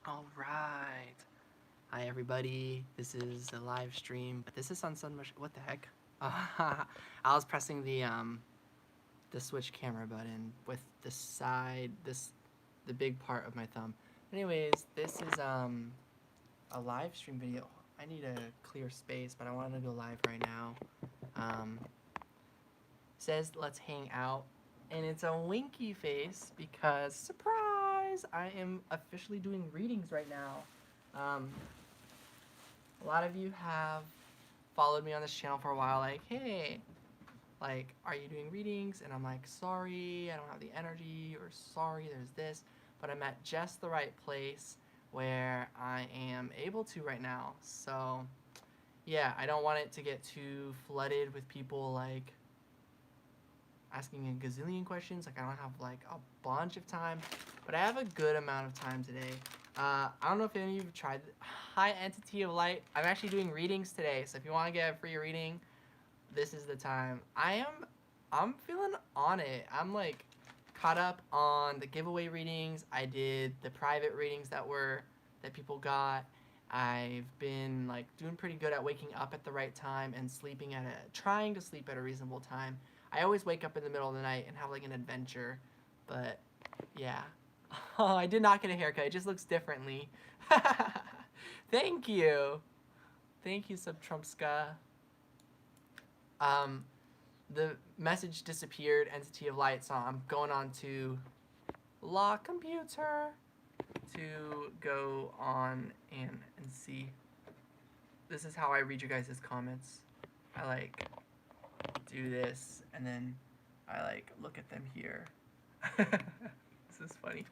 All right. Hi everybody. This is a live stream, but this is on Sun. What the heck? I was pressing the switch camera button with the big part of my thumb. Anyways, this is a live stream video. I need a clear space, but I want to go live right now. Um, says let's hang out, and it's a winky face because surprise! I am officially doing readings right now. A lot of you have followed me on this channel for a while, like, hey, like, are you doing readings? And I'm like, sorry, I don't have the energy, or sorry, there's this. But I'm at just the right place where I am able to right now. So, yeah, I don't want it to get too flooded with people, like, asking a gazillion questions. Like, I don't have, like, a bunch of time. But I have a good amount of time today. I don't know if any of you have tried High Entity of Light. I'm actually doing readings today, so if you want to get a free reading, this is the time. I'm feeling on it. I'm like caught up on the giveaway readings. I did the private readings that people got. I've been like doing pretty good at waking up at the right time and trying to sleep at a reasonable time. I always wake up in the middle of the night and have like an adventure, but yeah. Oh, I did not get a haircut. It just looks differently. Thank you. Thank you, Subtrumpska. Um, the message disappeared, Entity of Light, so I'm going on to Lock Computer to go on and see. This is how I read you guys' comments. I like do this and then I like look at them here. This is funny.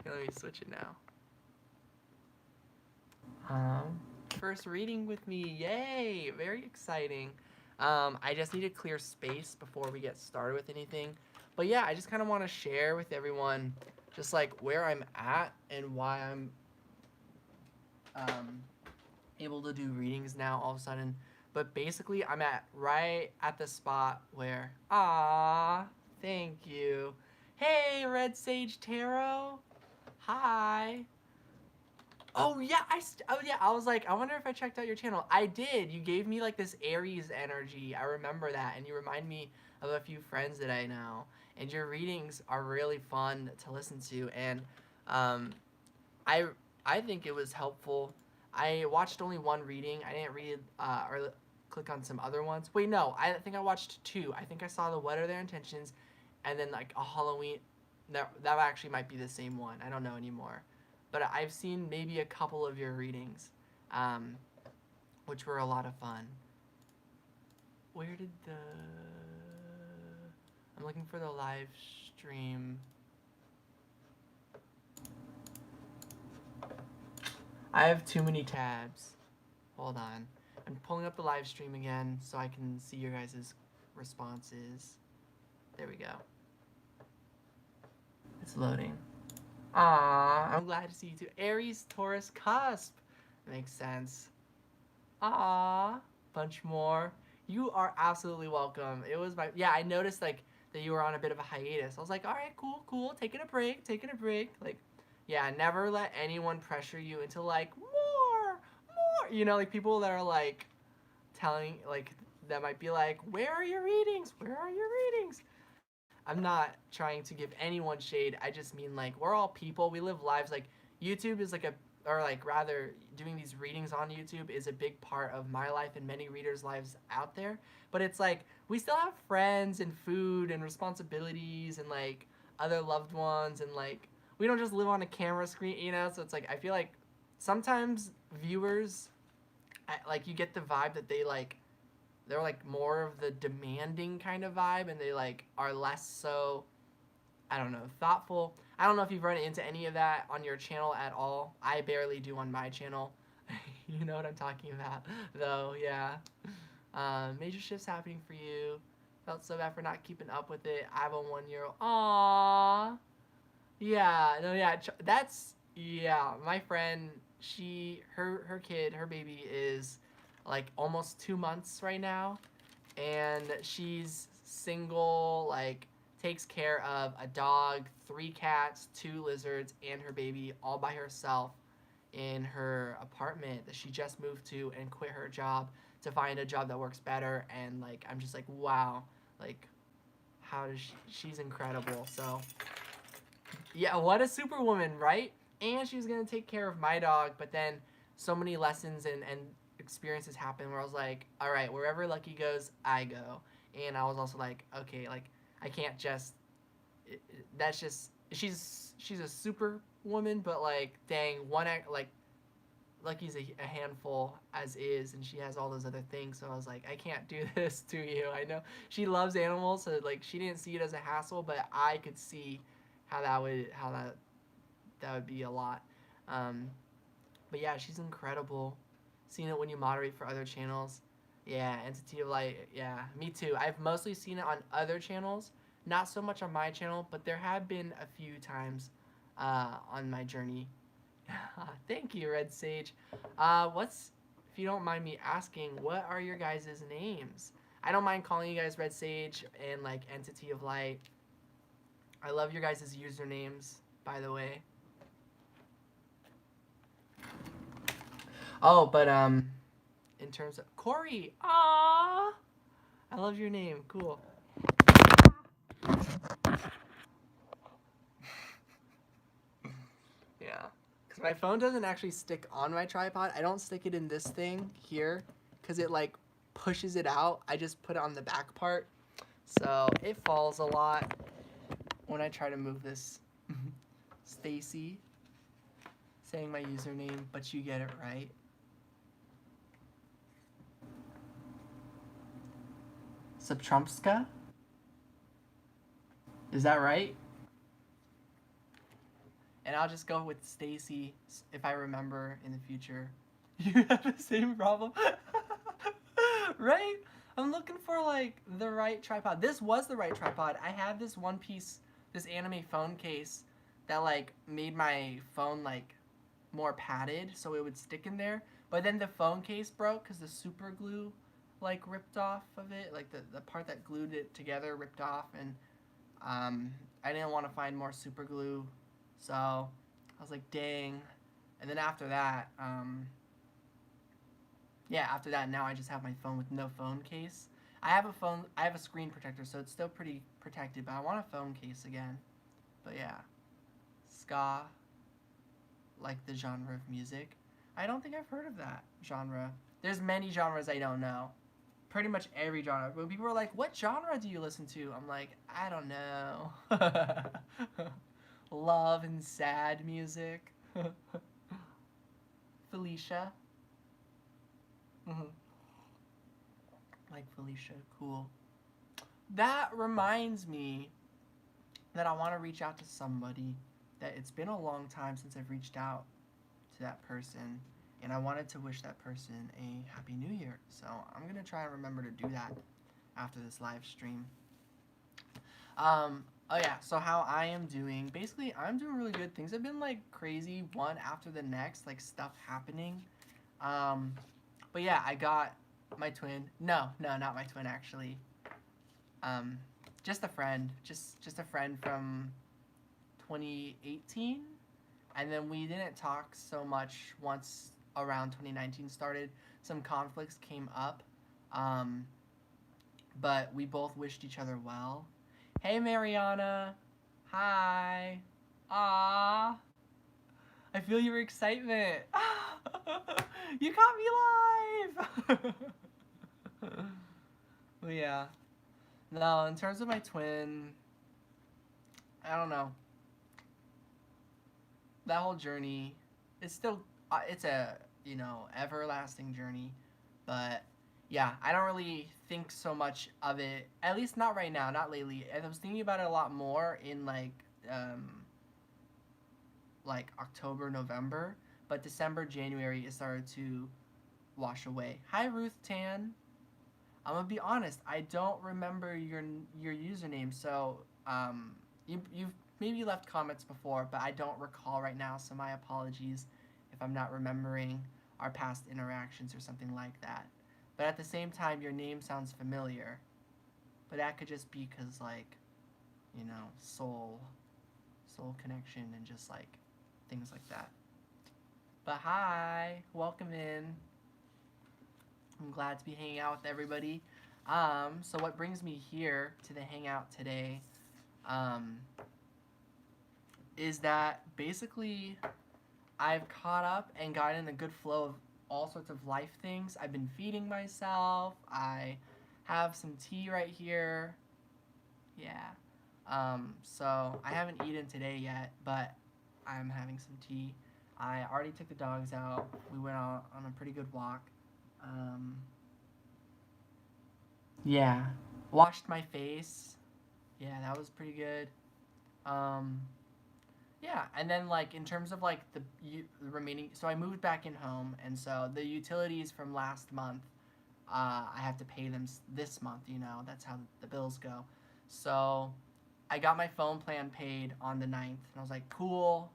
Okay, let me switch it now. First reading with me, yay! Very exciting. I just need to clear space before we get started with anything. But yeah, I just kind of want to share with everyone just like where I'm at and why I'm um, able to do readings now all of a sudden. But basically, I'm right at the spot where, thank you. Hey, Red Sage Tarot. Hi. Oh yeah, I was like, I wonder if I checked out your channel. I did. You gave me like this Aries energy. I remember that, and you remind me of a few friends that I know. And your readings are really fun to listen to, and um, I I think it was helpful. I watched only one reading. I didn't read or click on some other ones. Wait, no, I think I watched two. I think I saw the What Are Their Intentions, and then like a Halloween. That actually might be the same one. I don't know anymore, but I've seen maybe a couple of your readings, um, which were a lot of fun. Where did the I'm looking for the live stream. I have too many tabs. Hold on. I'm pulling up the live stream again so I can see your guys' responses. There we go. It's loading. I'm glad to see you too. Aries, Taurus, Cusp. Makes sense. Bunch more. You are absolutely welcome. It was I noticed like that you were on a bit of a hiatus. I was like, all right, cool. Taking a break. Like, yeah, never let anyone pressure you into like more. You know, like people that are like telling like that might be like, where are your readings? I'm not trying to give anyone shade. I just mean like we're all people. We live lives like YouTube is like a or like rather doing these readings on YouTube is a big part of my life and many readers' lives out there. But it's like we still have friends and food and responsibilities and like other loved ones and like we don't just live on a camera screen, you know? So it's like I feel like sometimes viewers like you get the vibe that they're like more of the demanding kind of vibe and they like are less so I don't know thoughtful. I don't know if you've run into any of that on your channel at all. I barely do on my channel. You know what I'm talking about though. Yeah. Major shifts happening for you. Felt so bad for not keeping up with it. I have a 1 year old. Aww. Yeah, no, yeah, that's yeah. My friend, her kid, her baby is like almost 2 months right now, and she's single. Like takes care of a dog, three cats, two lizards, and her baby all by herself. in her apartment that she just moved to and quit her job to find a job that works better. And like, I'm just like, wow, like, how does she's incredible. So yeah, what a superwoman, right? And she was gonna take care of my dog, but then so many lessons and experiences happened where I was like, all right, wherever Lucky goes, I go. And I was also like, okay, like I can't just. That's just she's a super woman, but like dang, like Lucky's a handful as is, and she has all those other things. So I was like, I can't do this to you. I know she loves animals, so like she didn't see it as a hassle, but I could see how that would be a lot. Um, but yeah, she's incredible. Seen it when you moderate for other channels. Yeah, Entity of Light. Yeah, me too. I've mostly seen it on other channels, not so much on my channel, but there have been a few times on my journey. Thank you, Red Sage. If you don't mind me asking, what are your guys' names? I don't mind calling you guys Red Sage and like Entity of Light. I love your guys' usernames, by the way. Oh, but in terms of Corey, ah, I love your name. Cool. Yeah, because my phone doesn't actually stick on my tripod. I don't stick it in this thing here, because it like pushes it out. I just put it on the back part, so it falls a lot when I try to move this. Stacy, saying my username, but you get it right. Subtrumpska? Is that right? And I'll just go with Stacy if I remember in the future. You have the same problem? Right? I'm looking for like the right tripod. This was the right tripod. I had this one piece, this anime phone case that like made my phone like more padded so it would stick in there. But then the phone case broke because the super glue like ripped off of it. Like the part that glued it together ripped off, and I didn't want to find more super glue. So I was like, dang. And then after that, yeah, after that, now I just have my phone with no phone case. I have a screen protector, so it's still pretty protected, but I want a phone case again. But yeah, ska, like the genre of music. I don't think I've heard of that genre. There's many genres I don't know. Pretty much every genre. When people are like, what genre do you listen to? I'm like, I don't know. Love and sad music. Felicia. Mm-hmm. Like Felicia, cool. That reminds me that I want to reach out to somebody. That it's been a long time since I've reached out to that person, and I wanted to wish that person a happy new year. So I'm gonna try and remember to do that after this live stream. Oh yeah, so how I am doing, basically I'm doing really good. Things have been like crazy one after the next, like stuff happening. Um, but yeah, I got my twin. No, not my twin actually. Um, just a friend, just a friend from 2018, and then we didn't talk so much once around 2019 started. Some conflicts came up, um, but we both wished each other well. Hey Mariana, hi, ah, I feel your excitement. You caught me live. Well, yeah. No, in terms of my twin, I don't know. That whole journey, it's still, it's a, everlasting journey. But yeah, I don't really think so much of it, at least not right now, not lately. I was thinking about it a lot more in like October, November. But December, January, it started to wash away. Hi, Ruth Tan. I'm gonna be honest. I don't remember your username, so you've maybe left comments before, but I don't recall right now. So my apologies if I'm not remembering our past interactions or something like that. But at the same time, your name sounds familiar. But that could just be because like, soul connection and just like things like that. But hi, welcome in. I'm glad to be hanging out with everybody. So what brings me here to the hangout today, is that basically I've caught up and gotten in a good flow of all sorts of life things. I've been feeding myself. I have some tea right here. Yeah. So I haven't eaten today yet, but I'm having some tea. I already took the dogs out. We went out on a pretty good walk. Yeah. Washed my face. Yeah, that was pretty good. Um, yeah, and then like in terms of like the remaining, so I moved back in home, and so the utilities from last month, I have to pay them this month. You know, that's how the bills go. So I got my phone plan paid on the 9th, and I was like, cool.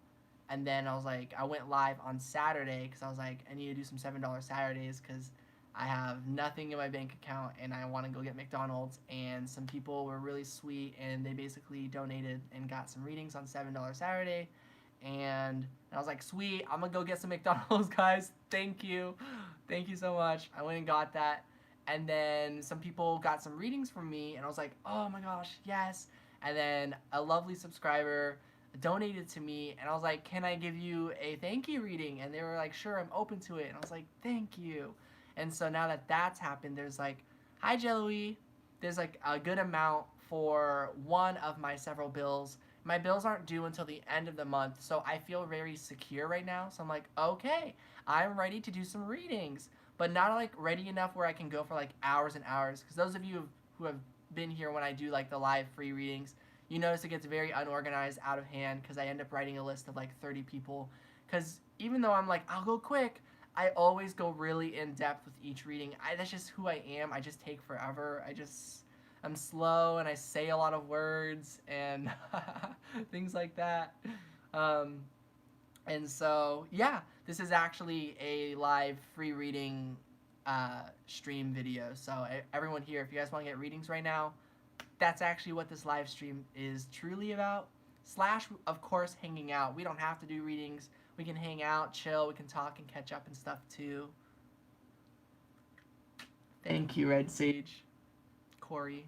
And then I was like, I went live on Saturday because I was like, I need to do some $7 Saturdays because I have nothing in my bank account and I want to go get McDonald's. And some people were really sweet and they basically donated and got some readings on $7 Saturday. And I was like, sweet, I'm going to go get some McDonald's, guys. Thank you. Thank you so much. I went and got that. And then some people got some readings from me and I was like, oh my gosh, yes. And then a lovely subscriber donated to me and I was like, can I give you a thank you reading? And they were like, sure, I'm open to it. And I was like, thank you. And so now that that's happened, there's like, hi Jelly, there's like a good amount for one of my several bills. My bills aren't due until the end of the month, so I feel very secure right now. So I'm like, okay, I'm ready to do some readings, but not like ready enough where I can go for like hours and hours. Because those of you who have been here when I do like the live free readings, you notice it gets very unorganized, out of hand, because I end up writing a list of like 30 people. Because even though I'm like, I'll go quick, I always go really in depth with each reading. That's just who I am. I just take forever. I'm slow and I say a lot of words and things like that. Um, and so, yeah, this is actually a live free reading stream video. So everyone here, if you guys want to get readings right now, that's actually what this live stream is truly about. Slash, of course, hanging out. We don't have to do readings. We can hang out, chill, we can talk and catch up and stuff too. Thank you, Red Sage. Corey.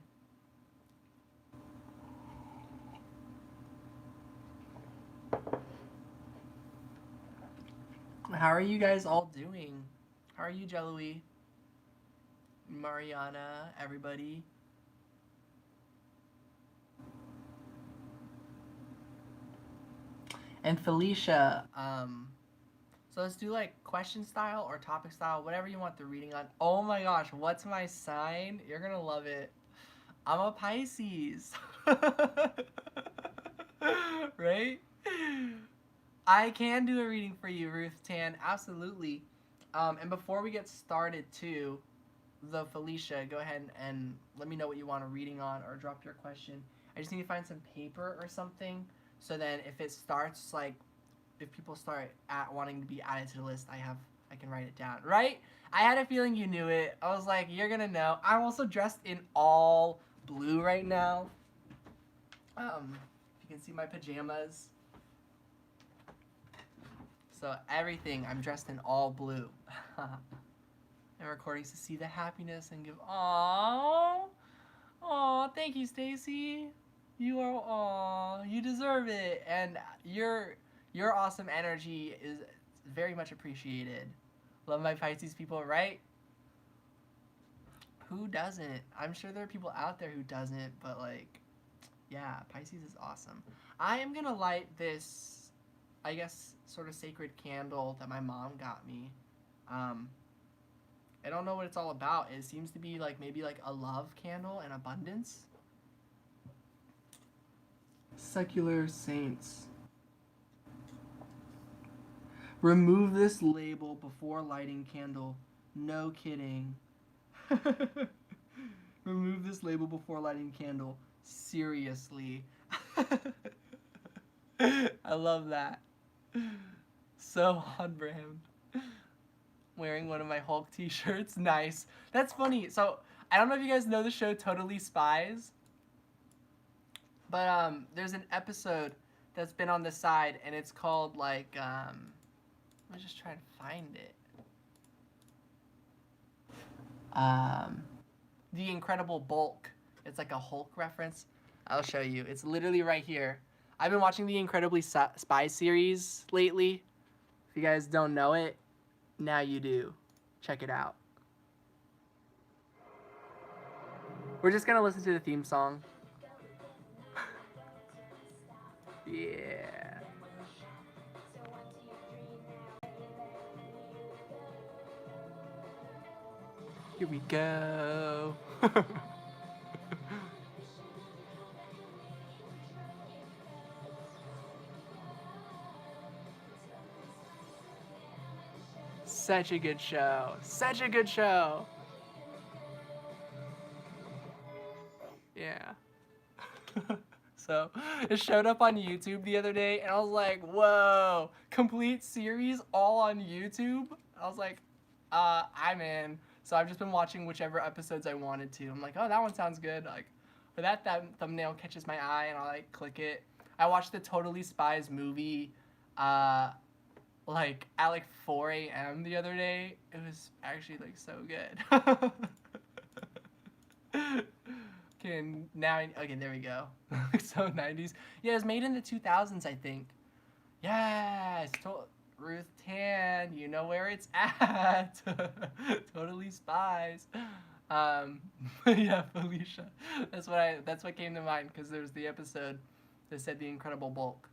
How are you guys all doing? How are you, Jelly? Mariana, everybody? And Felicia, so let's do like question style or topic style, whatever you want the reading on. Oh my gosh, what's my sign? You're gonna love it. I'm a Pisces. Right? I can do a reading for you, Ruth Tan. Absolutely. And before we get started, too, the Felicia, go ahead and let me know what you want a reading on or drop your question. I just need to find some paper or something so then if it starts like if people start wanting to be added to the list, I can write it down. Right? I had a feeling you knew it. I was like, you're gonna know. I'm also dressed in all blue right now. If you can see my pajamas. So everything, I'm dressed in all blue. And recordings to see the happiness and give aww. Aw, thank you, Stacy. You are aw, you deserve it. And your awesome energy is very much appreciated. Love my Pisces people, right? Who doesn't? I'm sure there are people out there who doesn't, but like, yeah, Pisces is awesome. I am gonna light this, I guess, sort of sacred candle that my mom got me. I don't know what it's all about. It seems to be like maybe like a love candle and abundance. Secular saints. Remove this label before lighting candle. No kidding. Remove this label before lighting candle. Seriously. I love that. So on brand. Wearing one of my Hulk t-shirts. Nice. That's funny. So, I don't know if you guys know the show Totally Spies. But there's an episode that's been on the side and it's called like Let me just try to find it. The Incredible Bulk. It's like a Hulk reference. I'll show you. It's literally right here. I've been watching the Incredibly Spy series lately. If you guys don't know it, now you do. Check it out. We're just gonna listen to the theme song. Yeah. Here we go. Such a good show. Such a good show. Yeah. So it showed up on YouTube the other day, and I was like, whoa, complete series all on YouTube? I was like, I'm in. So I've just been watching whichever episodes I wanted to. I'm like, oh, that one sounds good. Like, or that thumbnail catches my eye, and I'll like click it. I watched the Totally Spies movie, like at like 4 a.m. the other day. It was actually like so good. Okay, now, okay, there we go. So 90s. Yeah, it was made in the 2000s, I think. Yes, Ruth Tan, you know where it's at. Totally Spies. Yeah, Felicia. That's what came to mind because there was the episode that said the Incredible Bulk.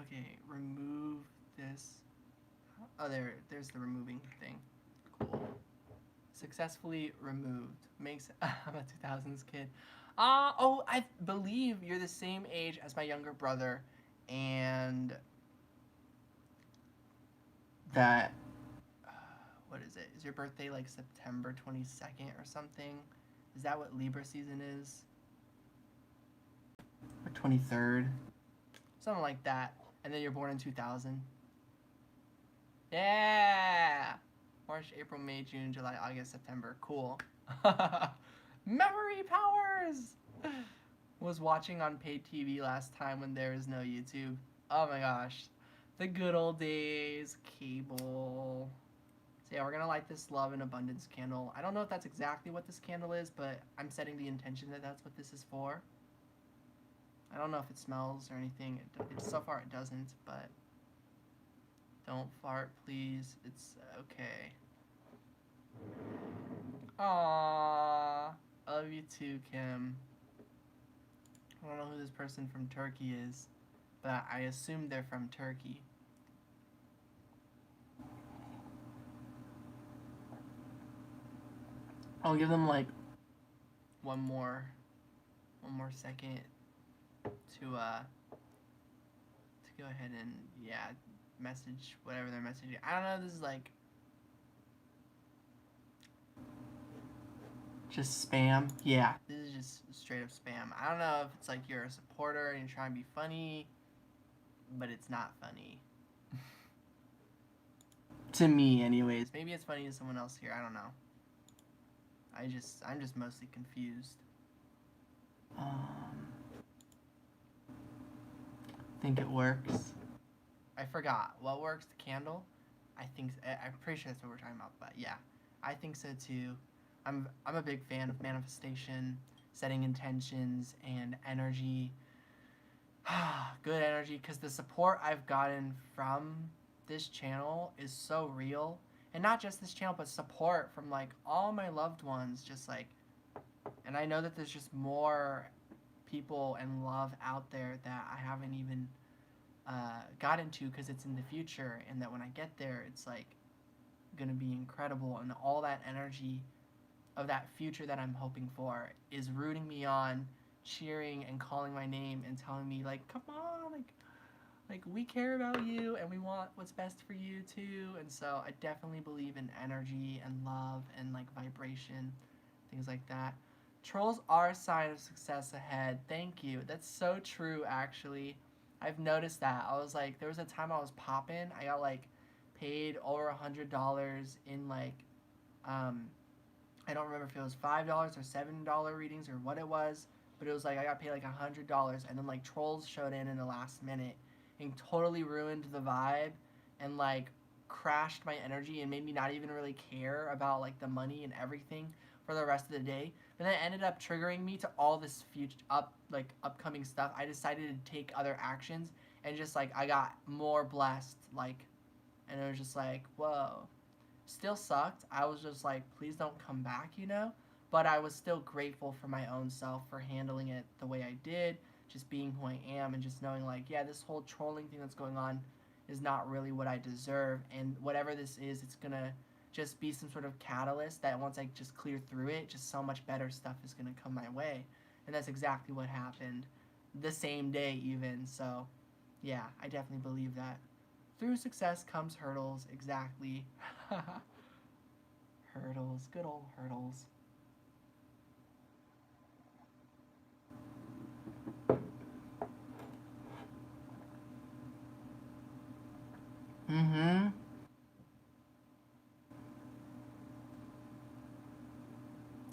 Okay, remove this. Oh, there's the removing thing. Cool. Successfully removed. Makes I'm a 2000s kid. Oh, I believe you're the same age as my younger brother, and that what is it? Is your birthday like September 22nd or something? Is that what Libra season is? Or 23rd? Something like that. And then you're born in 2000. Yeah. March, April, May, June, July, August, September. Cool. Memory powers! Was watching on paid TV last time when there was no YouTube. Oh my gosh. The good old days. Cable. So yeah, we're gonna light this love and abundance candle. I don't know if that's exactly what this candle is, but I'm setting the intention that that's what this is for. I don't know if it smells or anything. So far it doesn't, but don't fart, please. It's okay. Aww. I love you too, Kim. I don't know who this person from Turkey is, but I assume they're from Turkey. I'll give them like one more second to go ahead and message whatever they're messaging. I don't know. This is like just spam. Yeah, this is just straight up spam. I don't know if it's like you're a supporter and you're trying to be funny, but it's not funny. To me, anyways. Maybe it's funny to someone else here. I don't know. I'm just mostly confused. Think it works. I forgot what works. The candle. I'm pretty sure that's what we're talking about. But yeah, I think so too. I'm a big fan of manifestation, setting intentions, and energy. Good energy, because the support I've gotten from this channel is so real. And not just this channel, but support from like all my loved ones, just like, and I know that there's just more people and love out there that I haven't even got into because it's in the future, and that when I get there, it's like gonna be incredible, and all that energy of that future that I'm hoping for is rooting me on, cheering and calling my name and telling me like, come on, like we care about you and we want what's best for you too. And so I definitely believe in energy and love and like vibration, things like that. Trolls are a sign of success ahead. Thank you. That's so true, actually. I've noticed that. I was like, there was a time I was popping. I got like paid over $100 in like, I don't remember if it was $5 or $7 readings or what it was, but it was like I got paid like $100, and then like trolls showed in the last minute and totally ruined the vibe. and like crashed my energy and made me not even really care about like the money and everything for the rest of the day. But then it ended up triggering me to all this future upcoming stuff. I decided to take other actions, and just like I got more blessed, like, and it was just like, whoa. Still sucked. I was just like, please don't come back, you know? But I was still grateful for my own self for handling it the way I did, just being who I am, and just knowing like, yeah, this whole trolling thing that's going on is not really what I deserve, and whatever this is, it's gonna just be some sort of catalyst that once I just clear through it, just so much better stuff is gonna come my way. And that's exactly what happened the same day even. So yeah, I definitely believe that. Through success comes hurdles, exactly. Hurdles, good old hurdles. Mm-hmm.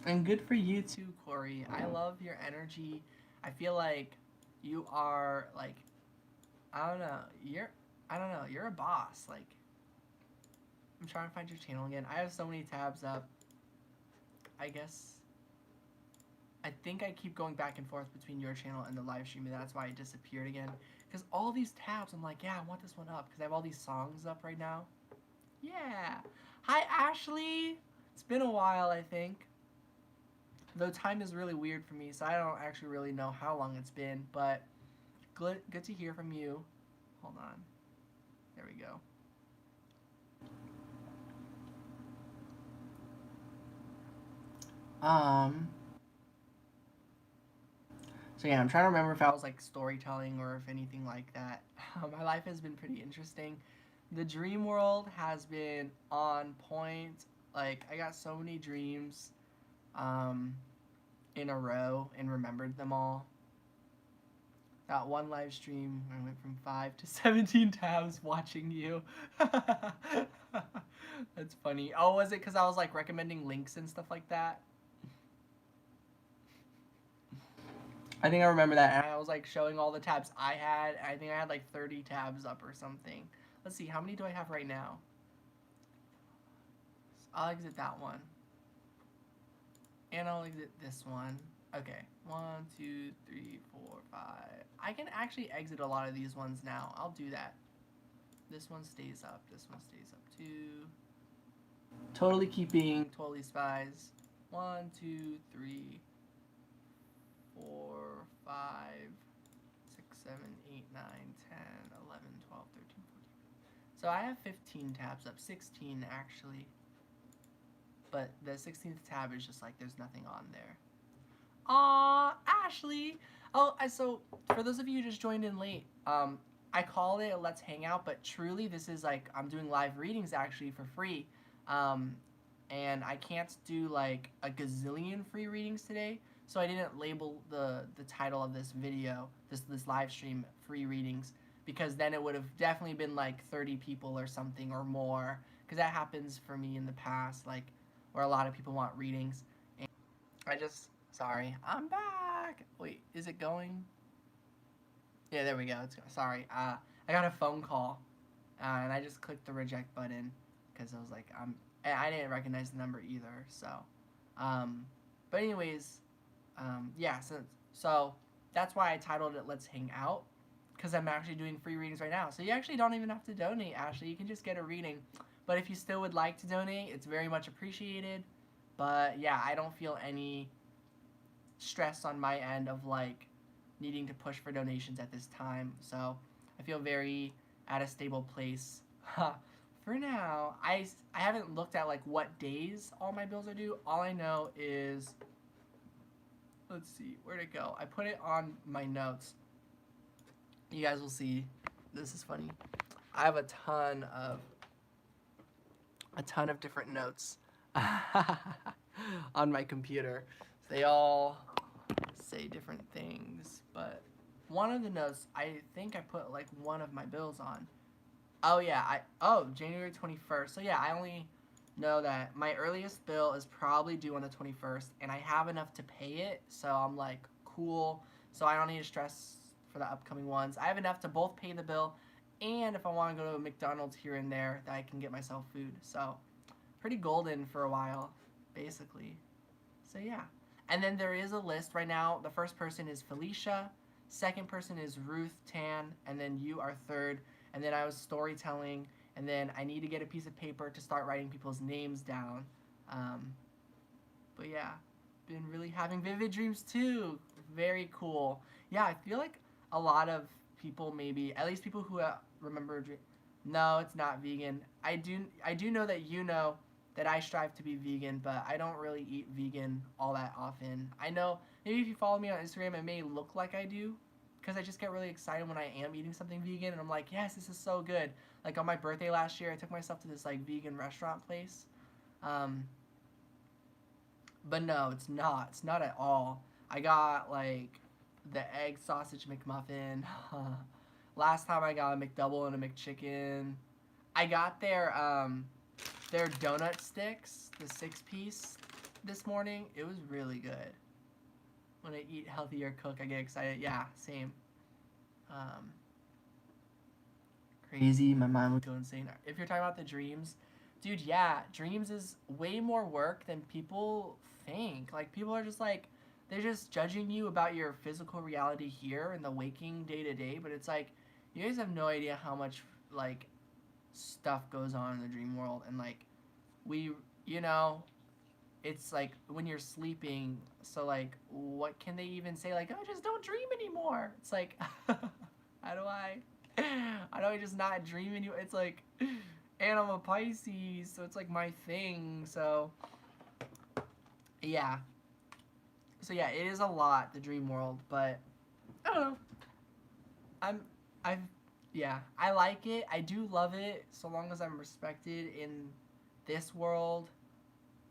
And good for you too, Corey. I love your energy. I feel like you are like, I don't know, you're a boss. Like, I'm trying to find your channel again. I have so many tabs up. I guess I think I keep going back and forth between your channel and the live stream, and that's why it disappeared again. Because all these tabs, I'm like, yeah, I want this one up because I have all these songs up right now. Yeah. Hi, Ashley. It's been a while, I think. Though time is really weird for me, so I don't actually really know how long it's been, but good to hear from you. Hold on. There we go. Um, so yeah, I'm trying to remember if I was like storytelling or if anything like that. My life has been pretty interesting. The dream world has been on point. Like I got so many dreams um, in a row and remembered them all. That one live stream, I went from 5 to 17 tabs watching you. That's funny. Oh, was it because I was like recommending links and stuff like that? I think I remember that. And I was like showing all the tabs I had. I think I had like 30 tabs up or something. Let's see, how many do I have right now? I'll exit that one. And I'll exit this one. Okay, 1, 2, 3, 4, 5. I can actually exit a lot of these ones now. I'll do that. This one stays up. This one stays up too. Totally keeping Totally Spies. 1, 2, 3, 4, 5, 6, 7, 8, 9, 10, 11, 12, 13, 14. So I have 15 tabs up. 16 actually. But the 16th tab is just like there's nothing on there. Aw, Ashley. Oh, so for those of you who just joined in late, I call it a Let's Hang Out, but truly this is like I'm doing live readings actually for free, and I can't do like a gazillion free readings today, so I didn't label the title of this video, this live stream, free readings, because then it would have definitely been like 30 people or something or more, because that happens for me in the past, like where a lot of people want readings. And sorry, I'm back. Wait, is it going? Yeah, there we go. Sorry. I got a phone call, and I just clicked the reject button because I was like, I didn't recognize the number either. So, but anyways, yeah. So that's why I titled it "Let's Hang Out," because I'm actually doing free readings right now. So you actually don't even have to donate. Ashley, you can just get a reading. But if you still would like to donate, it's very much appreciated. But yeah, I don't feel any stress on my end of like needing to push for donations at this time. So I feel very at a stable place. For now, I haven't looked at like what days all my bills are due. All I know is, let's see, where'd it go? I put it on my notes. You guys will see. This is funny. I have a ton of different notes on my computer. They all say different things, but one of the notes, I think I put like one of my bills on. Oh yeah, January 21st. So yeah, I only know that my earliest bill is probably due on the 21st, and I have enough to pay it, so I'm like, cool. So I don't need to stress for the upcoming ones. I have enough to both pay the bill and if I want to go to a McDonald's here and there, that I can get myself food. So pretty golden for a while, basically. So yeah. And then there is a list right now. The first person is Felicia. Second person is Ruth Tan. And then you are third. And then I was storytelling. And then I need to get a piece of paper to start writing people's names down. But yeah, been really having vivid dreams too. Very cool. Yeah, I feel like a lot of people, maybe at least people who remember no, it's not vegan. I do know that you know that I strive to be vegan, but I don't really eat vegan all that often. I know maybe if you follow me on Instagram, it may look like I do, because I just get really excited when I am eating something vegan, and I'm like, yes, this is so good. Like on my birthday last year, I took myself to this like vegan restaurant place. Um, but no, it's not. It's not at all. I got like the egg sausage McMuffin. Last time I got a McDouble and a McChicken. I got their donut sticks, the 6-piece, this morning. It was really good. When I eat healthy or cook, I get excited. Yeah, same. Crazy. My mind would go insane. If you're talking about the dreams, dude, yeah, dreams is way more work than people think. Like, people are just like, they're just judging you about your physical reality here in the waking day to day, but it's like, you guys have no idea how much, like, stuff goes on in the dream world. And, like, we, you know, it's like when you're sleeping, so, like, what can they even say? Like, oh, just don't dream anymore. It's like, how do I just not dream anymore? It's like, and I'm a Pisces, so it's like my thing. So yeah, it is a lot, the dream world, but I don't know. I'm I've yeah, I like it. I do love it so long as I'm respected in this world,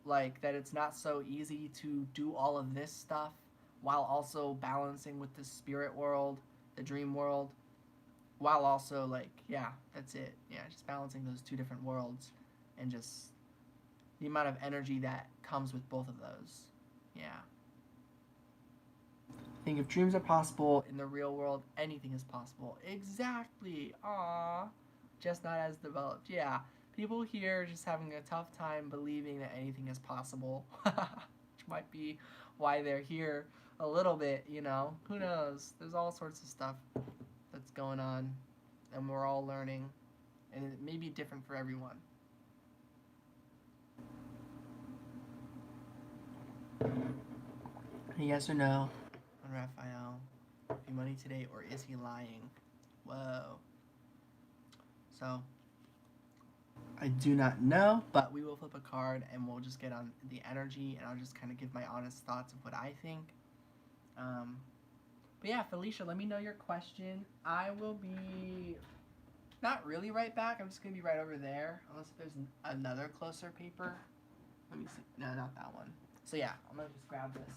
like that it's not so easy to do all of this stuff while also balancing with the spirit world, the dream world, while also like, yeah, that's it. Yeah, just balancing those two different worlds and just the amount of energy that comes with both of those. Yeah. I think if dreams are possible in the real world, anything is possible. Exactly. Aww. Just not as developed. Yeah. People here are just having a tough time believing that anything is possible. Which might be why they're here a little bit, you know. Who knows? There's all sorts of stuff that's going on. And we're all learning. And it may be different for everyone. Yes or no on Raphael? Be money today, or is he lying? Whoa. So, I do not know, but we will flip a card and we'll just get on the energy, and I'll just kind of give my honest thoughts of what I think. But yeah, Felicia, let me know your question. I will be not really right back. I'm just going to be right over there, unless if there's another closer paper. Let me see. No, not that one. So yeah, I'm going to just grab this.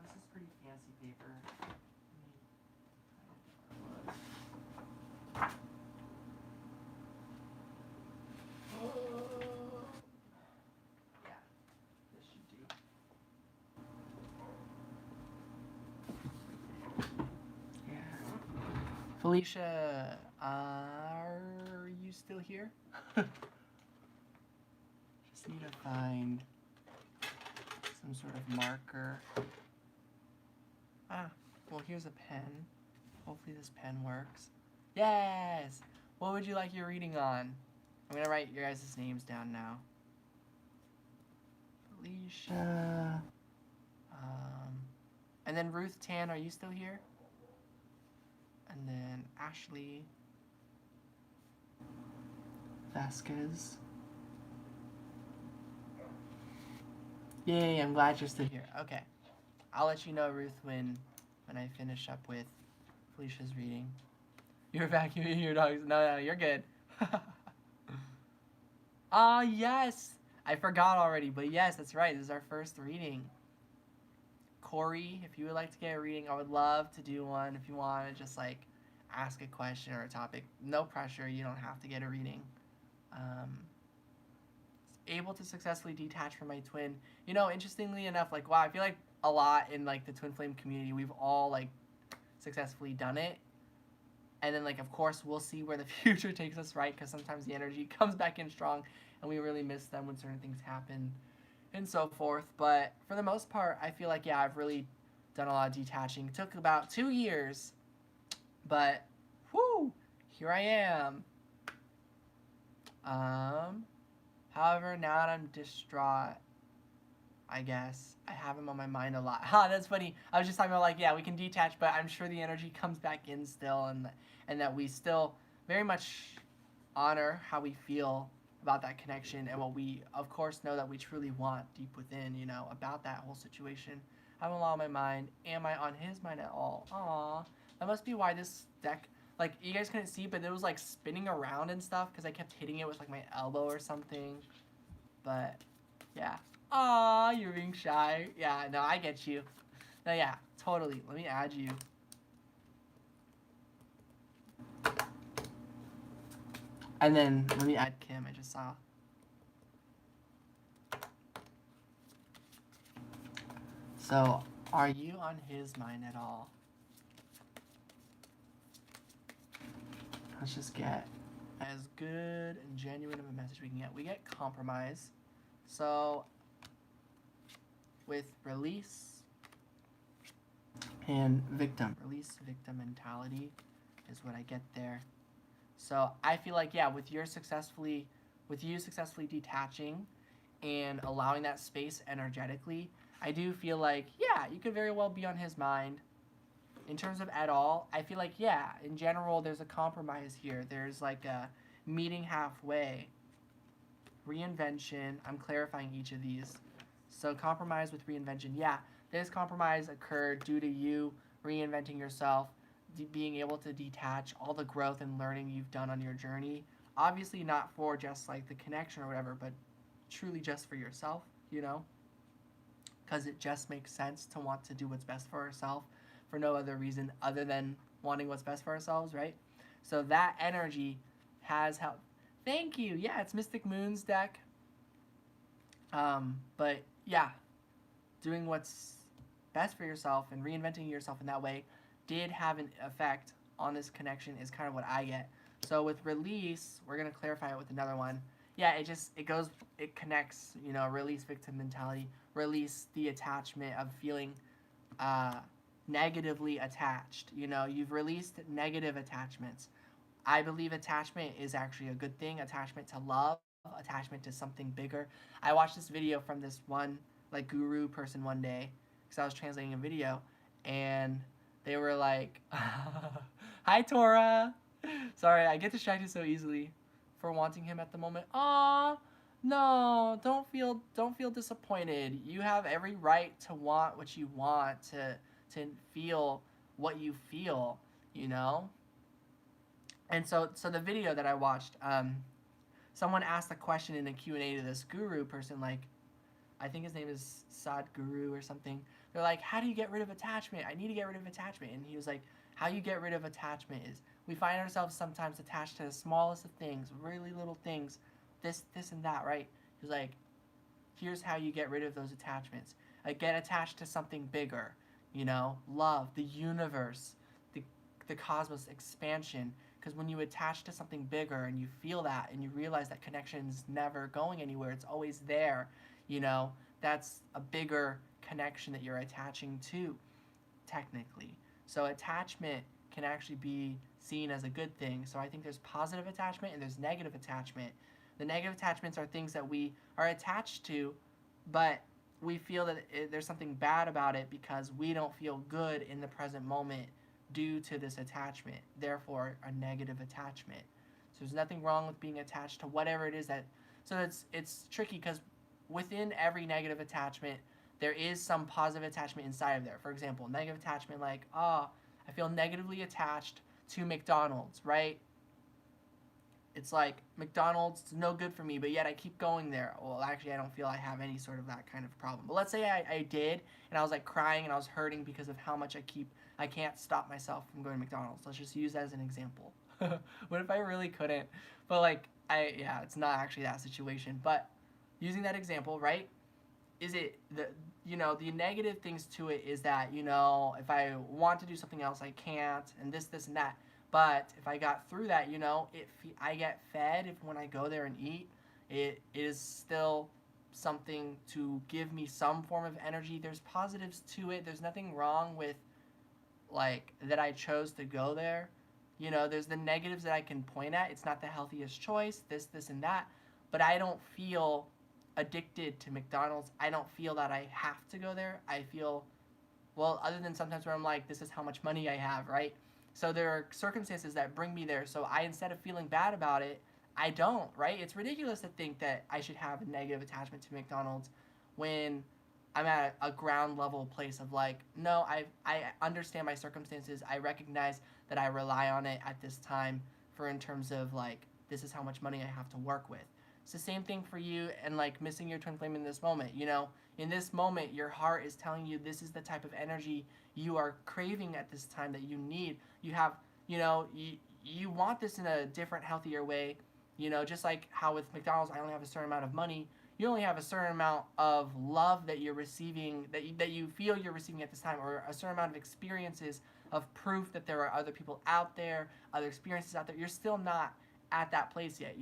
This is pretty fancy paper. Yeah, this should do. Yeah. Felicia, are you still here? Just need to find some sort of marker. Ah, well, here's a pen. Hopefully this pen works. Yes! What would you like your reading on? I'm gonna write your guys' names down now. Felicia. And then Ruth Tan, are you still here? And then Ashley Vasquez. Yay, I'm glad you're still here. Okay. I'll let you know, Ruth, when I finish up with Felicia's reading. You're vacuuming your dogs. No, you're good. Yes! I forgot already, but yes, that's right. This is our first reading. Corey, if you would like to get a reading, I would love to do one. If you want to just, like, ask a question or a topic. No pressure. You don't have to get a reading. Able to successfully detach from my twin. You know, interestingly enough, like, wow, I feel like a lot in, like, the twin flame community, we've all, like, successfully done it. And then, like, of course, we'll see where the future takes us, right? Because sometimes the energy comes back in strong, and we really miss them when certain things happen, and so forth. But for the most part, I feel like, yeah, I've really done a lot of detaching. It took about 2 years, but, whoo, here I am. However, now that I'm distraught, I guess I have him on my mind a lot. That's funny. I was just talking about, like, yeah, we can detach, but I'm sure the energy comes back in still, and that we still very much honor how we feel about that connection and what we, of course, know that we truly want deep within, you know, about that whole situation. I have him all on my mind. Am I on his mind at all? Aw, that must be why this deck, like, you guys couldn't see, but it was, like, spinning around and stuff because I kept hitting it with, like, my elbow or something. But, yeah. Aw, you're being shy. Yeah, no, I get you. No, yeah, totally. Let me add you. And then let me add Kim. I just saw. So, are you on his mind at all? Let's just get as good and genuine of a message we can get. We get compromise. So, with release and victim. Release, victim mentality is what I get there. So I feel like, yeah, with you successfully detaching and allowing that space energetically, I do feel like, yeah, you could very well be on his mind. In terms of at all, I feel like, yeah, in general, there's a compromise here. There's like a meeting halfway. Reinvention, I'm clarifying each of these. So compromise with reinvention, yeah, this compromise occurred due to you reinventing yourself, being able to detach all the growth and learning you've done on your journey. Obviously not for just like the connection or whatever, but truly just for yourself, you know? Because it just makes sense to want to do what's best for ourselves for no other reason other than wanting what's best for ourselves, right? So that energy has helped. Thank you. Yeah, it's Mystic Moon's deck. But yeah, doing what's best for yourself and reinventing yourself in that way did have an effect on this connection is kind of what I get. So with release, we're going to clarify it with another one. Yeah, it connects, you know, release victim mentality, release the attachment of feeling negatively attached. You know, you've released negative attachments. I believe attachment is actually a good thing. Attachment to love, attachment to something bigger. I watched this video from this one, like, guru person one day because I was translating a video, and they were like, hi, Tora. Sorry, I get distracted so easily for wanting him at the moment. Aw, no, don't feel disappointed. You have every right to want what you want, to feel what you feel, you know? And so the video that I watched, someone asked a question in a Q&A to this guru person, like, I think his name is Sadhguru or something. They're like, how do you get rid of attachment? I need to get rid of attachment. And he was like, how you get rid of attachment is we find ourselves sometimes attached to the smallest of things, really little things, this and that, right? He's like, here's how you get rid of those attachments. Like, get attached to something bigger, you know, love, the universe, the cosmos, expansion. Because when you attach to something bigger and you feel that and you realize that connection's never going anywhere, it's always there, you know, that's a bigger connection that you're attaching to, technically. So attachment can actually be seen as a good thing. So I think there's positive attachment and there's negative attachment. The negative attachments are things that we are attached to, but we feel that there's something bad about it because we don't feel good in the present moment due to this attachment, therefore a negative attachment. So there's nothing wrong with being attached to whatever it is that, so it's tricky because within every negative attachment, there is some positive attachment inside of there. For example, negative attachment like, I feel negatively attached to McDonald's, right? It's like, McDonald's is no good for me, but yet I keep going there. Well, actually, I don't feel I have any sort of that kind of problem. But let's say I did, and I was like crying and I was hurting because of how much I can't stop myself from going to McDonald's. Let's just use that as an example. What if I really couldn't? But like, it's not actually that situation. But using that example, right? Is it the negative things to it is that, if I want to do something else, I can't, and this, and that. But if I got through that, I get fed if when I go there and eat. It is still something to give me some form of energy. There's positives to it. There's nothing wrong with, like, that I chose to go there. There's the negatives that I can point at. It's not the healthiest choice, this, and that. But I don't feel addicted to McDonald's. I don't feel that I have to go there. I feel, well, other than sometimes where I'm like, this is how much money I have, right? So there are circumstances that bring me there. So instead of feeling bad about it, I don't, right? It's ridiculous to think that I should have a negative attachment to McDonald's when I'm at a ground level place of like, no, I understand my circumstances. I recognize that I rely on it at this time for in terms of like, this is how much money I have to work with. It's the same thing for you and like missing your twin flame in this moment. In this moment, your heart is telling you this is the type of energy you are craving at this time that you need. You have, you want this in a different, healthier way. Just like how with McDonald's, I only have a certain amount of money. You only have a certain amount of love that you're receiving, that you feel you're receiving at this time, or a certain amount of experiences of proof that there are other people out there, other experiences out there. You're still not at that place yet,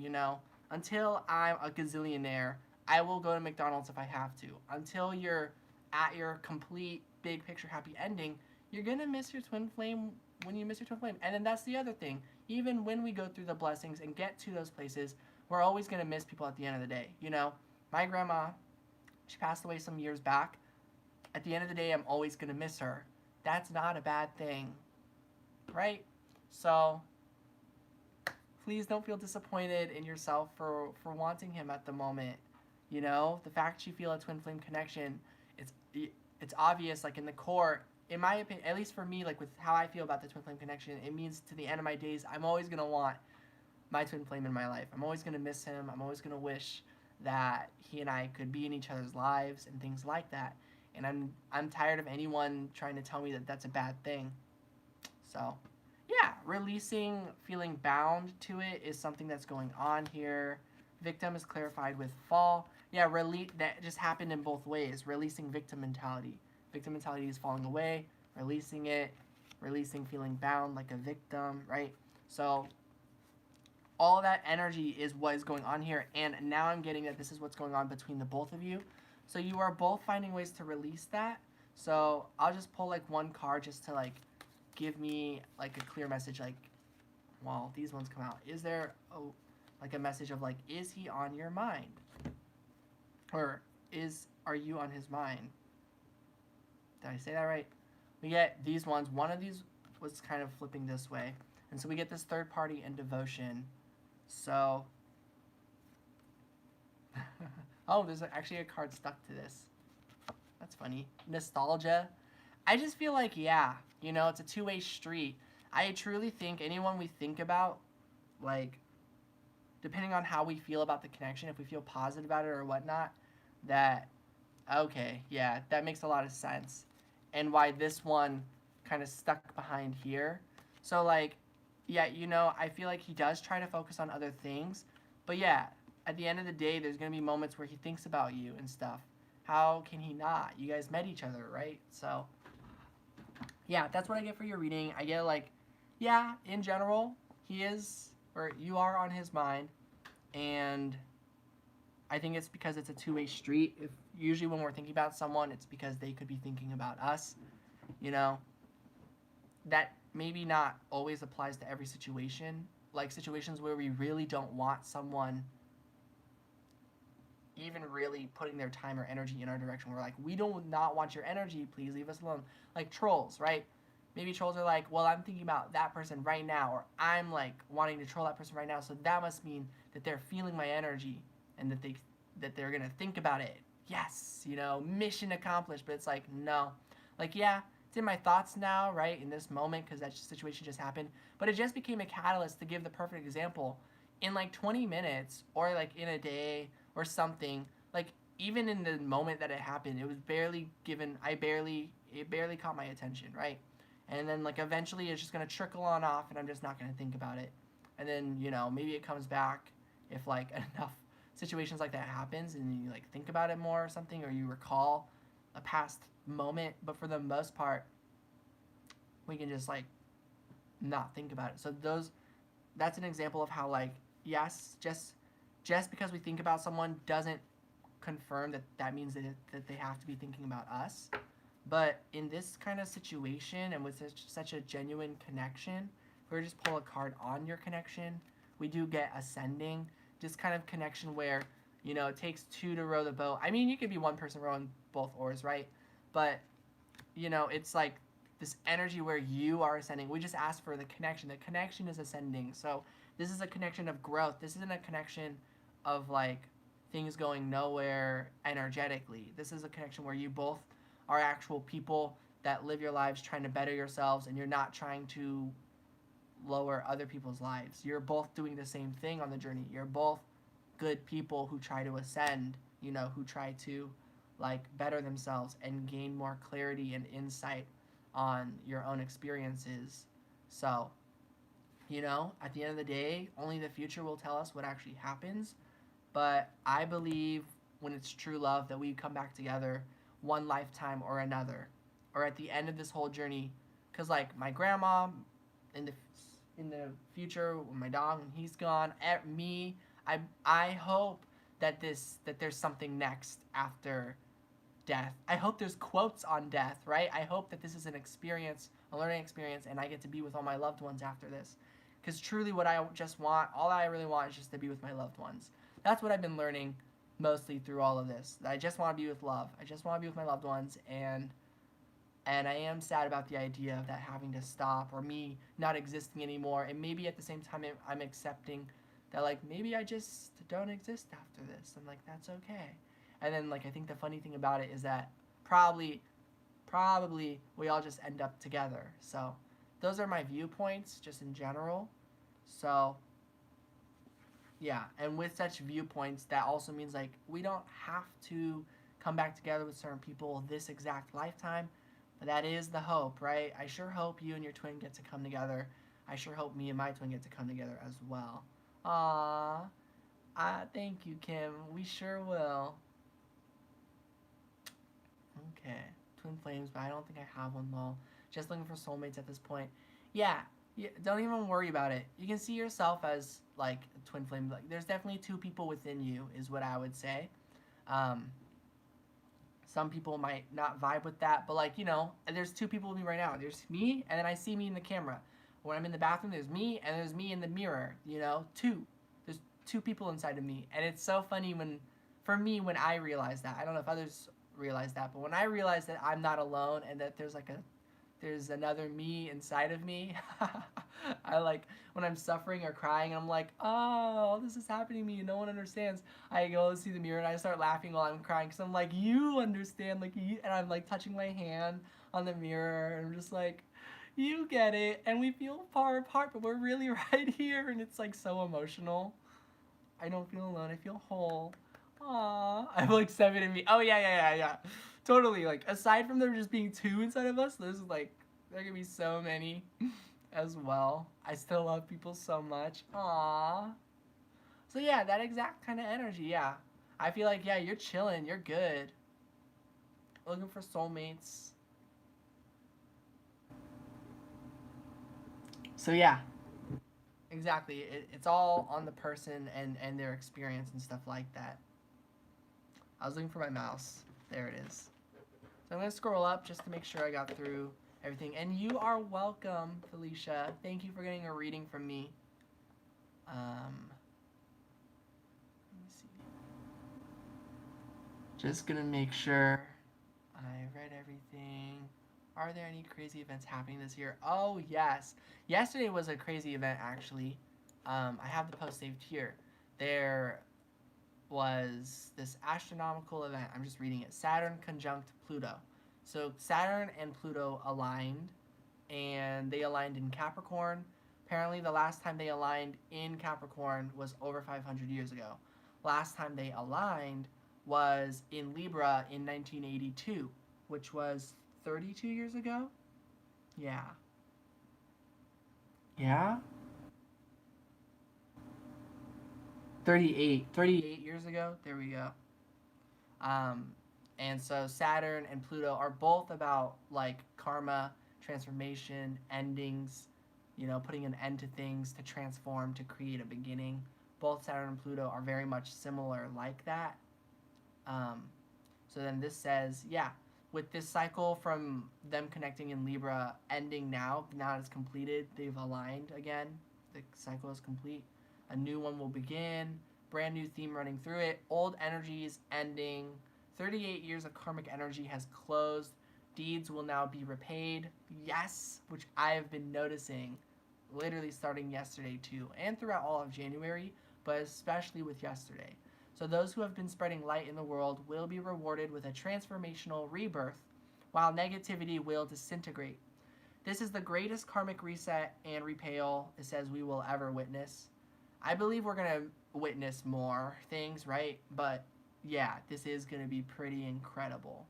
Until I'm a gazillionaire, I will go to McDonald's if I have to. Until you're at your complete big picture happy ending, you're going to miss your twin flame when you miss your twin flame. And then that's the other thing. Even when we go through the blessings and get to those places, we're always going to miss people at the end of the day. My grandma, she passed away some years back. At the end of the day, I'm always going to miss her. That's not a bad thing, right? So please don't feel disappointed in yourself for wanting him at the moment. The fact you feel a twin flame connection, it's obvious, like in the core, in my opinion, at least for me, like with how I feel about the twin flame connection, it means to the end of my days, I'm always going to want my twin flame in my life. I'm always going to miss him. I'm always going to wish that he and I could be in each other's lives and things like that. And I'm tired of anyone trying to tell me that that's a bad thing. So, yeah, releasing, feeling bound to it is something that's going on here. Victim is clarified with fall. Yeah, that just happened in both ways. Releasing victim mentality. Victim mentality is falling away, releasing it, releasing feeling bound like a victim, right? So all that energy is what is going on here, and now I'm getting that this is what's going on between the both of you. So you are both finding ways to release that. So I'll just pull like one card just to like give me like a clear message, like, well, these ones come out. Is there like a message of like, is he on your mind? Or are you on his mind? Did I say that right? We get these ones. One of these was kind of flipping this way. And so we get this third party and devotion. So, oh, there's actually a card stuck to this. That's funny. Nostalgia. I just feel like, yeah, it's a two-way street. I truly think anyone we think about, like, depending on how we feel about the connection, if we feel positive about it or whatnot, that, okay, yeah, that makes a lot of sense. And why this one kind of stuck behind here. So, like, yeah, I feel like he does try to focus on other things. But, yeah, at the end of the day, there's going to be moments where he thinks about you and stuff. How can he not? You guys met each other, right? So, yeah, that's what I get for your reading. I get, like, yeah, in general, he is, or you are on his mind. And I think it's because it's a two-way street. Usually when we're thinking about someone, it's because they could be thinking about us. That maybe not always applies to every situation. Like situations where we really don't want someone even really putting their time or energy in our direction. We're like, we do not want your energy. Please leave us alone. Like trolls, right? Maybe trolls are like, well, I'm thinking about that person right now, or I'm like wanting to troll that person right now. So that must mean that they're feeling my energy and that they're gonna think about it. Yes, mission accomplished. But it's like, no, like, yeah, it's in my thoughts now, right, in this moment, because that situation just happened. But it just became a catalyst to give the perfect example. In like 20 minutes or like in a day or something, like even in the moment that it happened, it was barely given, it barely caught my attention, right? And then like eventually it's just gonna trickle on off and I'm just not gonna think about it. And then, maybe it comes back if like enough situations like that happens and you like think about it more or something, or you recall a past moment, but for the most part, we can just like not think about it. So that's an example of how like yes, just because we think about someone doesn't confirm that that means that they have to be thinking about us. But in this kind of situation and with such a genuine connection, if we just pull a card on your connection, we do get ascending. Just kind of connection where, you know, it takes two to row the boat. I mean, you could be one person rowing both oars, right? But, you know, it's like this energy where you are ascending. We just ask for the connection. The connection is ascending. So this is a connection of growth. This isn't a connection of like things going nowhere energetically. This is a connection where you both are actual people that live your lives trying to better yourselves, and you're not trying to lower other people's lives. You're both doing the same thing on the journey. You're both good people who try to ascend, you know, who try to like better themselves and gain more clarity and insight on your own experiences. So, you know, at the end of the day, only the future will tell us what actually happens. But I believe when it's true love that we come back together one lifetime or another, or at the end of this whole journey. Because like my grandma, in the future, when my dog when he's gone, me, I hope that there's something next after death. I hope there's quotes on death, right? I hope that this is an experience, a learning experience, and I get to be with all my loved ones after this. Because truly, what I just want, all I really want, is just to be with my loved ones. That's what I've been learning mostly through all of this. I just want to be with love. I just want to be with my loved ones, and I am sad about the idea of that having to stop or me not existing anymore. And maybe at the same time, I'm accepting that like maybe I just don't exist after this, and like that's okay. And then like I think the funny thing about it is that probably we all just end up together. So those are my viewpoints just in general. So yeah, and with such viewpoints, that also means like we don't have to come back together with certain people this exact lifetime, but that is the hope, right? I sure hope you and your twin get to come together. I sure hope me and my twin get to come together as well. Aww. Thank you, Kim. We sure will. Okay. Twin flames, but I don't think I have one though. Just looking for soulmates at this point. Yeah, don't even worry about it. You can see yourself as like a twin flame. Like there's definitely two people within you, is what I would say. Um, some people might not vibe with that, but like you know, there's two people with me right now. There's me, and then I see me in the camera. When I'm in the bathroom, there's me, and there's me in the mirror. You know, two. There's two people inside of me, and it's so funny for me, when I realize that. I don't know if others realize that, but when I realize that I'm not alone and that there's another me inside of me. I like when I'm suffering or crying and I'm like, oh, this is happening to me and no one understands. I go see the mirror and I start laughing while I'm crying because I'm like, you understand, like, and I'm like touching my hand on the mirror and I'm just like, you get it, and we feel far apart, but we're really right here, and it's like so emotional. I don't feel alone. I feel whole. Aww. I'm like 7 in me. Oh yeah. Totally. Like aside from there just being two inside of us, there's like there can be so many as well. I still love people so much. Aww. So yeah, that exact kind of energy. Yeah. I feel like yeah, you're chilling. You're good. Looking for soulmates. So yeah, exactly. It's all on the person and their experience and stuff like that. I was looking for my mouse. There it is. So I'm going to scroll up just to make sure I got through everything. And you are welcome, Felicia. Thank you for getting a reading from me. Let me see. Just going to make sure I read everything. Are there any crazy events happening this year? Oh, yes. Yesterday was a crazy event, actually. I have the post saved here. There was this astronomical event. I'm just reading it. Saturn conjunct Pluto. So Saturn and Pluto aligned, and they aligned in Capricorn. Apparently, the last time they aligned in Capricorn was over 500 years ago. Last time they aligned was in Libra in 1982, which was 32 years ago? Yeah. Yeah? 38 years ago. There we go. Um, And so Saturn and Pluto are both about like karma, transformation, endings, you know, putting an end to things to transform, to create a beginning. Both Saturn and Pluto are very much similar like that. Um, so then this says, yeah, with this cycle from them connecting in Libra ending now it's completed, they've aligned again, the cycle is complete. A new one will begin, brand new theme running through it, old energies ending, 38 years of karmic energy has closed, deeds will now be repaid. Yes, which I have been noticing literally starting yesterday too, and throughout all of January, but especially with yesterday. So those who have been spreading light in the world will be rewarded with a transformational rebirth, while negativity will disintegrate. This is the greatest karmic reset and repayal, it says, we will ever witness. I believe we're going to witness more things, right? But yeah, this is going to be pretty incredible.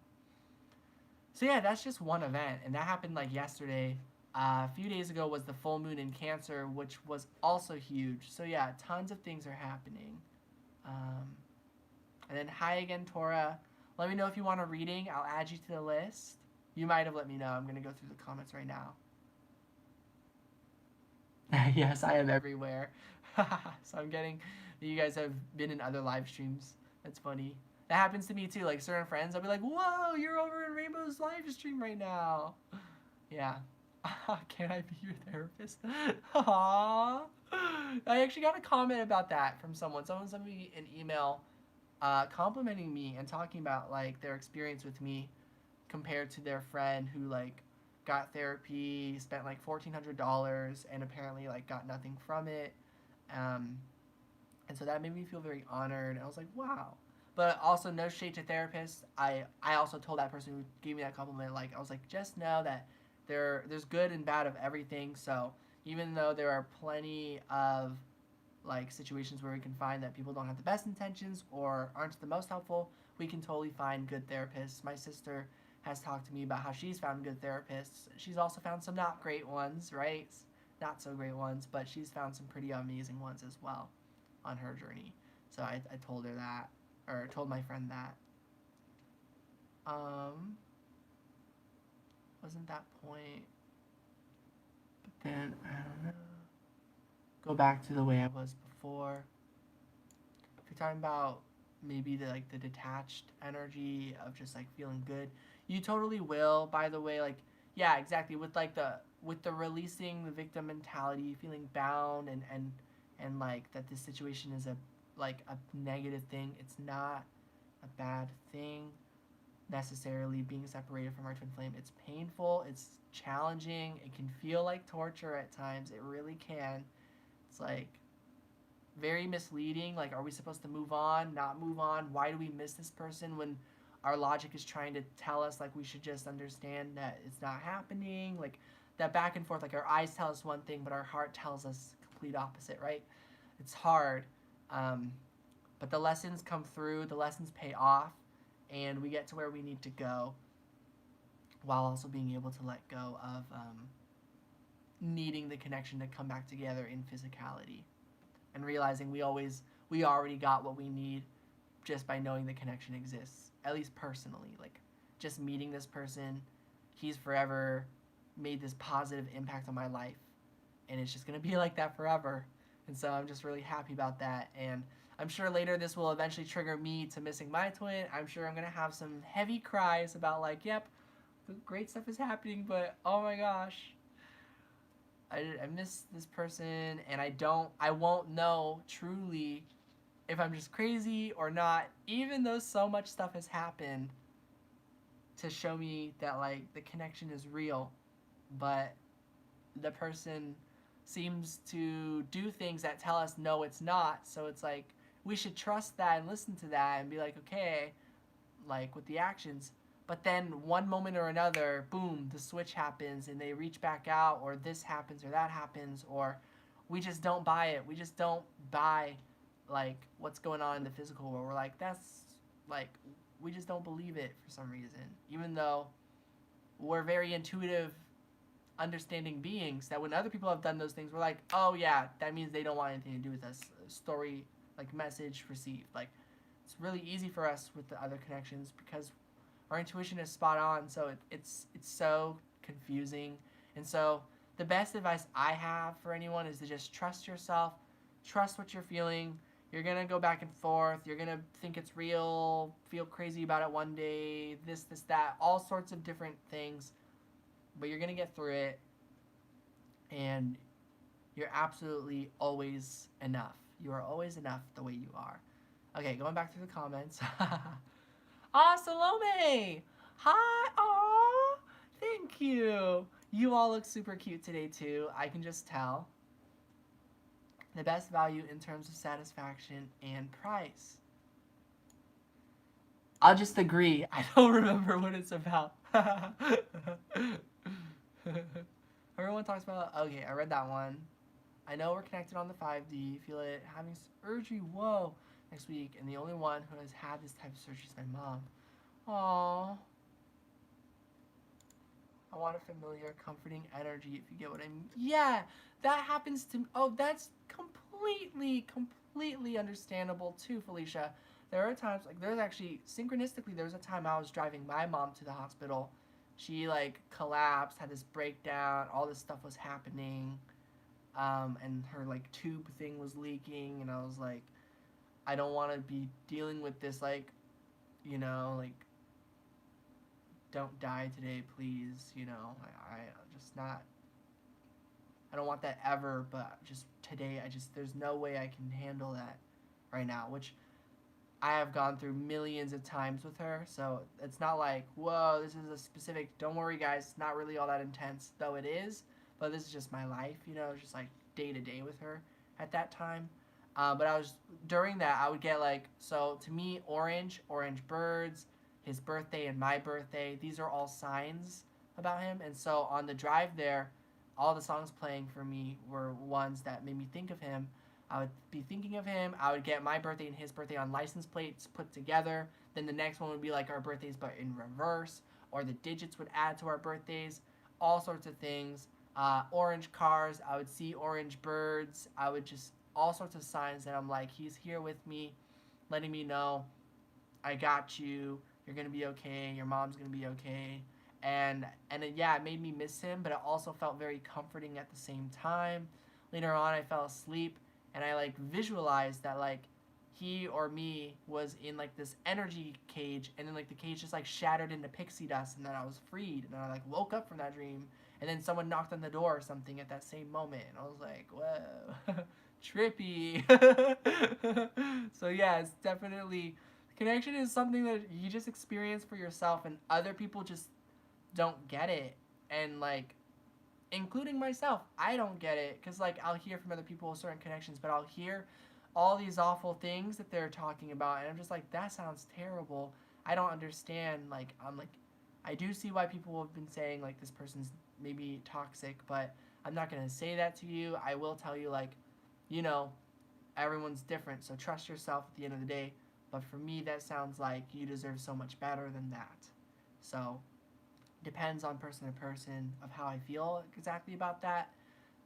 So yeah, that's just one event, and that happened like yesterday. A few days ago was the full moon in Cancer, which was also huge. So yeah, tons of things are happening. And then hi again, Tora. Let me know if you want a reading. I'll add you to the list. You might have let me know. I'm going to go through the comments right now. Yes, I am everywhere. So I'm getting you guys have been in other live streams. That's funny. That happens to me too. Like certain friends, I'll be like, "Whoa, you're over in Rainbow's live stream right now." Yeah. Can I be your therapist? Aww. I actually got a comment about that from someone. Someone sent me an email complimenting me and talking about like their experience with me compared to their friend who like got therapy, spent like $1,400 and apparently like got nothing from it. And so that made me feel very honored. I was like, wow. But also, no shade to therapists. I also told that person who gave me that compliment, like, I was like, just know that there's good and bad of everything. So even though there are plenty of like situations where we can find that people don't have the best intentions or aren't the most helpful, we can totally find good therapists. My sister has talked to me about how she's found good therapists. She's also found some not great ones, right? Not so great ones, but she's found some pretty amazing ones as well on her journey. So I told her that, or told my friend that. Wasn't that point? But then, I don't know. Go back to the way I was before. If you're talking about maybe the detached energy of just like feeling good, you totally will. By the way, like yeah, exactly. With like the releasing the victim mentality, feeling bound and like that this situation is a like a negative thing. It's not a bad thing necessarily being separated from our twin flame. It's painful, it's challenging, it can feel like torture at times. It really can. It's like very misleading. Like, are we supposed to move on, not move on? Why do we miss this person when our logic is trying to tell us like we should just understand that it's not happening? Like that back and forth, like our eyes tell us one thing, but our heart tells us complete opposite, right? It's hard. But the lessons come through, the lessons pay off, and we get to where we need to go while also being able to let go of needing the connection to come back together in physicality and realizing we already got what we need just by knowing the connection exists, at least personally. Like just meeting this person, he's forever made this positive impact on my life, and it's just going to be like that forever. And so I'm just really happy about that. And I'm sure later this will eventually trigger me to missing my twin. I'm sure I'm going to have some heavy cries about like, yep, great stuff is happening, but oh my gosh, I miss this person, and I won't know truly if I'm just crazy or not, even though so much stuff has happened to show me that like the connection is real, but the person seems to do things that tell us no, it's not. So it's like we should trust that and listen to that and be like, okay, like with the actions. But then one moment or another, boom, the switch happens and they reach back out, or this happens or that happens, or we just don't buy it. We just don't buy like what's going on in the physical world. We're like, that's like, we just don't believe it for some reason. Even though we're very intuitive, understanding beings, that when other people have done those things, we're like, oh yeah, that means they don't want anything to do with us. Story, like message received. Like it's really easy for us with the other connections because our intuition is spot on. So it's so confusing. And so the best advice I have for anyone is to just trust yourself, trust what you're feeling. You're going to go back and forth. You're going to think it's real, feel crazy about it one day, this, that, all sorts of different things. But you're going to get through it. And you're absolutely always enough. You are always enough the way you are. Okay, going back through the comments. Salome! Hi! Aw! Thank you! You all look super cute today, too. I can just tell. The best value in terms of satisfaction and price. I'll just agree. I don't remember what it's about. Everyone talks about... Okay, I read that one. I know we're connected on the 5D. Feel it having surgery. Whoa. Next week. And the only one who has had this type of surgery is my mom. Aww. I want a familiar, comforting energy, if you get what I mean. Yeah, that happens to me. Oh, that's completely understandable too, Felicia. There are times, like, there's actually, synchronistically, there was a time I was driving my mom to the hospital. She, like, collapsed, had this breakdown, all this stuff was happening, and her, like, tube thing was leaking, and I was like, I don't want to be dealing with this, like, you know, like, don't die today, please, you know, I just not, I don't want that ever, but just today, there's no way I can handle that right now, which I have gone through millions of times with her, so it's not like, whoa, this is a specific, don't worry guys, it's not really all that intense, though it is, but this is just my life, you know, just like day to day with her at that time. But during that, I would get like, so to me, orange birds, his birthday and my birthday, these are all signs about him. And so on the drive there, all the songs playing for me were ones that made me think of him. I would be thinking of him. I would get my birthday and his birthday on license plates put together. Then the next one would be like our birthdays but in reverse, or the digits would add to our birthdays, all sorts of things. Orange cars, I would see orange birds. I would just, all sorts of signs that I'm like, he's here with me, letting me know, I got you, you're going to be okay, your mom's going to be okay. And yeah, it made me miss him, but it also felt very comforting at the same time. Later on, I fell asleep, and I, like, visualized that, like, he or me was in, like, this energy cage, and then, like, the cage just, like, shattered into pixie dust, and then I was freed, and I, like, woke up from that dream, and then someone knocked on the door or something at that same moment, and I was like, whoa, trippy. So, yeah, it's definitely, connection is something that you just experience for yourself, and other people just don't get it. And, like, including myself, I don't get it, because, like, I'll hear from other people with certain connections, but I'll hear all these awful things that they're talking about, and I'm just like, that sounds terrible. I don't understand. Like, I'm like, I do see why people have been saying, like, this person's maybe toxic, but I'm not going to say that to you. I will tell you, like, you know, everyone's different, so trust yourself at the end of the day. But for me, that sounds like you deserve so much better than that. So depends on person to person of how I feel exactly about that.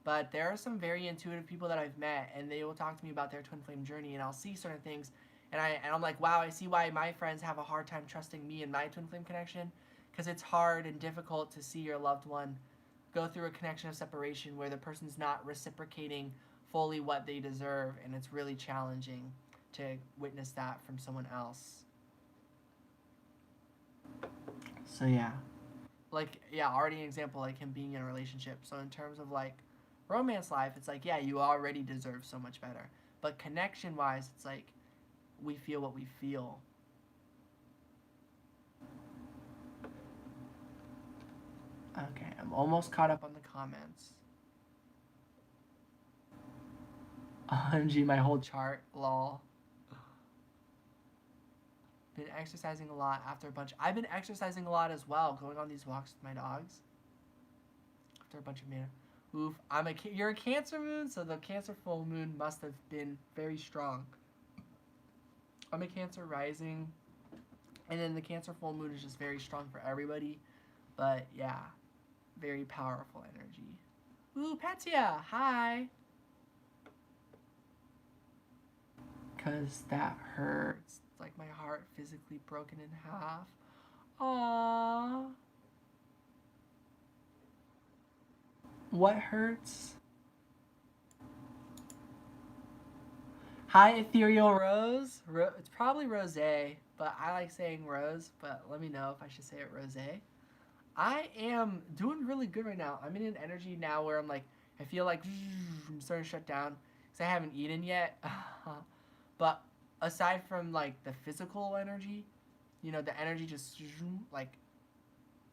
But there are some very intuitive people that I've met, and they will talk to me about their twin flame journey, and I'll see certain things, and I'm like, wow, I see why my friends have a hard time trusting me and my twin flame connection, because it's hard and difficult to see your loved one go through a connection of separation where the person's not reciprocating fully what they deserve, and it's really challenging to witness that from someone else. So yeah. Like, yeah, already an example, like him being in a relationship. So in terms of, like, romance life, it's like, yeah, you already deserve so much better. But connection-wise, it's like, we feel what we feel. Okay, I'm almost caught up on the comments. OMG, my whole chart, lol. Been exercising a lot after a bunch. I've been exercising a lot as well, going on these walks with my dogs. After a bunch of mana. Oof, you're a Cancer moon, so the Cancer full moon must have been very strong. I'm a Cancer rising, and then the Cancer full moon is just very strong for everybody. But yeah, very powerful energy. Ooh, Petya, hi. Cause that hurts. It's like my heart physically broken in half. Aww. What hurts? Hi, Ethereal Rose. It's probably Rose, but I like saying Rose, but let me know if I should say it Rose. I am doing really good right now. I'm in an energy now where I'm like, I feel like I'm starting to shut down because I haven't eaten yet. But aside from like the physical energy, you know, the energy just like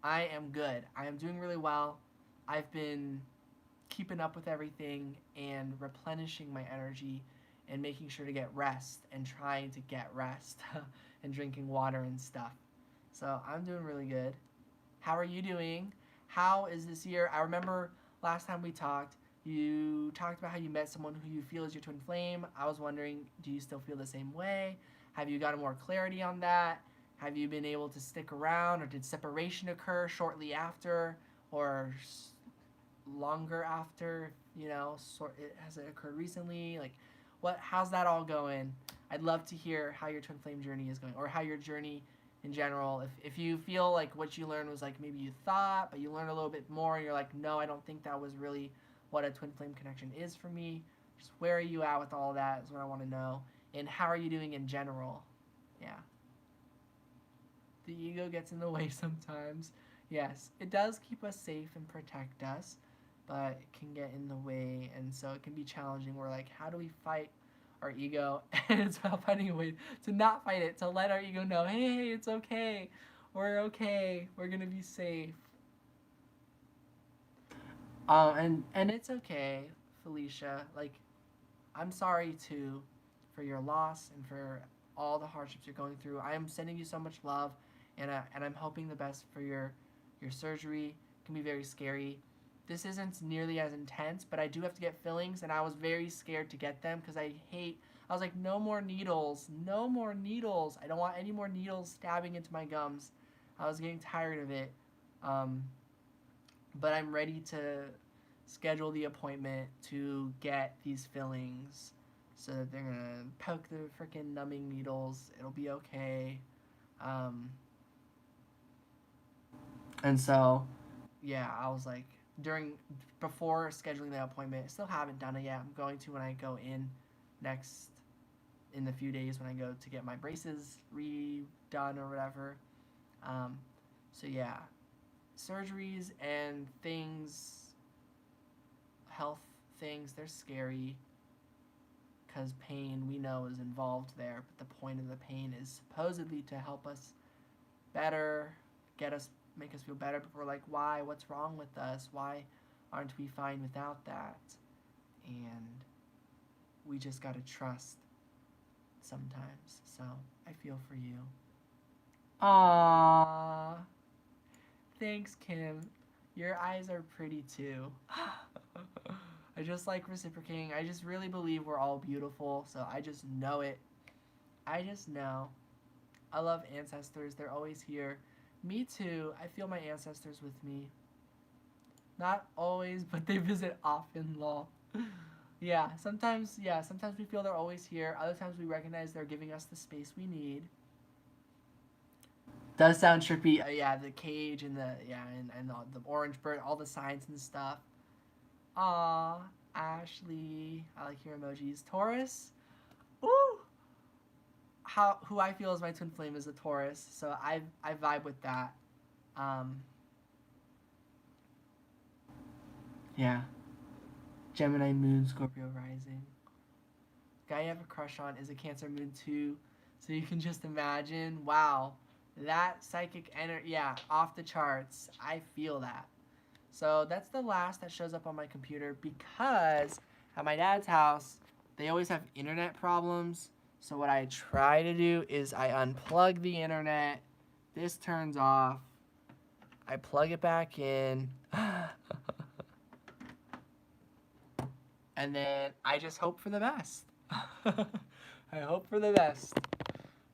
I am good. I am doing really well. I've been keeping up with everything and replenishing my energy and making sure to get rest and trying to get rest and drinking water and stuff. So I'm doing really good. How are you doing? How is this year? I remember last time we talked, you talked about how you met someone who you feel is your twin flame. I was wondering, do you still feel the same way? Have you gotten more clarity on that? Have you been able to stick around, or did separation occur shortly after, or longer after? You know, has it occurred recently? Like, how's that all going? I'd love to hear how your twin flame journey is going, or how your journey in general. If you feel like what you learned was like maybe you thought, but you learned a little bit more, and you're like, no, I don't think that was really what a twin flame connection is for me. Just where are you at with all that is what I want to know. And how are you doing in general? Yeah. The ego gets in the way sometimes. Yes, it does keep us safe and protect us, but it can get in the way, and so it can be challenging. We're like, how do we fight our ego? And it's about finding a way to not fight it, to let our ego know, hey, it's okay. We're okay. We're gonna be safe. And it's okay, Felicia. Like, I'm sorry too for your loss and for all the hardships you're going through. I am sending you so much love, and I'm hoping the best for your surgery. It can be very scary. This isn't nearly as intense, but I do have to get fillings, and I was very scared to get them because I was like, no more needles, no more needles. I don't want any more needles stabbing into my gums. I was getting tired of it. Um, but I'm ready to schedule the appointment to get these fillings so that they're gonna poke the freaking numbing needles. It'll be okay. Um, and so, yeah, I was like, before scheduling the appointment, I still haven't done it yet. I'm going to when I go in next in the few days when I go to get my braces redone or whatever. So yeah, surgeries and things, health things, they're scary because pain, we know, is involved there. But the point of the pain is supposedly to help us better, make us feel better. But we're like, why? What's wrong with us? Why aren't we fine without that? And we just gotta trust sometimes. So I feel for you. Aww. Thanks, Kim. Your eyes are pretty too. I just like reciprocating. I just really believe we're all beautiful, so I just know it. I just know. I love ancestors. They're always here. Me too. I feel my ancestors with me. Not always, but they visit often, lol. Sometimes we feel they're always here. Other times we recognize they're giving us the space we need. Does sound trippy. Yeah, the cage and the orange bird, all the signs and stuff. Aw, Ashley. I like your emojis. Taurus. Ooh. Who I feel is my twin flame is a Taurus, so I vibe with that. Yeah. Gemini moon, Scorpio rising. Guy you have a crush on is a Cancer moon too, so you can just imagine. Wow, that psychic energy, yeah, off the charts. I feel that. So that's the last that shows up on my computer because at my dad's house, they always have internet problems. So what I try to do is I unplug the internet. This turns off. I plug it back in. And then I just hope for the best. I hope for the best.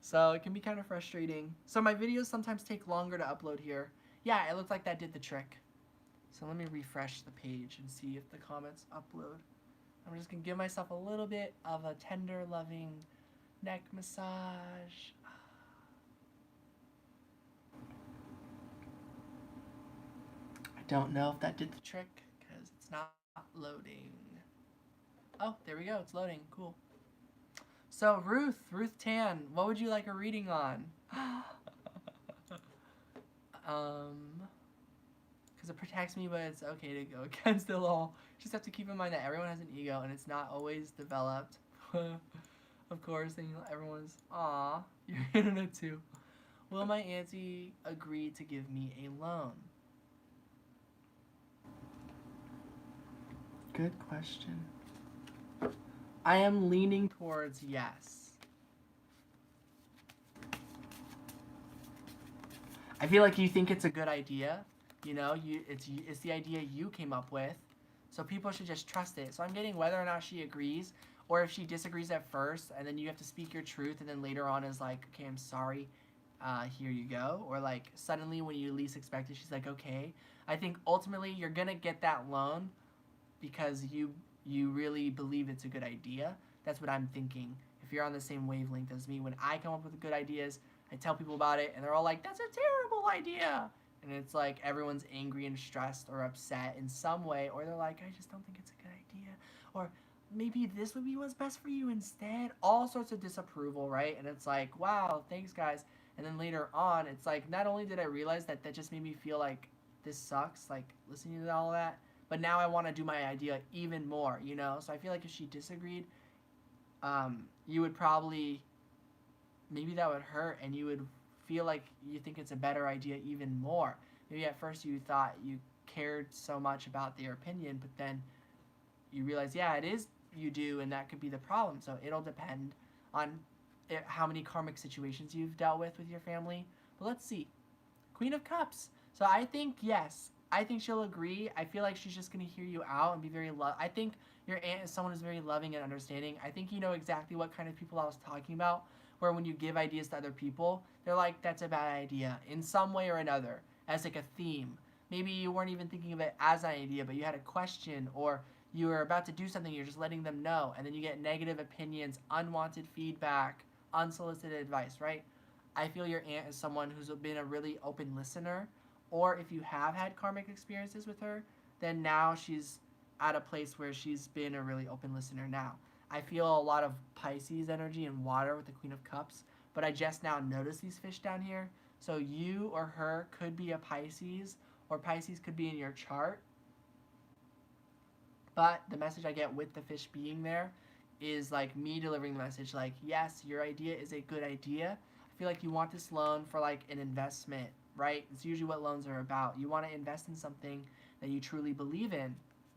So it can be kind of frustrating. So my videos sometimes take longer to upload here. Yeah, it looked like that did the trick. So let me refresh the page and see if the comments upload. I'm just going to give myself a little bit of a tender, loving neck massage. Don't know if that did the trick because it's not loading. Oh, there we go. It's loading. Cool. So Ruth Tan, what would you like a reading on? Because it protects me, but it's okay to go against the law. Just have to keep in mind that everyone has an ego and it's not always developed. Of course, then everyone's, aw, you're in it too. Will my auntie agree to give me a loan? Good question. I am leaning towards yes. I feel like you think it's a good idea. You know, it's the idea you came up with. So people should just trust it. So I'm getting whether or not she agrees, or if she disagrees at first, and then you have to speak your truth, and then later on is like, okay, I'm sorry, here you go. Or like suddenly when you least expect it, she's like, okay. I think ultimately you're gonna get that loan because you really believe it's a good idea. That's what I'm thinking. If you're on the same wavelength as me, when I come up with good ideas, I tell people about it, and they're all like, that's a terrible idea. And it's like everyone's angry and stressed or upset in some way, or they're like, I just don't think it's a good idea. Or maybe this would be what's best for you instead. All sorts of disapproval, right? And it's like, wow, thanks guys. And then later on, it's like, not only did I realize that that just made me feel like this sucks, like listening to all that, but now I want to do my idea even more, you know? So I feel like if she disagreed, you would probably, maybe that would hurt, and you would feel like you think it's a better idea even more. Maybe at first you thought you cared so much about their opinion, but then you realize, yeah, it is, you do, and that could be the problem. So it'll depend on how many karmic situations you've dealt with your family. But let's see. Queen of Cups. So I think, yes, I think she'll agree. I feel like she's just going to hear you out and be very I think your aunt is someone who's very loving and understanding. I think you know exactly what kind of people I was talking about, where when you give ideas to other people, they're like, that's a bad idea in some way or another, as like a theme. Maybe you weren't even thinking of it as an idea, but you had a question, or you were about to do something, you're just letting them know, and then you get negative opinions, unwanted feedback, unsolicited advice, right? I feel your aunt is someone who's been a really open listener, or if you have had karmic experiences with her, then now she's at a place where she's been a really open listener now. I feel a lot of Pisces energy and water with the Queen of Cups, but I just now noticed these fish down here. So you or her could be a Pisces, or Pisces could be in your chart. But the message I get with the fish being there is like me delivering the message like, yes, your idea is a good idea. I feel like you want this loan for like an investment, right? It's usually what loans are about. You want to invest in something that you truly believe in.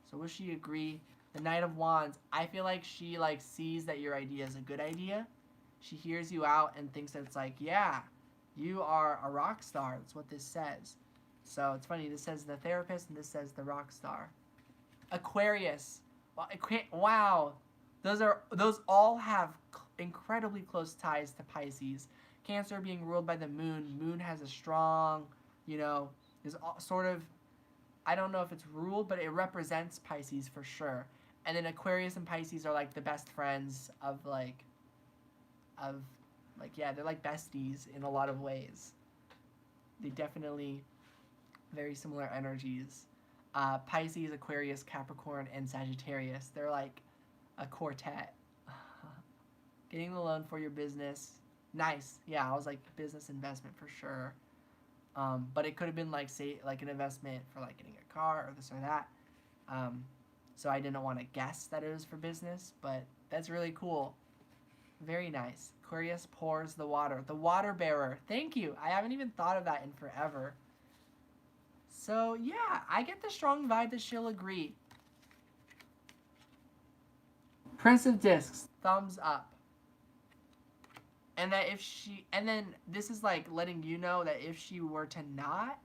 So will she agree? The Knight of Wands, I feel like she like sees that your idea is a good idea. She hears you out and thinks that it's like, yeah, you are a rock star. That's what this says. So it's funny, this says the therapist and this says the rock star. Aquarius. Wow. Those all have incredibly close ties to Pisces. Cancer being ruled by the moon. Moon has a strong, is sort of, I don't know if it's ruled, but it represents Pisces for sure. And then Aquarius and Pisces are like the best friends of yeah, they're like besties in a lot of ways. They definitely very similar energies. Pisces, Aquarius, Capricorn, and Sagittarius. They're like a quartet. Getting the loan for your business. Nice. Yeah, I was like business investment for sure. But it could have been like, say, like an investment for like getting a car or this or that. So I didn't want to guess that it was for business, but that's really cool. Very nice. Aquarius pours the water. The water bearer. Thank you. I haven't even thought of that in forever. So yeah, I get the strong vibe that she'll agree. Prince of Discs. Thumbs up. And that if she, and then this is like letting you know that if she were to not,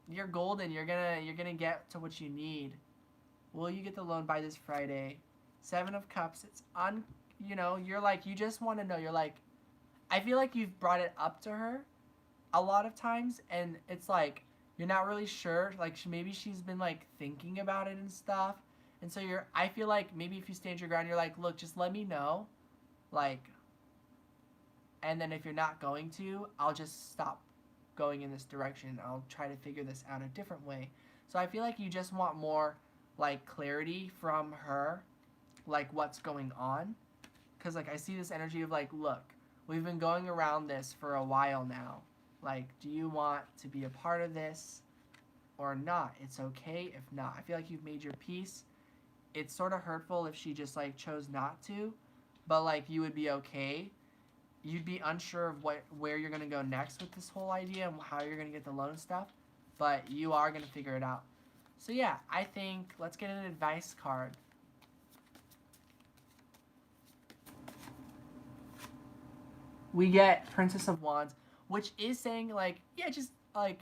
you're golden. You're gonna get to what you need. Will you get the loan by this Friday? Seven of Cups. It's you're like, you just want to know. You're like, I feel like you've brought it up to her a lot of times, and it's like you're not really sure. Like maybe she's been like thinking about it and stuff, and so I feel like maybe if you stand your ground, you're like, look, just let me know, like. And then if you're not going to, I'll just stop going in this direction. I'll try to figure this out a different way. So I feel like you just want more like clarity from her, like what's going on. Because like I see this energy of like, look, we've been going around this for a while now. Like, do you want to be a part of this or not? It's okay if not. I feel like you've made your peace. It's sort of hurtful if she just like chose not to, but like you would be okay. You'd be unsure of where you're gonna go next with this whole idea and how you're gonna get the loan stuff, but you are gonna figure it out. So yeah, I think let's get an advice card. We get Princess of Wands, which is saying like, yeah, just like,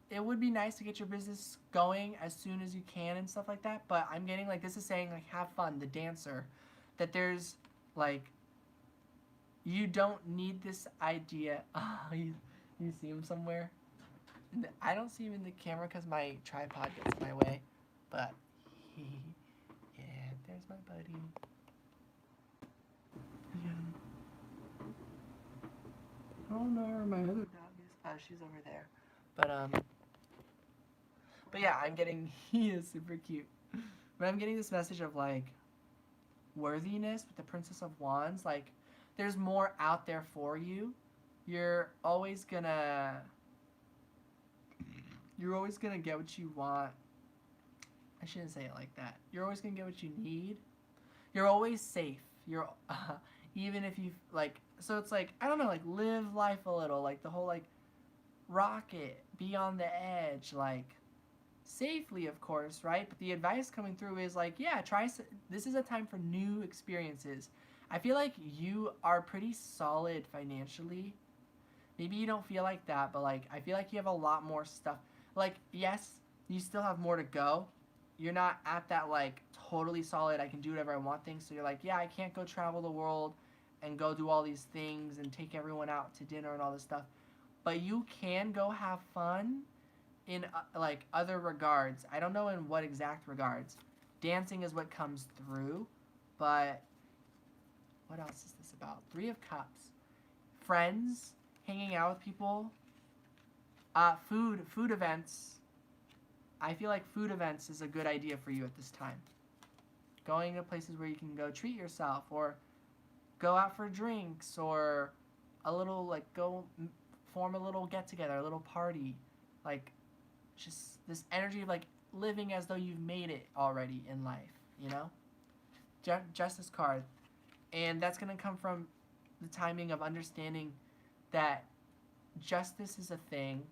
it would be nice to get your business going as soon as you can and stuff like that, but I'm getting like, this is saying like, have fun, the Dancer, that there's like, you don't need this idea. Oh, you see him somewhere? I don't see him in the camera because my tripod gets in my way, but yeah, there's my buddy. Yeah. I don't know where my other dog is. Oh, she's over there. But yeah, I'm getting, he is super cute. But I'm getting this message of like worthiness with the Princess of Wands. Like, there's more out there for you. You're always gonna get what you want. I shouldn't say it like that. You're always gonna get what you need. You're always safe. You're even if you like. So it's like, I don't know, like live life a little. Like the whole like rocket, be on the edge, like safely, of course, right? But the advice coming through is like, yeah, this is a time for new experiences. I feel like you are pretty solid financially. Maybe you don't feel like that, but like I feel like you have a lot more stuff. Like, yes, you still have more to go. You're not at that like totally solid, I can do whatever I want things. So you're like, yeah, I can't go travel the world and go do all these things and take everyone out to dinner and all this stuff. But you can go have fun in like other regards. I don't know in what exact regards. Dancing is what comes through, but what else is this about? 3 of Cups. Friends, hanging out with people. Food events. I feel like food events is a good idea for you at this time. Going to places where you can go treat yourself or go out for drinks or a little like go form a little get together, a little party. Like just this energy of like living as though you've made it already in life, you know? Justice card. And that's going to come from the timing of understanding that justice is a thing.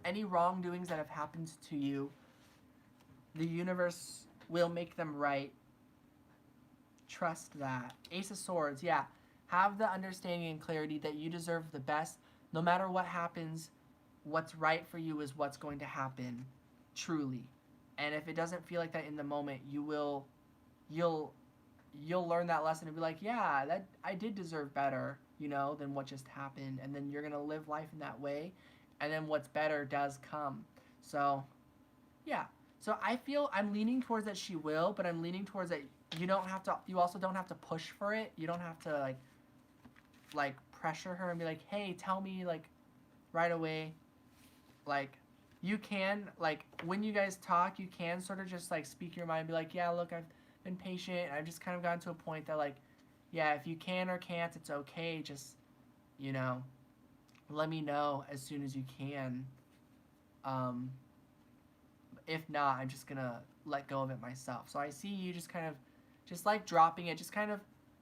Any wrongdoings that have happened to you, the universe will make them right. Trust that. Ace of Swords, yeah. Have the understanding and clarity that you deserve the best. No matter what happens, what's right for you is what's going to happen, truly. And if it doesn't feel like that in the moment, you'll learn that lesson and be like, yeah, that I did deserve better, than what just happened. And then you're gonna live life in that way, and then what's better does come. So, yeah. So I feel I'm leaning towards that she will, but I'm leaning towards that you also don't have to push for it. You don't have to like pressure her and be like, hey, tell me like right away. Like you can, like when you guys talk, you can sort of just like speak your mind and be like, yeah, look, I've been patient. I've just kind of gotten to a point that like, yeah, if you can or can't, it's okay. Just, let me know as soon as you can. If not, I'm just gonna let go of it myself. So I see you just kind of, just like dropping it, just kind of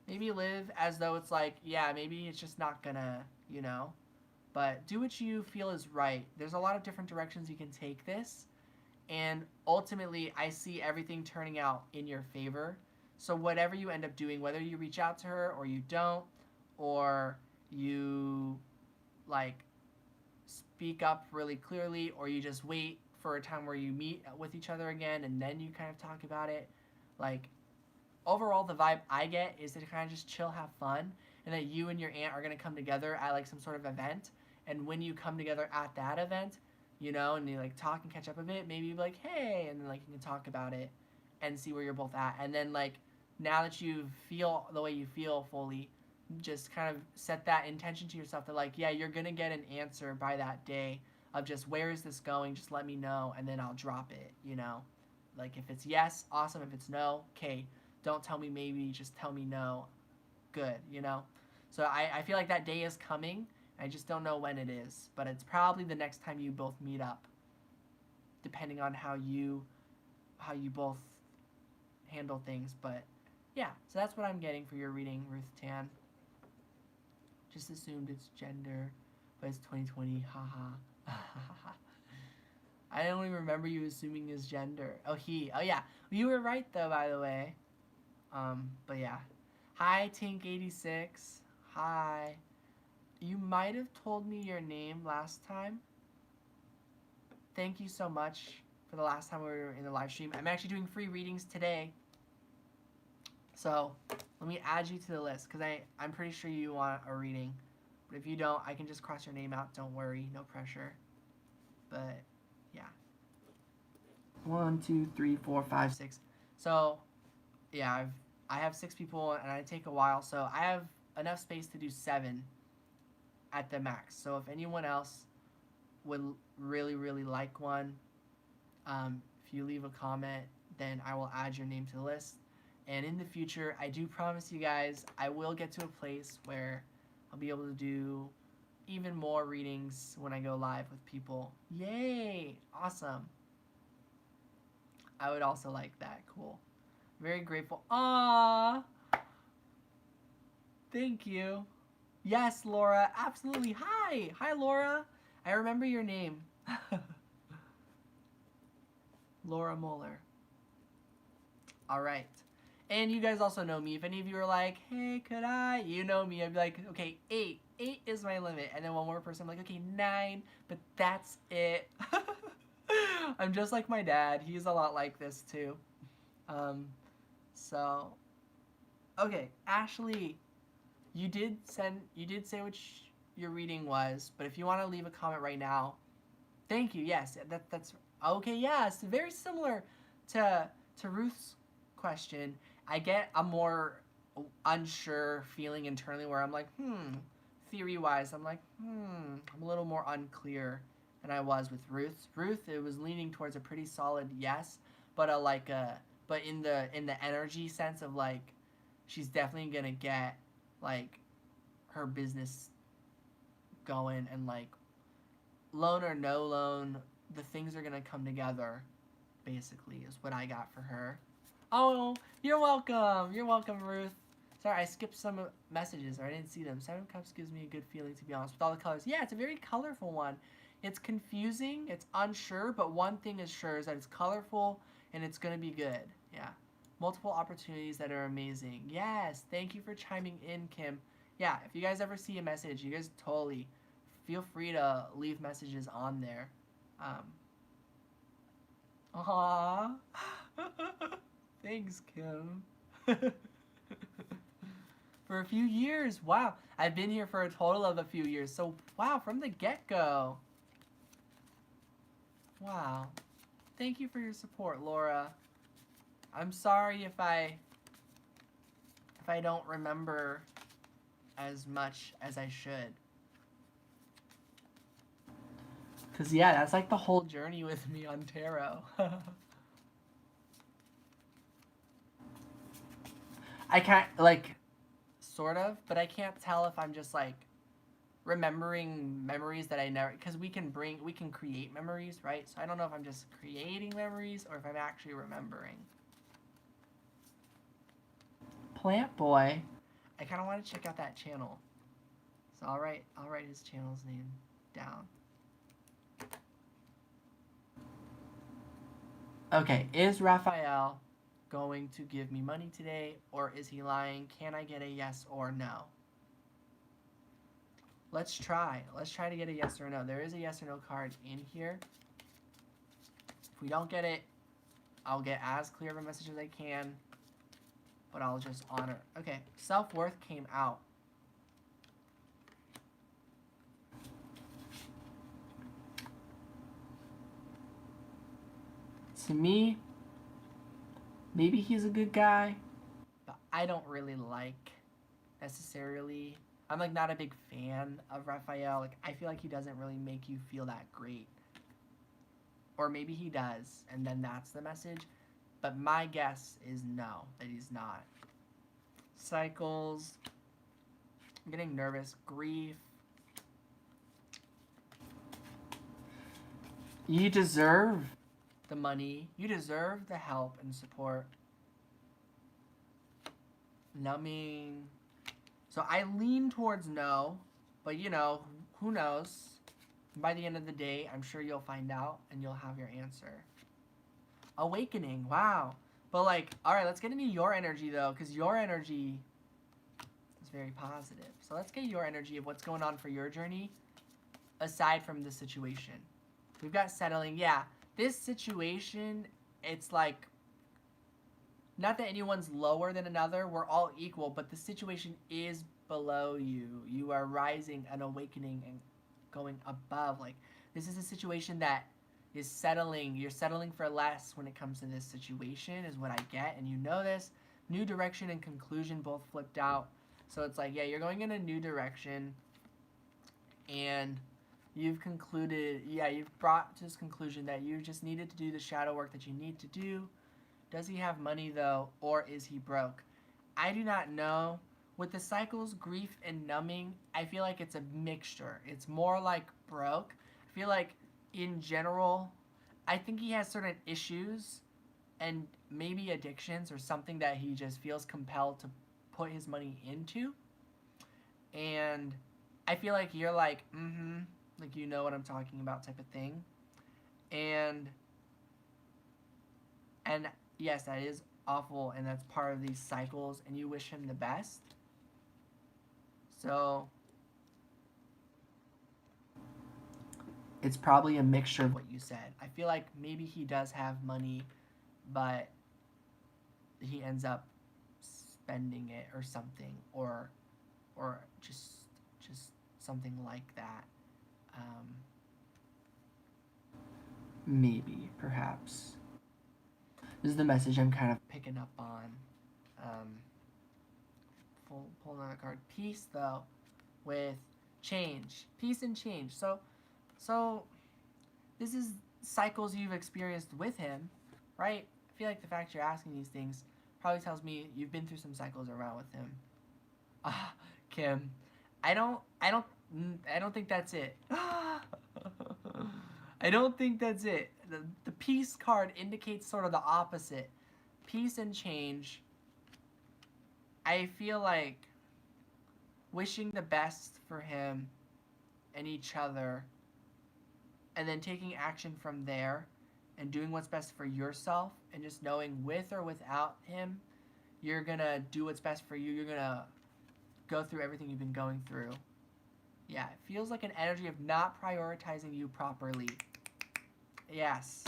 maybe live as though it's like, yeah, maybe it's just not gonna, but do what you feel is right. There's a lot of different directions you can take this. And ultimately, I see everything turning out in your favor. So whatever you end up doing, whether you reach out to her or you don't, or you like speak up really clearly, or you just wait for a time where you meet with each other again and then you kind of talk about it. Like overall, the vibe I get is to kind of just chill, have fun, and that you and your aunt are going to come together at like some sort of event. And when you come together at that event, and you like talk and catch up a bit, maybe be like, hey, and then like you can talk about it and see where you're both at. And then like now that you feel the way you feel fully, just kind of set that intention to yourself that like, yeah, you're gonna get an answer by that day of just where is this going, just let me know, and then I'll drop it, you know? Like if it's yes, awesome. If it's no, okay, don't tell me maybe, just tell me no. Good, you know? So I feel like that day is coming. I just don't know when it is, but it's probably the next time you both meet up, depending on how you both handle things. But yeah, so that's what I'm getting for your reading, Ruth Tan. Just assumed it's gender, but it's 2020. Haha. I only remember you assuming his gender. Oh, he. Oh yeah, you were right though, by the way. But yeah. Hi, Tink86. Hi. You might have told me your name last time. Thank you so much for the last time we were in the live stream. I'm actually doing free readings today. So let me add you to the list because I'm pretty sure you want a reading. But if you don't, I can just cross your name out. Don't worry. No pressure. But yeah. 1, 2, 3, 4, 5, 6. So yeah, I have 6 people and I take a while. So I have enough space to do 7 at the max. So if anyone else would really, really like one, if you leave a comment, then I will add your name to the list. And in the future, I do promise you guys, I will get to a place where I'll be able to do even more readings when I go live with people. Yay! Awesome. I would also like that. Cool. Very grateful. Aww! Thank you. Yes, Laura. Absolutely. Hi. Hi, Laura. I remember your name. Laura Moeller. All right. And you guys also know me. If any of you are like, hey, could I? You know me. I'd be like, okay, 8. 8 is my limit. And then one more person, I'm like, okay, 9. But that's it. I'm just like my dad. He's a lot like this too. So, okay, Ashley, you did say which your reading was, but if you want to leave a comment right now, thank you. Yes, that's okay. Yeah, it's very similar to Ruth's question. I get a more unsure feeling internally where I'm like, theory-wise, I'm like, I'm a little more unclear than I was with Ruth. Ruth, it was leaning towards a pretty solid yes, but but in the energy sense of like, she's definitely gonna get like her business going and like loan or no loan, the things are gonna come together. Basically, is what I got for her. Oh, you're welcome. You're welcome, Ruth. Sorry, I skipped some messages or I didn't see them. 7 Cups gives me a good feeling, to be honest, with all the colors. Yeah, it's a very colorful one. It's confusing, it's unsure, but one thing is sure is that it's colorful and it's going to be good. Yeah. Multiple opportunities that are amazing. Yes, thank you for chiming in, Kim. Yeah, if you guys ever see a message, you guys totally feel free to leave messages on there. Aww. Thanks, Kim. For a few years. Wow. I've been here for a total of a few years. So, wow, from the get-go. Wow. Thank you for your support, Laura. I'm sorry if I don't remember as much as I should. Cause yeah, that's like the whole journey with me on tarot. I can't, like, sort of, but I can't tell if I'm just like remembering memories that I never, because we can create memories, right? So I don't know if I'm just creating memories or if I'm actually remembering. Plant Boy. I kind of want to check out that channel. So I'll write his channel's name down. Okay, is Raphael going to give me money today, or is he lying? Can I get a yes or no? Let's try. Let's try to get a yes or no. There is a yes or no card in here. If we don't get it, I'll get as clear of a message as I can, but I'll just honor. Okay, self-worth came out. To me, maybe he's a good guy, but I don't really like necessarily I'm like not a big fan of Raphael. Like I feel like he doesn't really make you feel that great. Or maybe he does, and then that's the message. But my guess is no, that he's not. Cycles. I'm getting nervous. Grief. You deserve the money. You deserve the help and support. Numbing. So I lean towards no, but you know, who knows? By the end of the day, I'm sure you'll find out and you'll have your answer. Awakening. Wow. But like, all right, let's get into your energy though, because your energy is very positive. So let's get your energy of what's going on for your journey aside from the situation. We've got settling. Yeah, this situation, it's like, not that anyone's lower than another. We're all equal, but the situation is below you. You are rising and awakening and going above. Like, this is a situation that is settling. You're settling for less when it comes to this situation is what I get. And you know this. New direction and conclusion both flipped out. So it's like, yeah, you're going in a new direction. And you've concluded, yeah, you've brought to this conclusion that you just needed to do the shadow work that you need to do. Does he have money though, or is he broke? I do not know. With the cycles, grief, and numbing, I feel like it's a mixture. It's more like broke. I feel like in general, I think he has certain issues and maybe addictions or something that he just feels compelled to put his money into. And I feel like you're like, like you know what I'm talking about type of thing. And yes, that is awful, and that's part of these cycles, and you wish him the best. So it's probably a mixture of what you said. I feel like maybe he does have money, but he ends up spending it or something, or just something like that. Maybe, perhaps. This is the message I'm kind of picking up on. Pull another card. Peace, though, with change. Peace and change. So this is cycles you've experienced with him, right? I feel like the fact you're asking these things probably tells me you've been through some cycles around with him. Kim, I don't think that's it. I don't think that's it. The peace card indicates sort of the opposite. Peace and change. I feel like wishing the best for him and each other, and then taking action from there and doing what's best for yourself, and just knowing with or without him, you're gonna do what's best for you. You're gonna go through everything you've been going through. Yeah, it feels like an energy of not prioritizing you properly. Yes.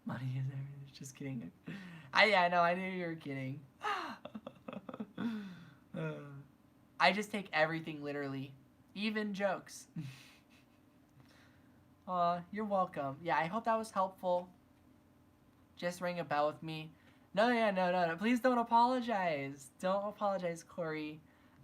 Money is everything. Just kidding. I knew you were kidding. I just take everything literally. Even jokes. Aw, you're welcome. Yeah, I hope that was helpful. Just ring a bell with me. No. Please don't apologize. Don't apologize, Corey.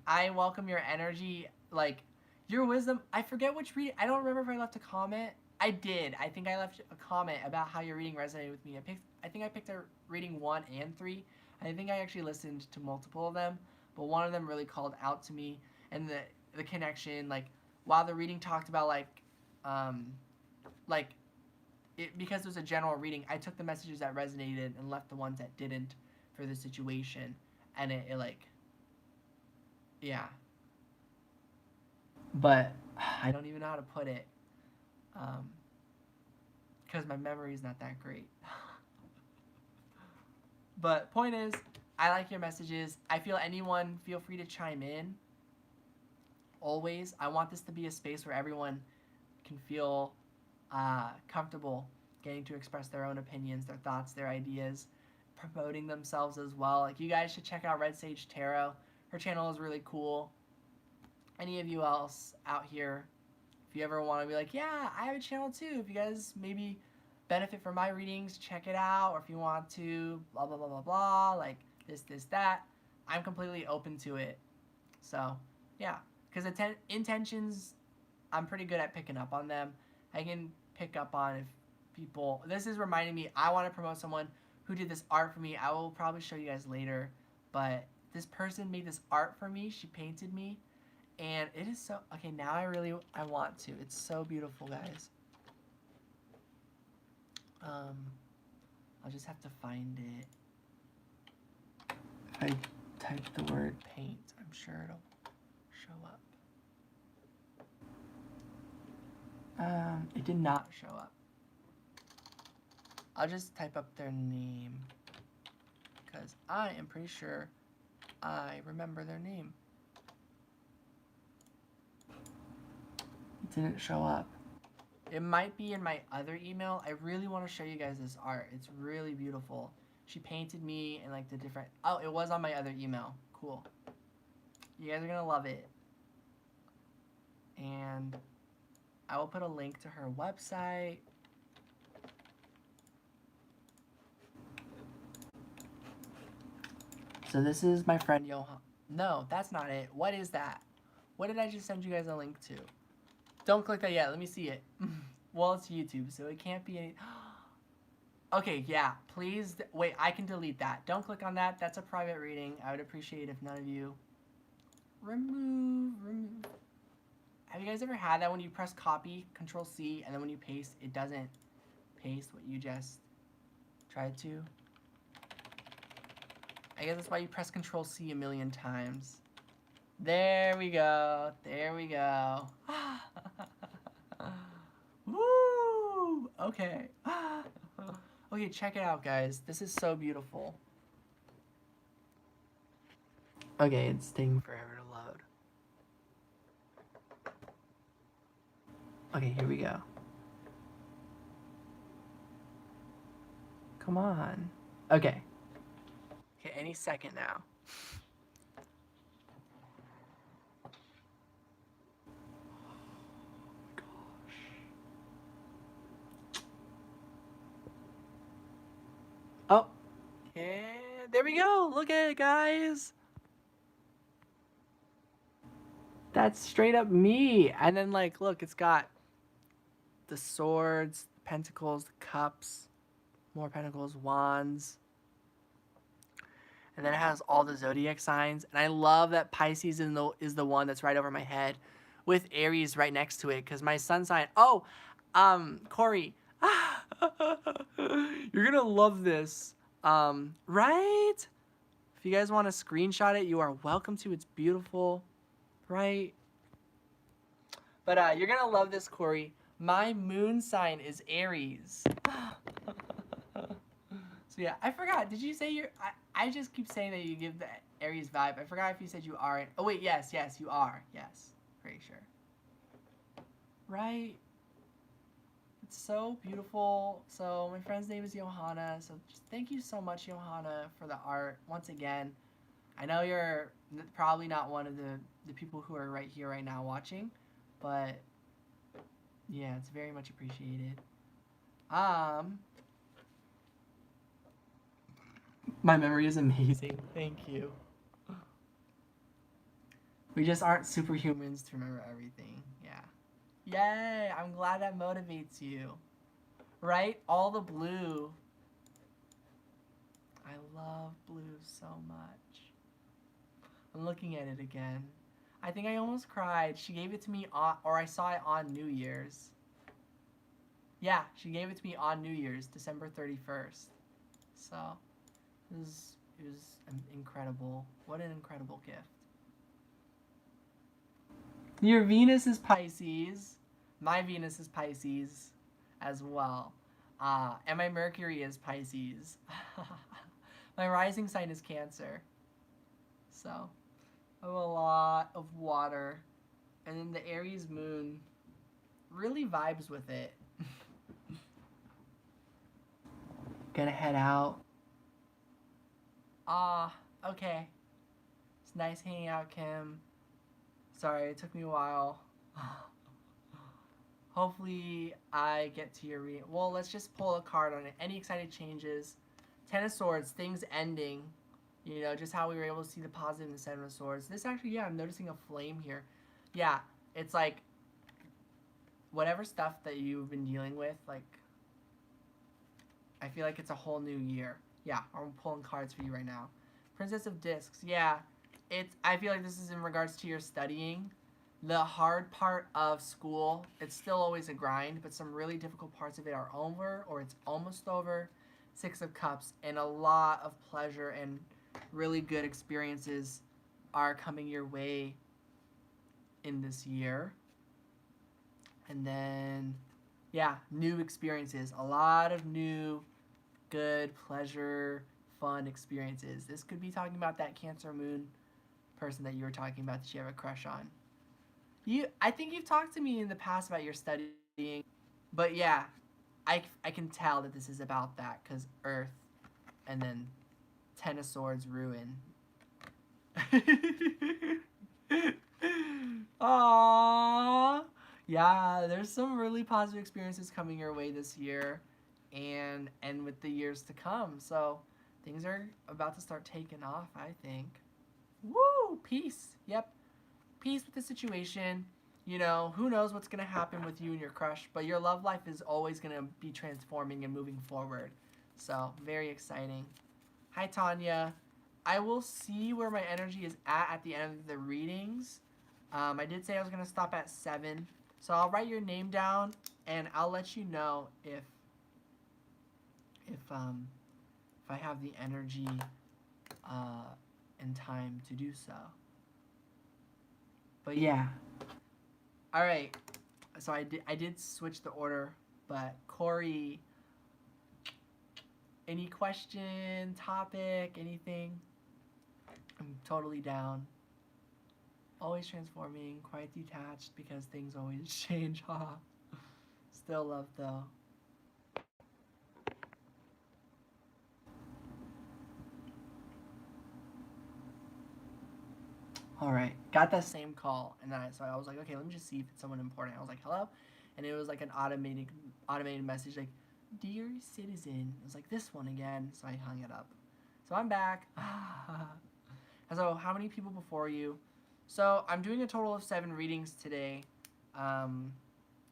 I welcome your energy. Like, your wisdom. I forget which reading. I don't remember if I left a comment. I did. I think I left a comment about how your reading resonated with me. I think I picked a reading 1 and 3. I think I actually listened to multiple of them, but one of them really called out to me, and the connection. Like, while the reading talked about because it was a general reading, I took the messages that resonated and left the ones that didn't for the situation, and it like, yeah. But I don't even know how to put it, because my memory is not that great. But point is, I like your messages. I feel feel free to chime in. Always. I want this to be a space where everyone can feel comfortable getting to express their own opinions, their thoughts, their ideas, promoting themselves as well. Like, you guys should check out Red Sage Tarot. Her channel is really cool. Any of you else out here, if you ever want to be like, yeah, I have a channel too. If you guys maybe benefit from my readings, check it out. Or if you want to blah, blah, blah, blah, blah, like this, that. I'm completely open to it. So, yeah. Because intentions, I'm pretty good at picking up on them. I can pick up on if people... This is reminding me, I want to promote someone who did this art for me. I will probably show you guys later. But this person made this art for me. She painted me. And it is so... Okay, now I want to. It's so beautiful, guys. I'll just have to find it. If I type the word paint, I'm sure it'll show up. It did not show up. I'll just type up their name, because I am pretty sure I remember their name. It didn't show up. It might be in my other email. I really want to show you guys this art. It's really beautiful. She painted me in like the different... Oh, it was on my other email. Cool. You guys are going to love it. And I will put a link to her website. So this is my friend Johan. No, that's not it. What is that? What did I just send you guys a link to? Don't click that yet. Let me see it. Well, it's YouTube, so it can't be any... Okay, yeah. Please... Wait, I can delete that. Don't click on that. That's a private reading. I would appreciate if none of you... Remove. Have you guys ever had that when you press copy, Control-C, and then when you paste, it doesn't paste what you just tried to? I guess that's why you press Control-C a million times. There we go. There we go. Woo! Okay. Okay, check it out, guys. This is so beautiful. Okay, it's taking forever to load. Okay, here we go. Come on. Okay. Okay, any second now. Oh, yeah, there we go. Look at it, guys. That's straight up me. And then, like, look, it's got the swords, the pentacles, the cups, more pentacles, wands. And then it has all the zodiac signs. And I love that Pisces is the one that's right over my head with Aries right next to it. Because my sun sign... Oh, Corey. You're going to love this. Right? If you guys want to screenshot it, you are welcome to. It's beautiful. Right? But you're going to love this, Corey. My moon sign is Aries. So yeah, I forgot. Did you say you're... I just keep saying that you give the Aries vibe. I forgot if you said you aren't. Oh, wait, yes, you are. Yes, pretty sure. Right? It's so beautiful. So my friend's name is Johanna. So just thank you so much, Johanna, for the art. Once again, I know you're probably not one of the people who are right here right now watching, but yeah, it's very much appreciated. My memory is amazing. Thank you. We just aren't superhumans to remember everything. Yeah. Yay! I'm glad that motivates you. Right? All the blue. I love blue so much. I'm looking at it again. I think I almost cried. She gave it to me or I saw it on New Year's. Yeah, she gave it to me on New Year's, December 31st. So, it was incredible. What an incredible gift. Your Venus is Pisces. My Venus is Pisces as well. And my Mercury is Pisces. My rising sign is Cancer. So, I have a lot of water. And then the Aries moon really vibes with it. Gonna head out. Okay. It's nice hanging out, Kim. Sorry, it took me a while. Hopefully I get to your reading. Well, let's just pull a card on it. Any excited changes? Ten of Swords, things ending. You know, just how we were able to see the positive in the Seven of Swords. This actually, yeah, I'm noticing a flame here. Yeah, it's like whatever stuff that you've been dealing with, like, I feel like it's a whole new year. Yeah, I'm pulling cards for you right now. Princess of Discs, yeah. I feel like this is in regards to your studying. The hard part of school, it's still always a grind, but some really difficult parts of it are over or it's almost over. Six of Cups, and a lot of pleasure and really good experiences are coming your way in this year. And then, yeah, new experiences. A lot of new, good, pleasure, fun experiences. This could be talking about that Cancer Moon person that you were talking about that you have a crush on. I think you've talked to me in the past about your studying, but yeah, I can tell that this is about that because Earth, and then Ten of Swords, ruin. Aww. Yeah, there's some really positive experiences coming your way this year and with the years to come. So things are about to start taking off, I think. Woo! Peace. Yep. Peace with the situation. You know, who knows what's going to happen with you and your crush, but your love life is always going to be transforming and moving forward. So, very exciting. Hi, Tanya. I will see where my energy is at the end of the readings. I did say I was going to stop at 7. So I'll write your name down and I'll let you know if I have the energy and time to do so. But yeah. All right. So I did switch the order, but Corey, any question, topic, anything? I'm totally down. Always transforming, quite detached because things always change, haha. Still love though. All right, got that same call, and then so I was like, okay, let me just see if it's someone important. I was like, hello, and it was like an automated message like, dear citizen. It was like this one again, so I hung it up. So I'm back. So how many people before you? So I'm doing a total of 7 readings today, and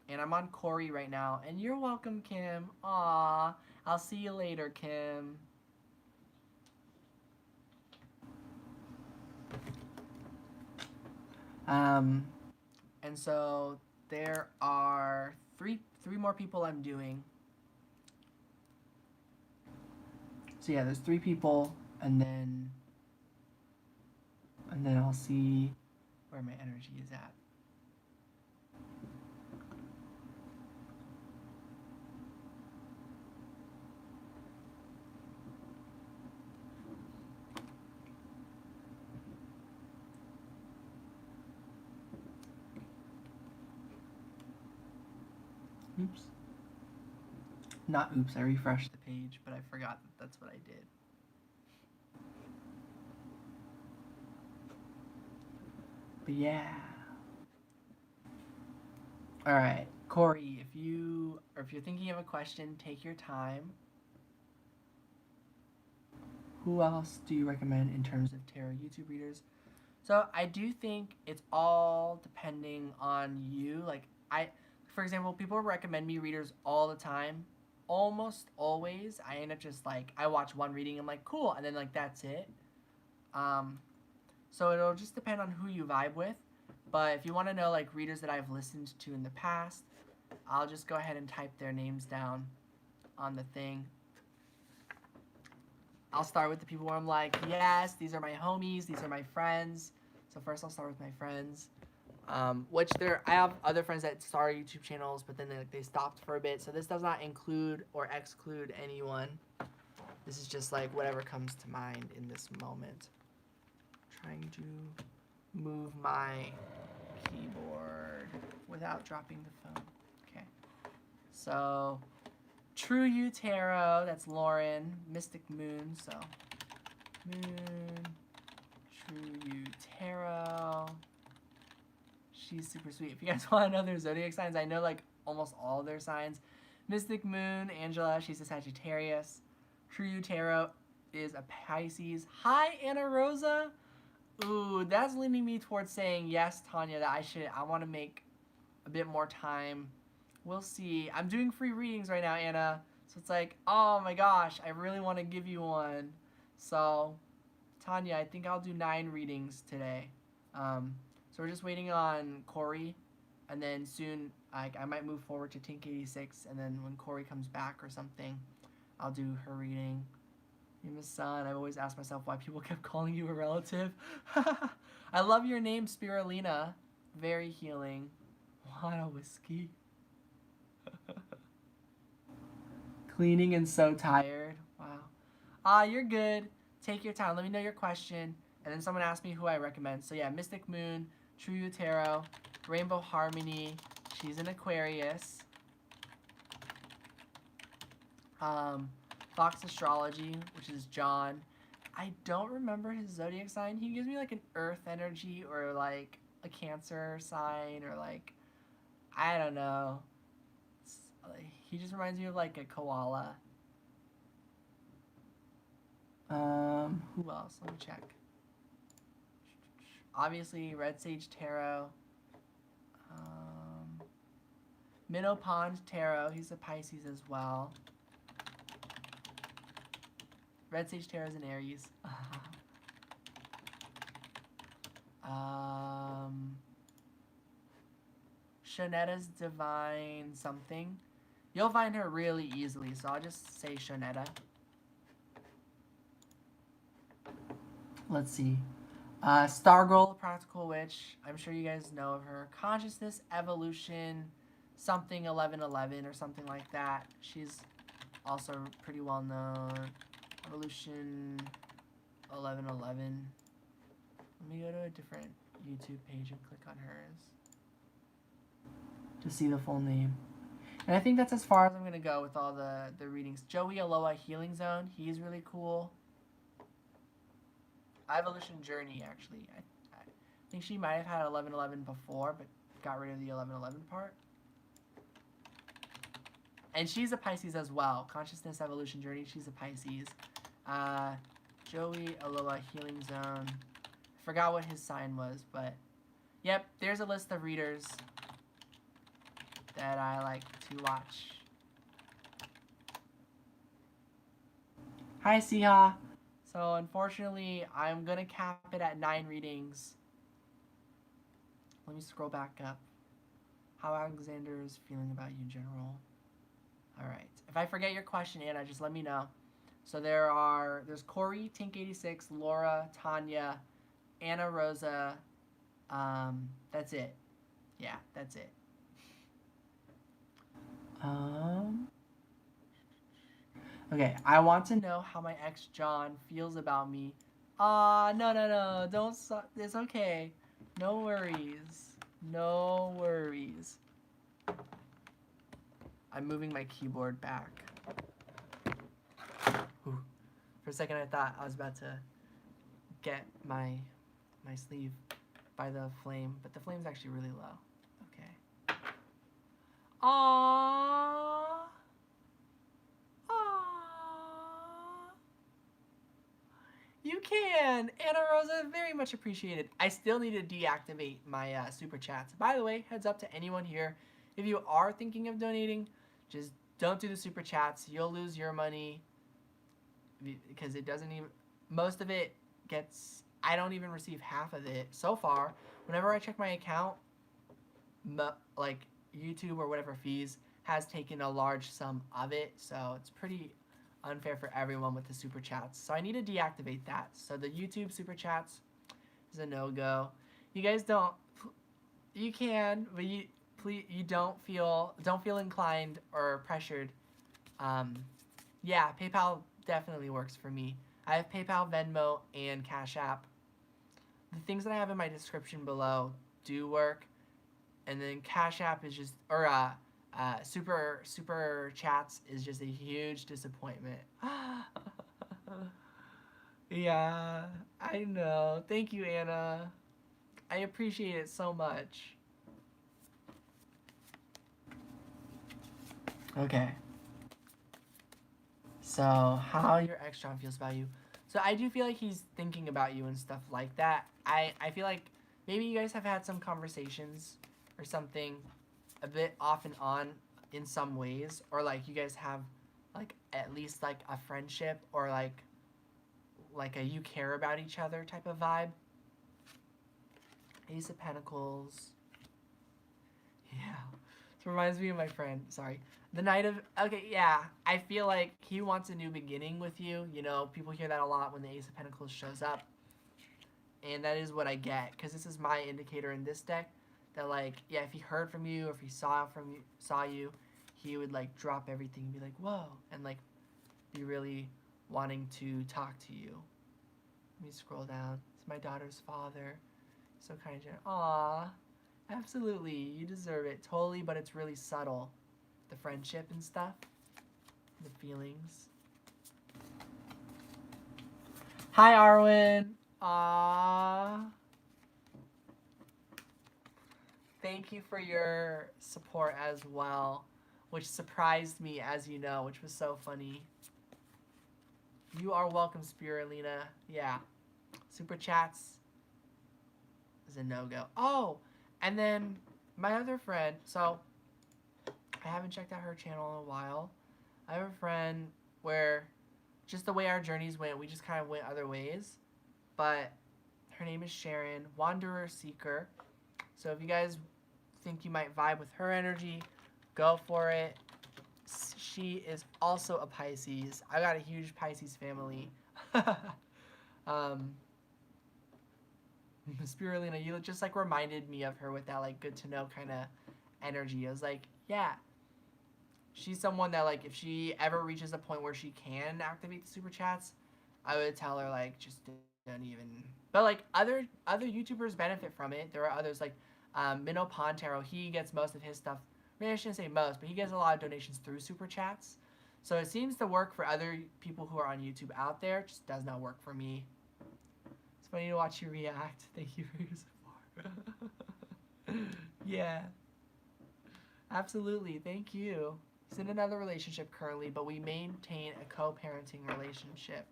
I'm on Corey right now. And you're welcome, Kim. Aw, I'll see you later, Kim. And so there are three more people I'm doing. So yeah, there's 3 people, and then I'll see where my energy is at. Oops. Not oops, I refreshed the page, but I forgot that that's what I did. But yeah. All right, Corey, if you're thinking of a question, take your time. Who else do you recommend in terms of tarot YouTube readers? So I do think it's all depending on you. Like for example, people recommend me readers all the time. Almost always, I end up just like I watch one reading, I'm like cool, and then like that's it. Um, so it'll just depend on who you vibe with. But if you want to know like readers that I've listened to in the past, I'll just go ahead and type their names down on the thing. I'll start with the people where I'm like, yes, these are my homies, these are my friends. So first I'll start with my friends. I have other friends that started YouTube channels, but then they stopped for a bit. So this does not include or exclude anyone. This is just like whatever comes to mind in this moment. Trying to move my keyboard without dropping the phone. Okay. So True You Tarot, that's Lauren. Mystic Moon, so Moon, True You Tarot. She's super sweet. If you guys want to know their zodiac signs, I know like almost all their signs. Mystic Moon, Angela, she's a Sagittarius. True You Tarot, is a Pisces. Hi, Anna Rosa. Ooh, that's leaning me towards saying yes, Tanya, that I want to make a bit more time. We'll see. I'm doing free readings right now, Anna. So it's like, oh my gosh, I really want to give you one. So, Tanya, I think I'll do 9 readings today. So we're just waiting on Corey, and then soon I might move forward to Tink 86, and then when Corey comes back or something, I'll do her reading. Name is Son. I've always asked myself why people kept calling you a relative. I love your name, Spirulina. Very healing. Want a whiskey? Cleaning and so tired. Wow. You're good. Take your time. Let me know your question. And then someone asked me who I recommend. So yeah, Mystic Moon, True Tarot, Rainbow Harmony. She's an Aquarius. Fox Astrology, which is John. I don't remember his zodiac sign. He gives me like an earth energy or like a Cancer sign or like, I don't know. He just reminds me of like a koala. Who else? Let me check. Obviously, Red Sage Tarot. Minnow Pond Tarot. He's a Pisces as well. Red Sage Tarot is an Aries. Shonetta's Divine something. You'll find her really easily, so I'll just say Shonetta. Let's see. Stargirl, Practical Witch. I'm sure you guys know of her. Consciousness, Evolution, something 1111 or something like that. She's also pretty well known. Evolution 1111. Let me go to a different YouTube page and click on hers to see the full name. And I think that's as far as I'm going to go with all the readings. Joey Aloha Healing Zone. He's really cool. Evolution Journey, actually. I think she might have had 1111 before, but got rid of the 1111 part. And she's a Pisces as well. Consciousness Evolution Journey, she's a Pisces. Joey Aloha Healing Zone. I forgot what his sign was, but yep, there's a list of readers that I like to watch. Hi, Siha. So unfortunately, I'm gonna cap it at 9 readings. Let me scroll back up. How Alexander is feeling about you in general. All right. If I forget your question, Anna, just let me know. So there's Corey, Tink86, Laura, Tanya, Anna Rosa. That's it. Yeah, that's it. Okay, I want to know how my ex John feels about me. No, don't. It's okay. No worries. No worries. I'm moving my keyboard back. Ooh. For a second, I thought I was about to get my sleeve by the flame, but the flame's actually really low. Okay. Aww. You can! Anna Rosa, very much appreciated. I still need to deactivate my super chats. By the way, heads up to anyone here. If you are thinking of donating, just don't do the super chats. You'll lose your money because it doesn't even... Most of it gets... I don't even receive half of it so far. Whenever I check my account, like YouTube or whatever fees has taken a large sum of it. So it's pretty unfair for everyone with the super chats. So I need to deactivate that. So the YouTube super chats is a no-go. You guys don't... You can, but you don't feel inclined or pressured. Yeah, PayPal definitely works for me. I have PayPal, Venmo, and Cashapp. The things that I have in my description below do work, and then Cashapp is just super chats is just a huge disappointment. Yeah, I know. Thank you, Anna. I appreciate it so much. Okay. So, how your ex John feels about you. So I do feel like he's thinking about you and stuff like that. I feel like maybe you guys have had some conversations or something a bit off and on in some ways, or like you guys have like at least like a friendship or like a you care about each other type of vibe. Ace of Pentacles. Yeah. This reminds me of my friend. Sorry. The Knight of... Okay, yeah. I feel like he wants a new beginning with you. You know, people hear that a lot when the Ace of Pentacles shows up. And that is what I get. Because this is my indicator in this deck. That, like, yeah, if he heard from you or if he saw you, he would, like, drop everything and be like, whoa. And, like, be really wanting to talk to you. Let me scroll down. It's my daughter's father. So kind of generous. Aww. Absolutely. You deserve it. Totally, but it's really subtle. The friendship and stuff. The feelings. Hi, Arwen. Aww. Thank you for your support as well, which surprised me, as you know, which was so funny. You are welcome, Spirulina. Yeah. Super chats is a no-go. Oh, and then my other friend, so I haven't checked out her channel in a while. I have a friend where just the way our journeys went, we just kind of went other ways. But her name is Sharon, Wanderer Seeker. So if you guys think you might vibe with her energy, go for it. She is also a Pisces. I got a huge Pisces family. Spirulina, you just like reminded me of her with that like good to know kind of energy. I was like, yeah, she's someone that like if she ever reaches a point where she can activate the super chats, I would tell her like just don't even. But like other YouTubers benefit from it. There are others like Minnow Pontero. He gets most of his stuff. Maybe I shouldn't say most, but he gets a lot of donations through super chats. So it seems to work for other people who are on YouTube out there. It just does not work for me. It's funny to watch you react. Thank you for your support. Yeah. Absolutely. Thank you. He's in another relationship currently, but we maintain a co-parenting relationship.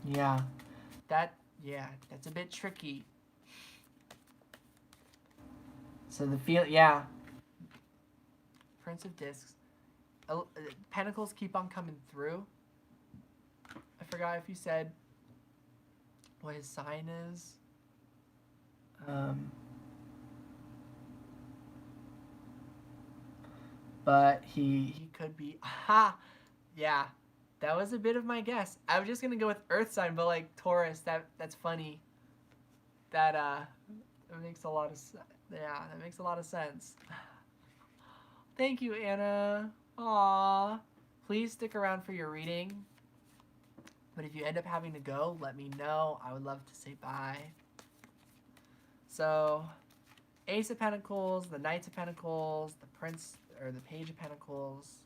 Yeah. That's a bit tricky. So yeah. Prince of Discs. Pentacles keep on coming through. I forgot if you said what his sign is. But he could be. Aha! Yeah. That was a bit of my guess. I was just gonna go with Earth sign, but like Taurus, that's funny. That makes a lot of that makes a lot of sense. Thank you, Anna. Aww. Please stick around for your reading. But if you end up having to go, let me know. I would love to say bye. So, Ace of Pentacles, the Knights of Pentacles, the Prince or the Page of Pentacles.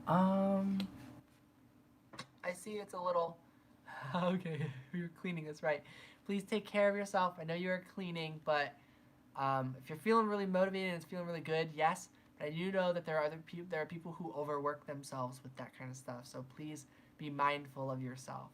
I see it's a little... Okay, you're cleaning, that's right. Please take care of yourself. I know you're cleaning, but if you're feeling really motivated and it's feeling really good, yes. But I do know that there are people who overwork themselves with that kind of stuff. So please be mindful of yourself.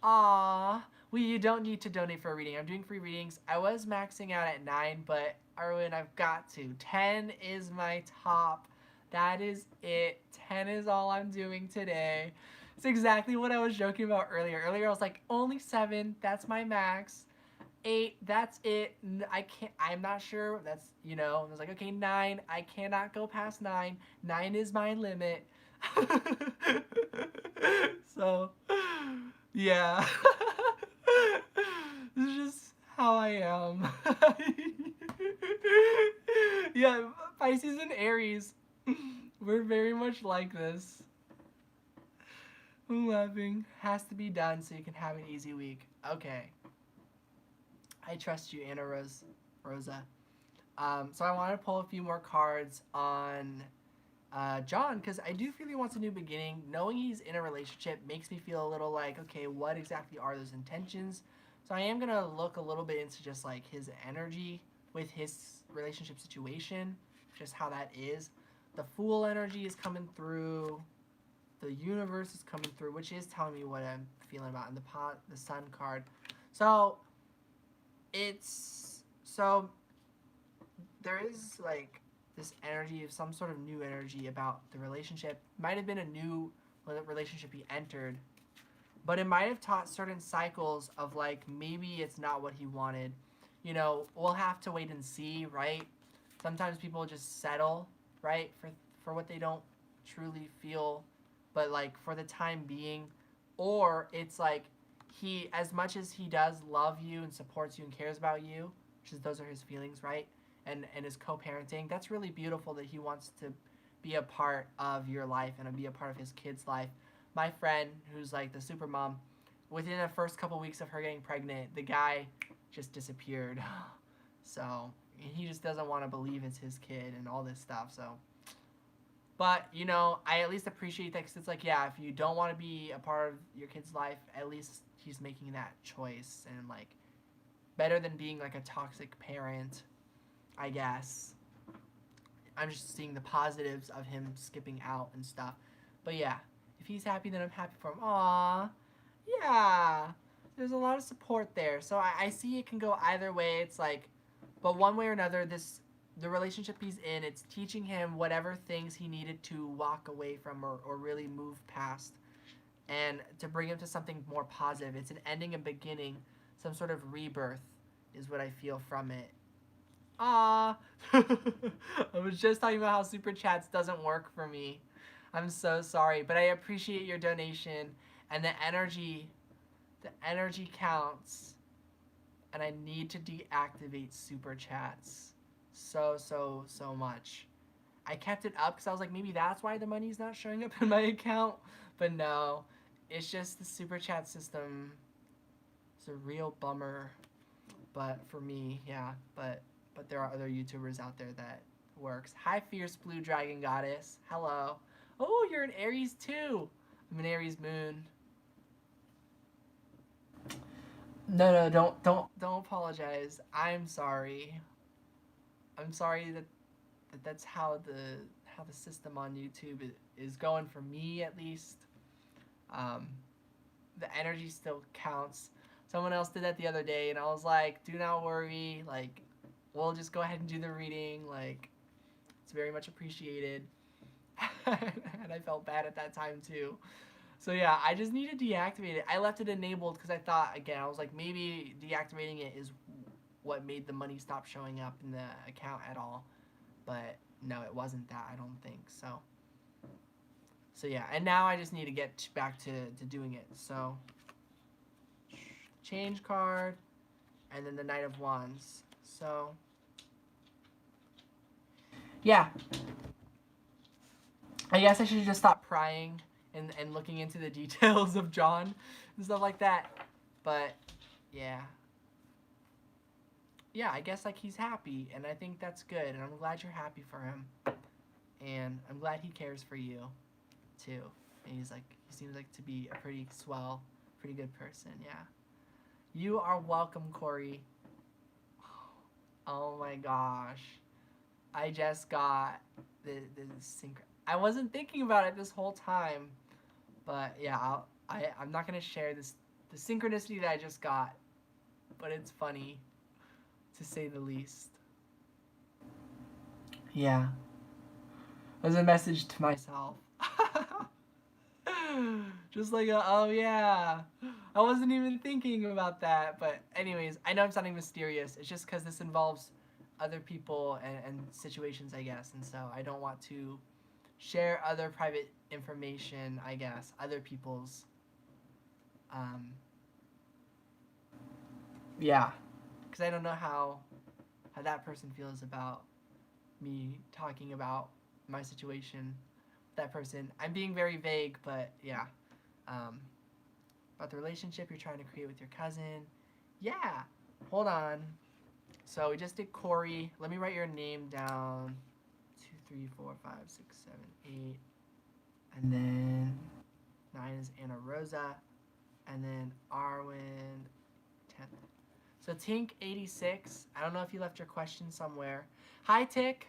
Aww. Well, you don't need to donate for a reading. I'm doing free readings. I was maxing out at 9, but Arwen, I've got to. 10 is my top. That is it. 10 is all I'm doing today. It's exactly what I was joking about earlier. Earlier I was like, only 7, that's my max. 8, that's it. I'm not sure. That's, you know, I was like, okay, 9, I cannot go past 9. 9 is my limit. So, yeah. This is just how I am. Yeah, Pisces and Aries. We're very much like this. I'm laughing. Has to be done so you can have an easy week. Okay. I trust you, Anna Rosa. So I want to pull a few more cards on John, because I do feel he wants a new beginning. Knowing he's in a relationship makes me feel a little like, okay, what exactly are those intentions? So I am going to look a little bit into just like his energy with his relationship situation, just how that is. the Fool energy is coming through. The universe is coming through, which is telling me what I'm feeling about. And the Sun card. So there is like this energy of some sort of new energy about the relationship. Might have been a new relationship he entered, but it might have taught certain cycles of like maybe it's not what he wanted. You know, we'll have to wait and see, right? Sometimes people just settle, right, for what they don't truly feel, but like for the time being, or it's like he, as much as he does love you and supports you and cares about you, which is those are his feelings, right? And is co-parenting. That's really beautiful that he wants to be a part of your life and be a part of his kid's life. My friend, who's like the super mom, within the first couple weeks of her getting pregnant, the guy just disappeared. So he just doesn't want to believe it's his kid and all this stuff. So, but you know, I at least appreciate that because it's like, yeah, if you don't want to be a part of your kid's life, at least he's making that choice, and like better than being like a toxic parent, I guess. I'm just seeing the positives of him skipping out and stuff. But yeah, if he's happy, then I'm happy for him. Aww. Yeah. There's a lot of support there. So I see it can go either way. It's like, but one way or another, the relationship he's in, it's teaching him whatever things he needed to walk away from or really move past, and to bring him to something more positive. It's an ending and beginning, some sort of rebirth is what I feel from it. Ah, I was just talking about how Super Chats doesn't work for me. I'm so sorry, but I appreciate your donation, and the energy counts, and I need to deactivate Super Chats so much. I kept it up because I was like, maybe that's why the money's not showing up in my account, but no, it's just the Super Chat system. It's a real bummer, but for me, yeah, but there are other YouTubers out there that works. Hi, Fierce Blue Dragon Goddess. Hello. Oh, you're an Aries too. I'm an Aries moon. No, don't apologize. I'm sorry. I'm sorry that's how the system on YouTube is going for me, at least. Um, the energy still counts. Someone else did that the other day, and I was like, do not worry. Like, we'll just go ahead and do the reading. Like, it's very much appreciated. And I felt bad at that time too. So yeah, I just need to deactivate it. I left it enabled because I thought, again, I was like, maybe deactivating it is what made the money stop showing up in the account at all. But no, it wasn't that, I don't think. So yeah, and now I just need to get back to doing it. So change card, and then the Knight of Wands. So yeah, I guess I should just stop prying and looking into the details of John and stuff like that. But yeah, I guess like he's happy, and I think that's good, and I'm glad you're happy for him, and I'm glad he cares for you too. And he seems like to be a pretty swell, pretty good person. Yeah, you are welcome, Corey. Oh my gosh, I just got the sync. I wasn't thinking about it this whole time, but yeah, I'm not gonna share the synchronicity that I just got, but it's funny, to say the least. Yeah, as a message to myself. Just like oh yeah, I wasn't even thinking about that. But anyways, I know I'm sounding mysterious. It's just because this involves other people and situations, I guess, and so I don't want to share other private information, I guess, other people's yeah, because I don't know how that person feels about me talking about my situation. That person, I'm being very vague, but yeah, about the relationship you're trying to create with your cousin. Yeah, hold on. So we just did Corey. Let me write your name down. 2, 3, 4, 5, 6, 7, 8, and then 9 is Anna Rosa, and then Arwen 10. So Tink 86. I don't know if you left your question somewhere. Hi Tick.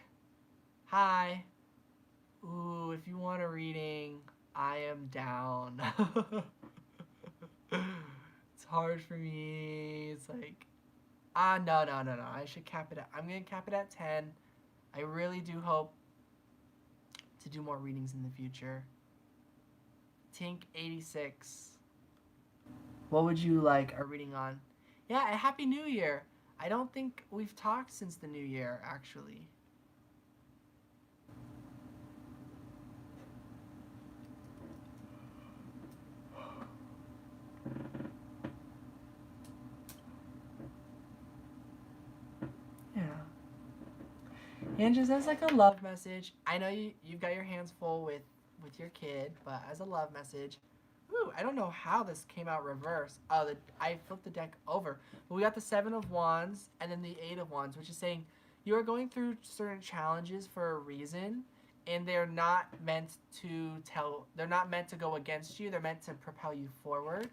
Hi. Ooh, if you want a reading, I am down. It's hard for me. It's like, no. I should cap it at, I'm gonna cap it at 10. I really do hope to do more readings in the future. Tink 86. What would you like a reading on? Yeah, a happy new year. I don't think we've talked since the new year, actually. Yeah. And just as like a love message, I know you've got your hands full with your kid, but as a love message, ooh, I don't know how this came out reverse. Oh, I flipped the deck over. But we got the 7 of Wands and then the 8 of Wands, which is saying you are going through certain challenges for a reason, and they're not meant they're not meant to go against you. They're meant to propel you forward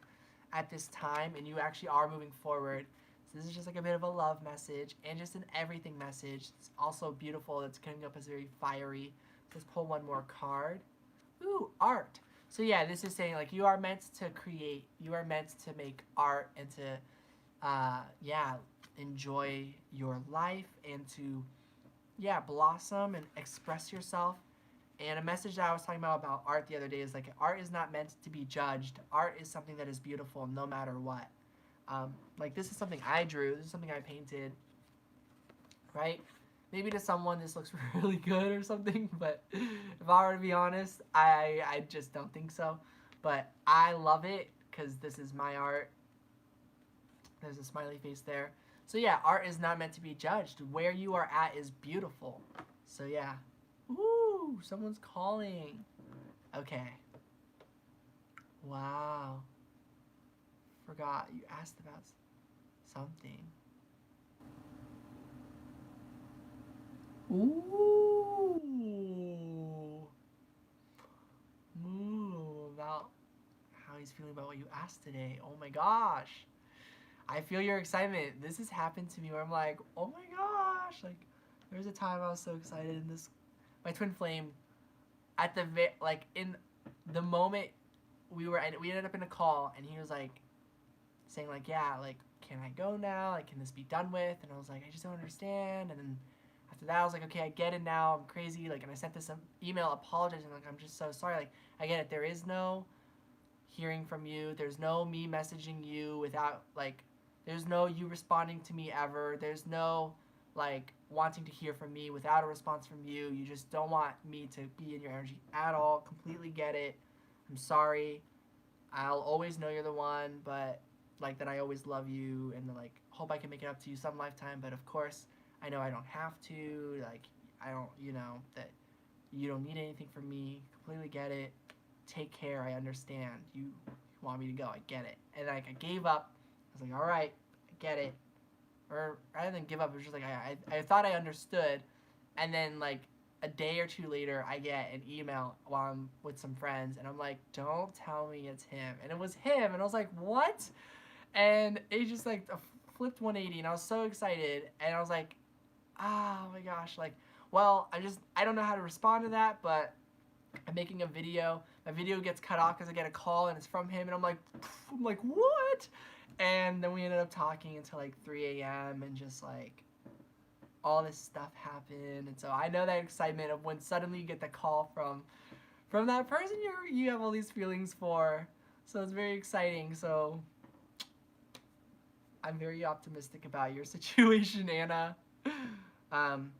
at this time, and you actually are moving forward. So this is just like a bit of a love message and just an everything message. It's also beautiful. It's coming up as very fiery. Let's pull one more card. Ooh, art. So yeah, this is saying like you are meant to create. You are meant to make art and to, yeah, enjoy your life and to, yeah, blossom and express yourself. And a message that I was talking about art the other day is like art is not meant to be judged. Art is something that is beautiful no matter what. Like this is something I drew. This is something I painted. Right? Maybe to someone this looks really good or something, but if I were to be honest, I just don't think so. But I love it because this is my art. There's a smiley face there. So yeah, art is not meant to be judged. Where you are at is beautiful. So yeah. Woo! Someone's calling. Okay. Wow. Forgot you asked about something. Ooh. Ooh, about how he's feeling about what you asked today. Oh my gosh. I feel your excitement. This has happened to me where I'm like, oh my gosh. Like, there was a time I was so excited in this. My twin flame, at the, like, in the moment we ended up in a call, and he was like, saying, like, yeah, like, can I go now? Like, can this be done with? And I was like, I just don't understand. And then after that, I was like, okay, I get it now. I'm crazy. Like, and I sent this email apologizing. Like, I'm just so sorry. Like, I get it. There is no hearing from you. There's no me messaging you without, like, there's no you responding to me ever. There's no, like, wanting to hear from me without a response from you. You just don't want me to be in your energy at all. Completely get it. I'm sorry. I'll always know you're the one, but like that I always love you and like hope I can make it up to you some lifetime. But of course, I know I don't have to. Like I don't, that you don't need anything from me. Completely get it. Take care. I understand. You want me to go. I get it. And like I gave up. I was like, all right, I get it. Or rather than give up, it was just like I thought I understood, and then like a day or two later, I get an email while I'm with some friends, and I'm like, don't tell me it's him. And it was him, and I was like, what? And it just like flipped 180, and I was so excited, and I was like, oh my gosh, like, well, I don't know how to respond to that, but I'm making a video. My video gets cut off because I get a call, and it's from him, and I'm like, what? And then we ended up talking until like 3 a.m. and just like all this stuff happened. And so I know that excitement of when suddenly you get the call from that person you have all these feelings for. So it's very exciting. So I'm very optimistic about your situation, Anna. Um,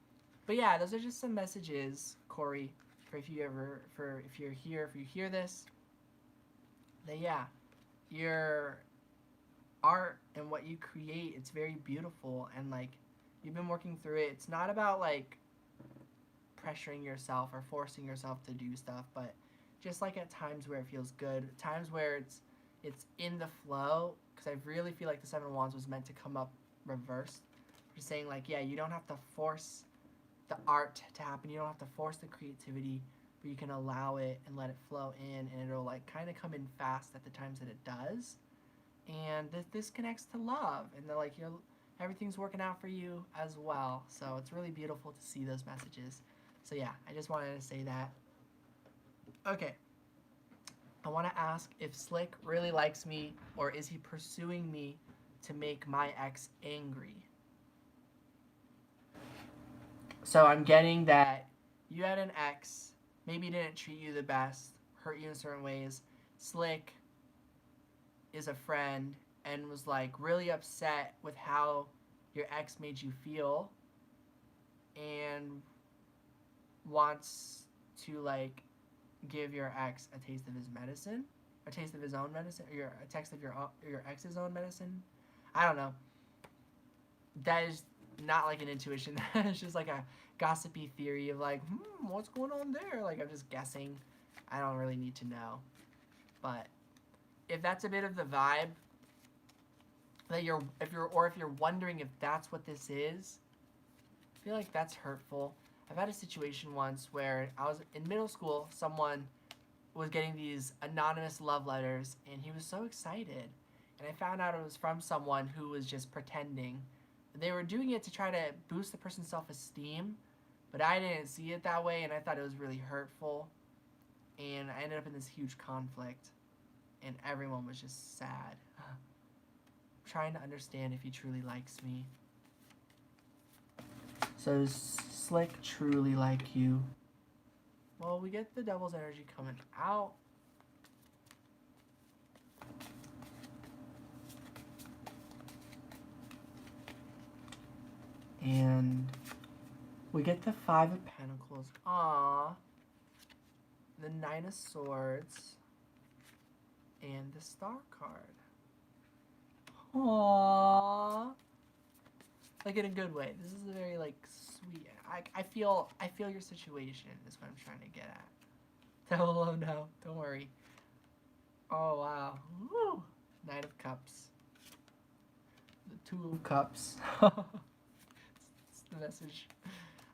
but yeah, those are just some messages, Corey, for if you're here, if you hear this, that yeah, your art and what you create, it's very beautiful, and like you've been working through it. It's not about like pressuring yourself or forcing yourself to do stuff, but just like at times where it feels good, times where it's in the flow. Because I really feel like the 7 of Wands was meant to come up reversed. Just saying like, yeah, you don't have to force the art to happen. You don't have to force the creativity, but you can allow it and let it flow in, and it'll like kind of come in fast at the times that it does. And this connects to love, and like everything's working out for you as well. So it's really beautiful to see those messages. So yeah, I just wanted to say that. Okay. I want to ask if Slick really likes me or is he pursuing me to make my ex angry? So I'm getting that you had an ex, maybe didn't treat you the best, hurt you in certain ways. Slick is a friend and was like really upset with how your ex made you feel and wants to like give your ex a taste of his medicine, a taste of his own medicine, or a taste of your ex's own medicine. I don't know. That is not like an intuition. It's just like a gossipy theory of like, what's going on there? Like I'm just guessing. I don't really need to know. But if that's a bit of the vibe that if you're wondering if that's what this is, I feel like that's hurtful. I've had a situation once where I was in middle school, someone was getting these anonymous love letters and he was so excited. And I found out it was from someone who was just pretending. They were doing it to try to boost the person's self-esteem, but I didn't see it that way and I thought it was really hurtful. And I ended up in this huge conflict and everyone was just sad. I'm trying to understand if he truly likes me. So does Slick truly like you? Well, we get the devil's energy coming out. And we get the Five of Pentacles. Aww. The Nine of Swords. And the Star card. Aww. Like in a good way. This is a very like sweet. I feel your situation is what I'm trying to get at. Oh no, don't worry. Oh wow. Woo. Knight of Cups. The Two of Cups. It's the message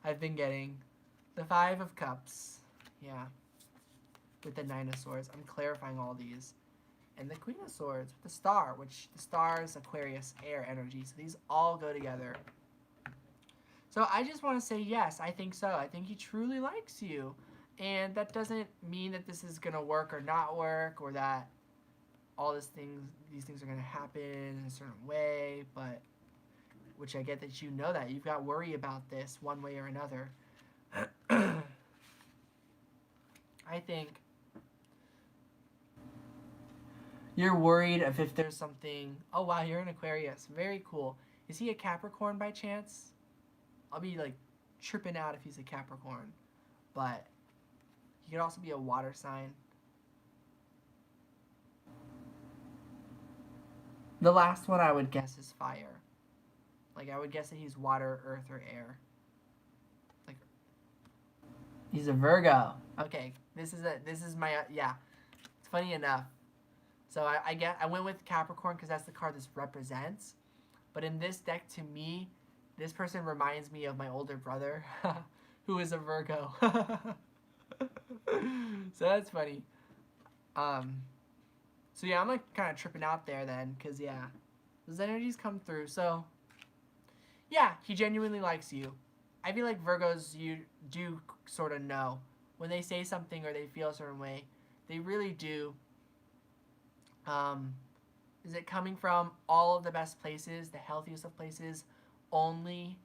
I've been getting. The Five of Cups. Yeah. With the Nine of Swords. I'm clarifying all these. And the Queen of Swords with the Star, which the Star is Aquarius air energy. So these all go together. So I just want to say yes, I think so. I think he truly likes you. And that doesn't mean that this is going to work or not work or that these things are going to happen in a certain way, but which I get that you know that. You've got worry about this one way or another. I think you're worried if there's something. Oh wow, you're an Aquarius. Very cool. Is he a Capricorn by chance? I'll be like tripping out if he's a Capricorn. But he could also be a water sign. The last one I would guess is fire. Like I would guess that he's water, earth, or air. Like he's a Virgo. Okay, this is my yeah. It's funny enough. So I went with Capricorn because that's the card this represents. But in this deck, to me, this person reminds me of my older brother, who is a Virgo. So that's funny. So yeah, I'm like kind of tripping out there then, because yeah, those energies come through. So yeah, he genuinely likes you. I feel like Virgos, you do sort of know. When they say something or they feel a certain way, they really do. Is it coming from all of the best places, the healthiest of places, only?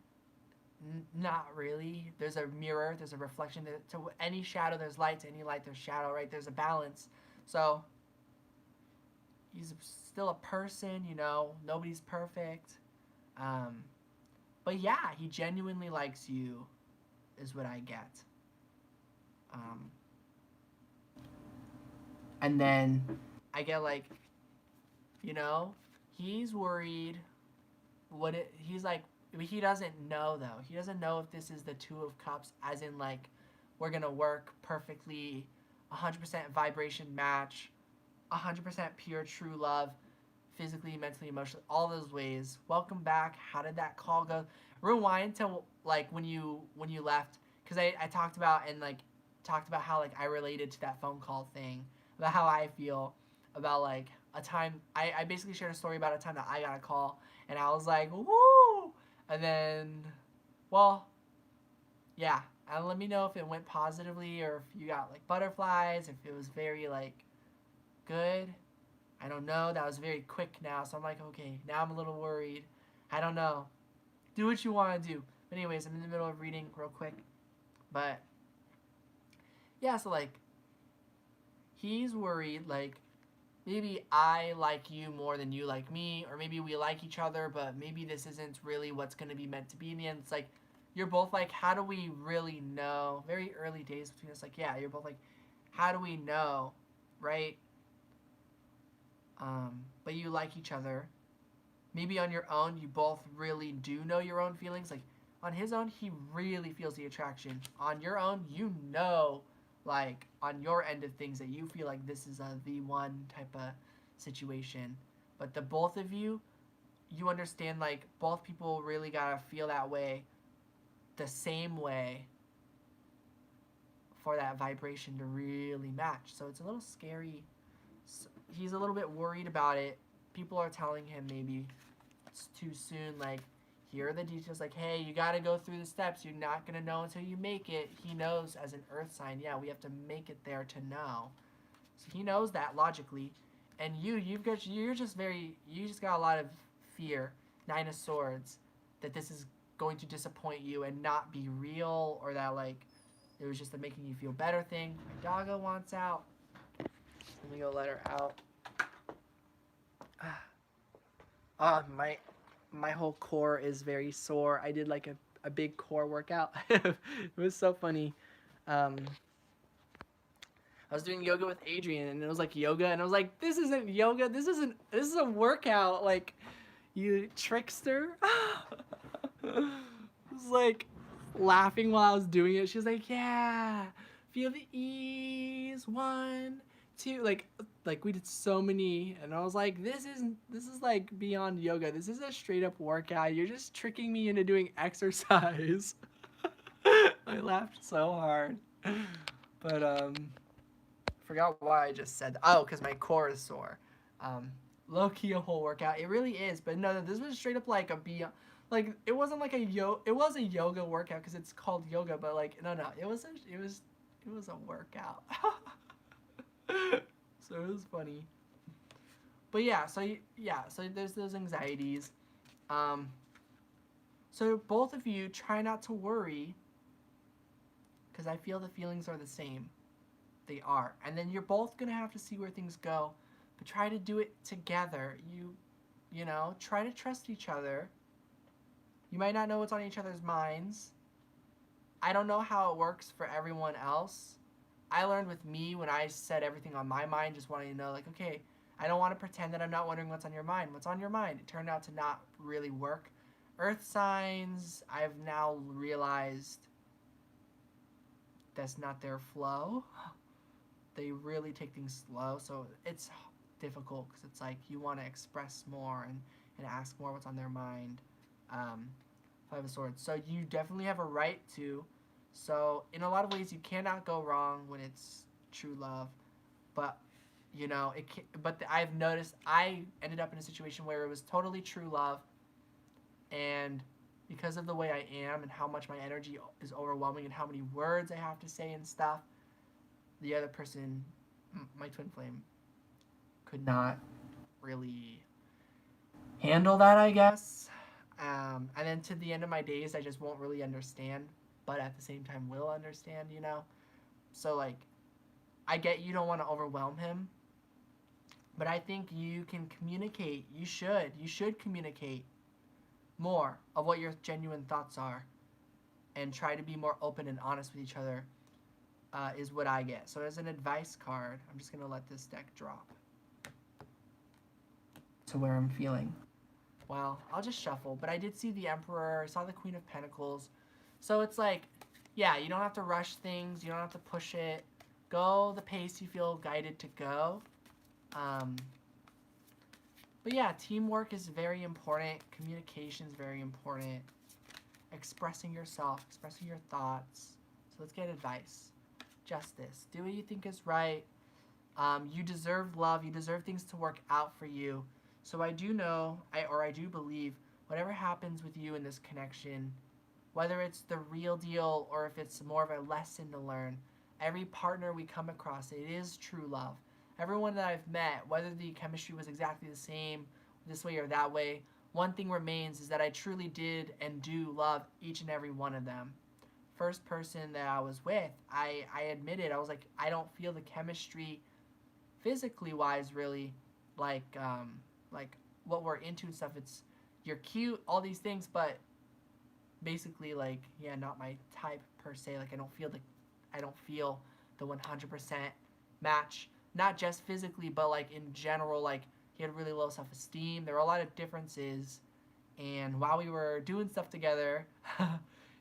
Not really. There's a mirror, there's a reflection. To any shadow, there's light. To any light, there's shadow, right? There's a balance. So he's still a person, you know. Nobody's perfect. But yeah, he genuinely likes you, is what I get. And then I get like, you know, he's worried. He's like, he doesn't know though. He doesn't know if this is the Two of Cups, as in like, we're gonna work perfectly, 100% vibration match, 100% pure true love, physically, mentally, emotionally, all those ways. Welcome back. How did that call go? Rewind to like when you left, because I talked about how like I related to that phone call thing, about how I feel about like a time. I basically shared a story about a time that I got a call and I was like, woo! And then, well, yeah, And let me know if it went positively or if you got like butterflies, if it was very like good. I don't know. That was very quick now. So I'm like, okay, now I'm a little worried. I don't know. Do what you want to do. But anyways, I'm in the middle of reading real quick. But yeah, so like he's worried like maybe I like you more than you like me, or maybe we like each other, but maybe this isn't really what's going to be meant to be in the end. It's like you're both like, how do we really know? Very early days between us, like, yeah, you're both like, how do we know, right? But you like each other. Maybe on your own, you both really do know your own feelings. Like on his own, he really feels the attraction. On your own, you know, like on your end of things that you feel like this is a V1 type of situation. But the both of you, you understand like both people really gotta feel that way, the same way, for that vibration to really match. So it's a little scary. So he's a little bit worried about it. People are telling him maybe it's too soon. Like, here are the details. Like, hey, you got to go through the steps. You're not going to know until you make it. He knows as an earth sign, yeah, we have to make it there to know. So he knows that logically. And you're just got a lot of fear, 9 of Swords, that this is going to disappoint you and not be real, or that, like, it was just a making you feel better thing. My doggo wants out. Let me go let her out. My whole core is very sore. I did like a big core workout. It was so funny. I was doing yoga with Adrian, and it was like yoga, and I was like, this isn't yoga. This is a workout. Like, you trickster. I was like laughing while I was doing it. She was like, yeah, feel the ease. 1, 2, like we did so many, and I was like, this is like beyond yoga. This is a straight up workout. You're just tricking me into doing exercise. I laughed so hard. But forgot why I just said that. Oh, because my core is sore. Low key a whole workout. It really is. But no, this was straight up like a beyond. Like it wasn't like it was a yoga workout because it's called yoga. But like no, it was a workout. So it was funny. But yeah, so there's those anxieties. So both of you try not to worry, because I feel the feelings are the same. They are. And then you're both going to have to see where things go, but try to do it together. You know, try to trust each other. You might not know what's on each other's minds. I don't know how it works for everyone else. I learned with me when I said everything on my mind, just wanting to know, like, okay, I don't want to pretend that I'm not wondering what's on your mind. What's on your mind? It turned out to not really work. Earth signs, I've now realized that's not their flow. They really take things slow, so it's difficult because it's like you want to express more and ask more what's on their mind. 5 of Swords. So you definitely have a right to. So in a lot of ways, you cannot go wrong when it's true love. But you know, I've noticed I ended up in a situation where it was totally true love, and because of the way I am and how much my energy is overwhelming and how many words I have to say and stuff, the other person, my twin flame, could not really handle that, I guess. And then to the end of my days, I just won't really understand, but at the same time will understand, you know? So, like, I get you don't want to overwhelm him, but I think you can communicate. You should communicate more of what your genuine thoughts are and try to be more open and honest with each other, is what I get. So as an advice card, I'm just going to let this deck drop to where I'm feeling. Well, I'll just shuffle, but I did see the Emperor, I saw the Queen of Pentacles. So it's like, yeah, you don't have to rush things, you don't have to push it. Go the pace you feel guided to go. But yeah, teamwork is very important. Communication is very important. Expressing yourself, expressing your thoughts. So let's get advice. Justice. Do what you think is right. You deserve love. You deserve things to work out for you. So I do know, I do believe, whatever happens with you in this connection whether it's the real deal or if it's more of a lesson to learn. Every partner we come across, it is true love. Everyone that I've met, whether the chemistry was exactly the same this way or that way, one thing remains is that I truly did and do love each and every one of them. First person that I was with, I admitted, I was like, I don't feel the chemistry physically wise really like what we're into and stuff. It's you're cute, all these things, but basically like yeah, not my type per se. Like I don't feel the 100% match, not just physically but like in general. Like he had really low self-esteem. There were a lot of differences, and while we were doing stuff together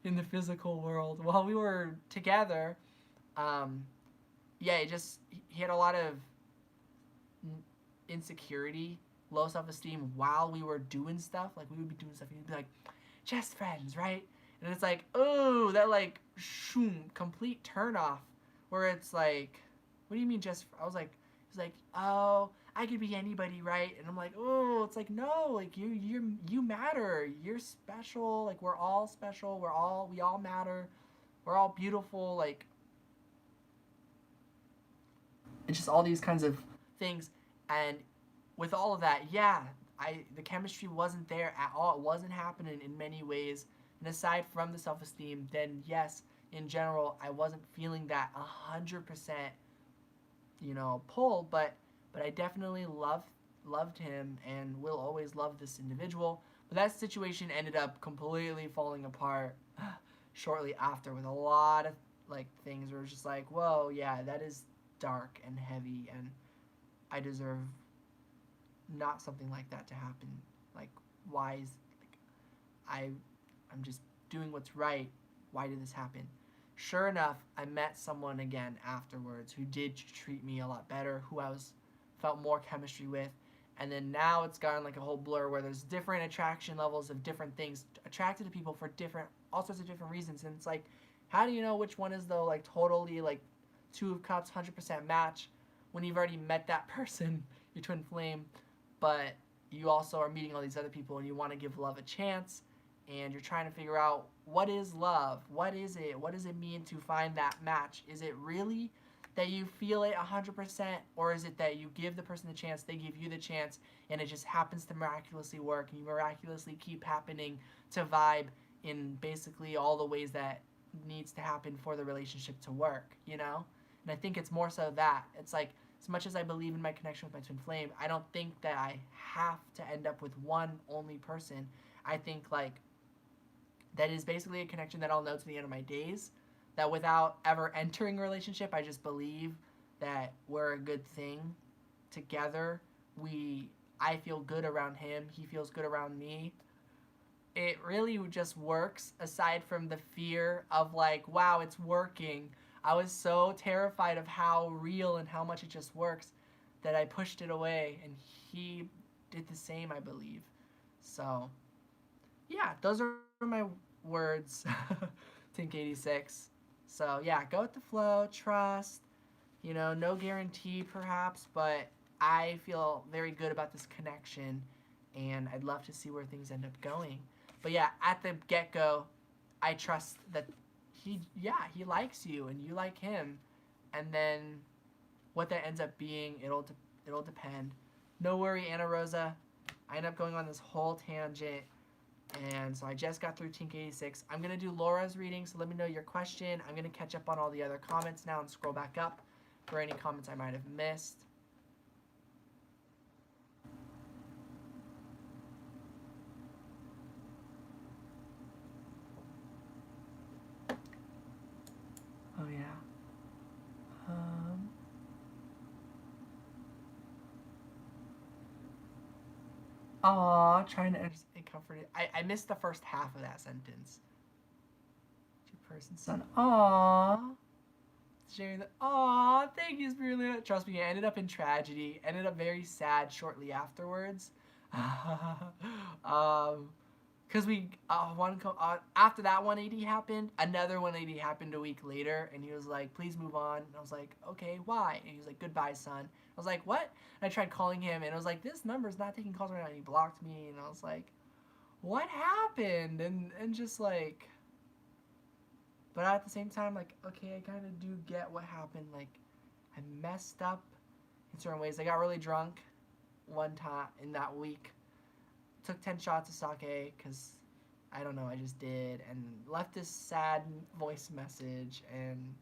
in the physical world, while we were together, um yeah, it just he had a lot of insecurity, low self-esteem while we were doing stuff. Like we would be doing stuff and he'd be like, just friends, right? And it's like, oh, that like shoom, complete turn off. Where it's like, what do you mean just? I was like, he's like, oh, I could be anybody, right? And I'm like, oh, it's like no, like you matter. You're special. Like we're all special. We all matter. We're all beautiful. Like it's just all these kinds of things. And with all of that, yeah, the chemistry wasn't there at all. It wasn't happening in many ways. And aside from the self-esteem, then yes, in general, I wasn't feeling that 100%, pull. But I definitely loved him and will always love this individual. But that situation ended up completely falling apart shortly after with a lot of like things where it's just like, whoa, yeah, that is dark and heavy, and I deserve not something like that to happen. Like, why is like, I'm just doing what's right. Why did this happen? Sure enough, I met someone again afterwards who did treat me a lot better, who I felt more chemistry with, and then now it's gotten like a whole blur where there's different attraction levels of different things, attracted to people for all sorts of different reasons, and it's like, how do you know which one is though like totally like two of cups 100% match when you've already met that person, your twin flame, but you also are meeting all these other people and you want to give love a chance, and you're trying to figure out what is love, what is it, what does it mean to find that match? Is it really that you feel it 100%, or is it that you give the person the chance, they give you the chance, and it just happens to miraculously work, and you miraculously keep happening to vibe in basically all the ways that needs to happen for the relationship to work, And I think it's more so that. It's like, as much as I believe in my connection with my twin flame, I don't think that I have to end up with one only person. I think like that is basically a connection that I'll know to the end of my days. That without ever entering a relationship, I just believe that we're a good thing together. I feel good around him. He feels good around me. It really just works aside from the fear of like, wow, it's working. I was so terrified of how real and how much it just works that I pushed it away, and he did the same, I believe. So, yeah, those are my words. Tink 86. So, yeah, go with the flow, trust, no guarantee perhaps, but I feel very good about this connection, and I'd love to see where things end up going. But yeah, at the get-go, I trust that he likes you and you like him, and then what that ends up being, it'll depend. No worry, Anna Rosa. I end up going on this whole tangent, and so I just got through Tink 86. I'm gonna do Laura's reading, so let me know your question. I'm gonna catch up on all the other comments now and scroll back up for any comments I might have missed. Oh yeah. Aw, trying to comfort it. I missed the first half of that sentence. Two-person son. Aw. Sharing the. Aw, thank you, Spirulina. Trust me, I ended up in tragedy. Ended up very sad shortly afterwards. Because after that 180 happened, another 180 happened a week later, and he was like, please move on. And I was like, okay, why? And he was like, goodbye, son. I was like, what? And I tried calling him, and it was like, this number's not taking calls right now. And he blocked me, and I was like, what happened? And just like, But at the same time, like, okay, I kind of do get what happened. Like, I messed up in certain ways. I got really drunk one time in that week. Took 10 shots of sake because I don't know, I just did. And left this sad voice message. And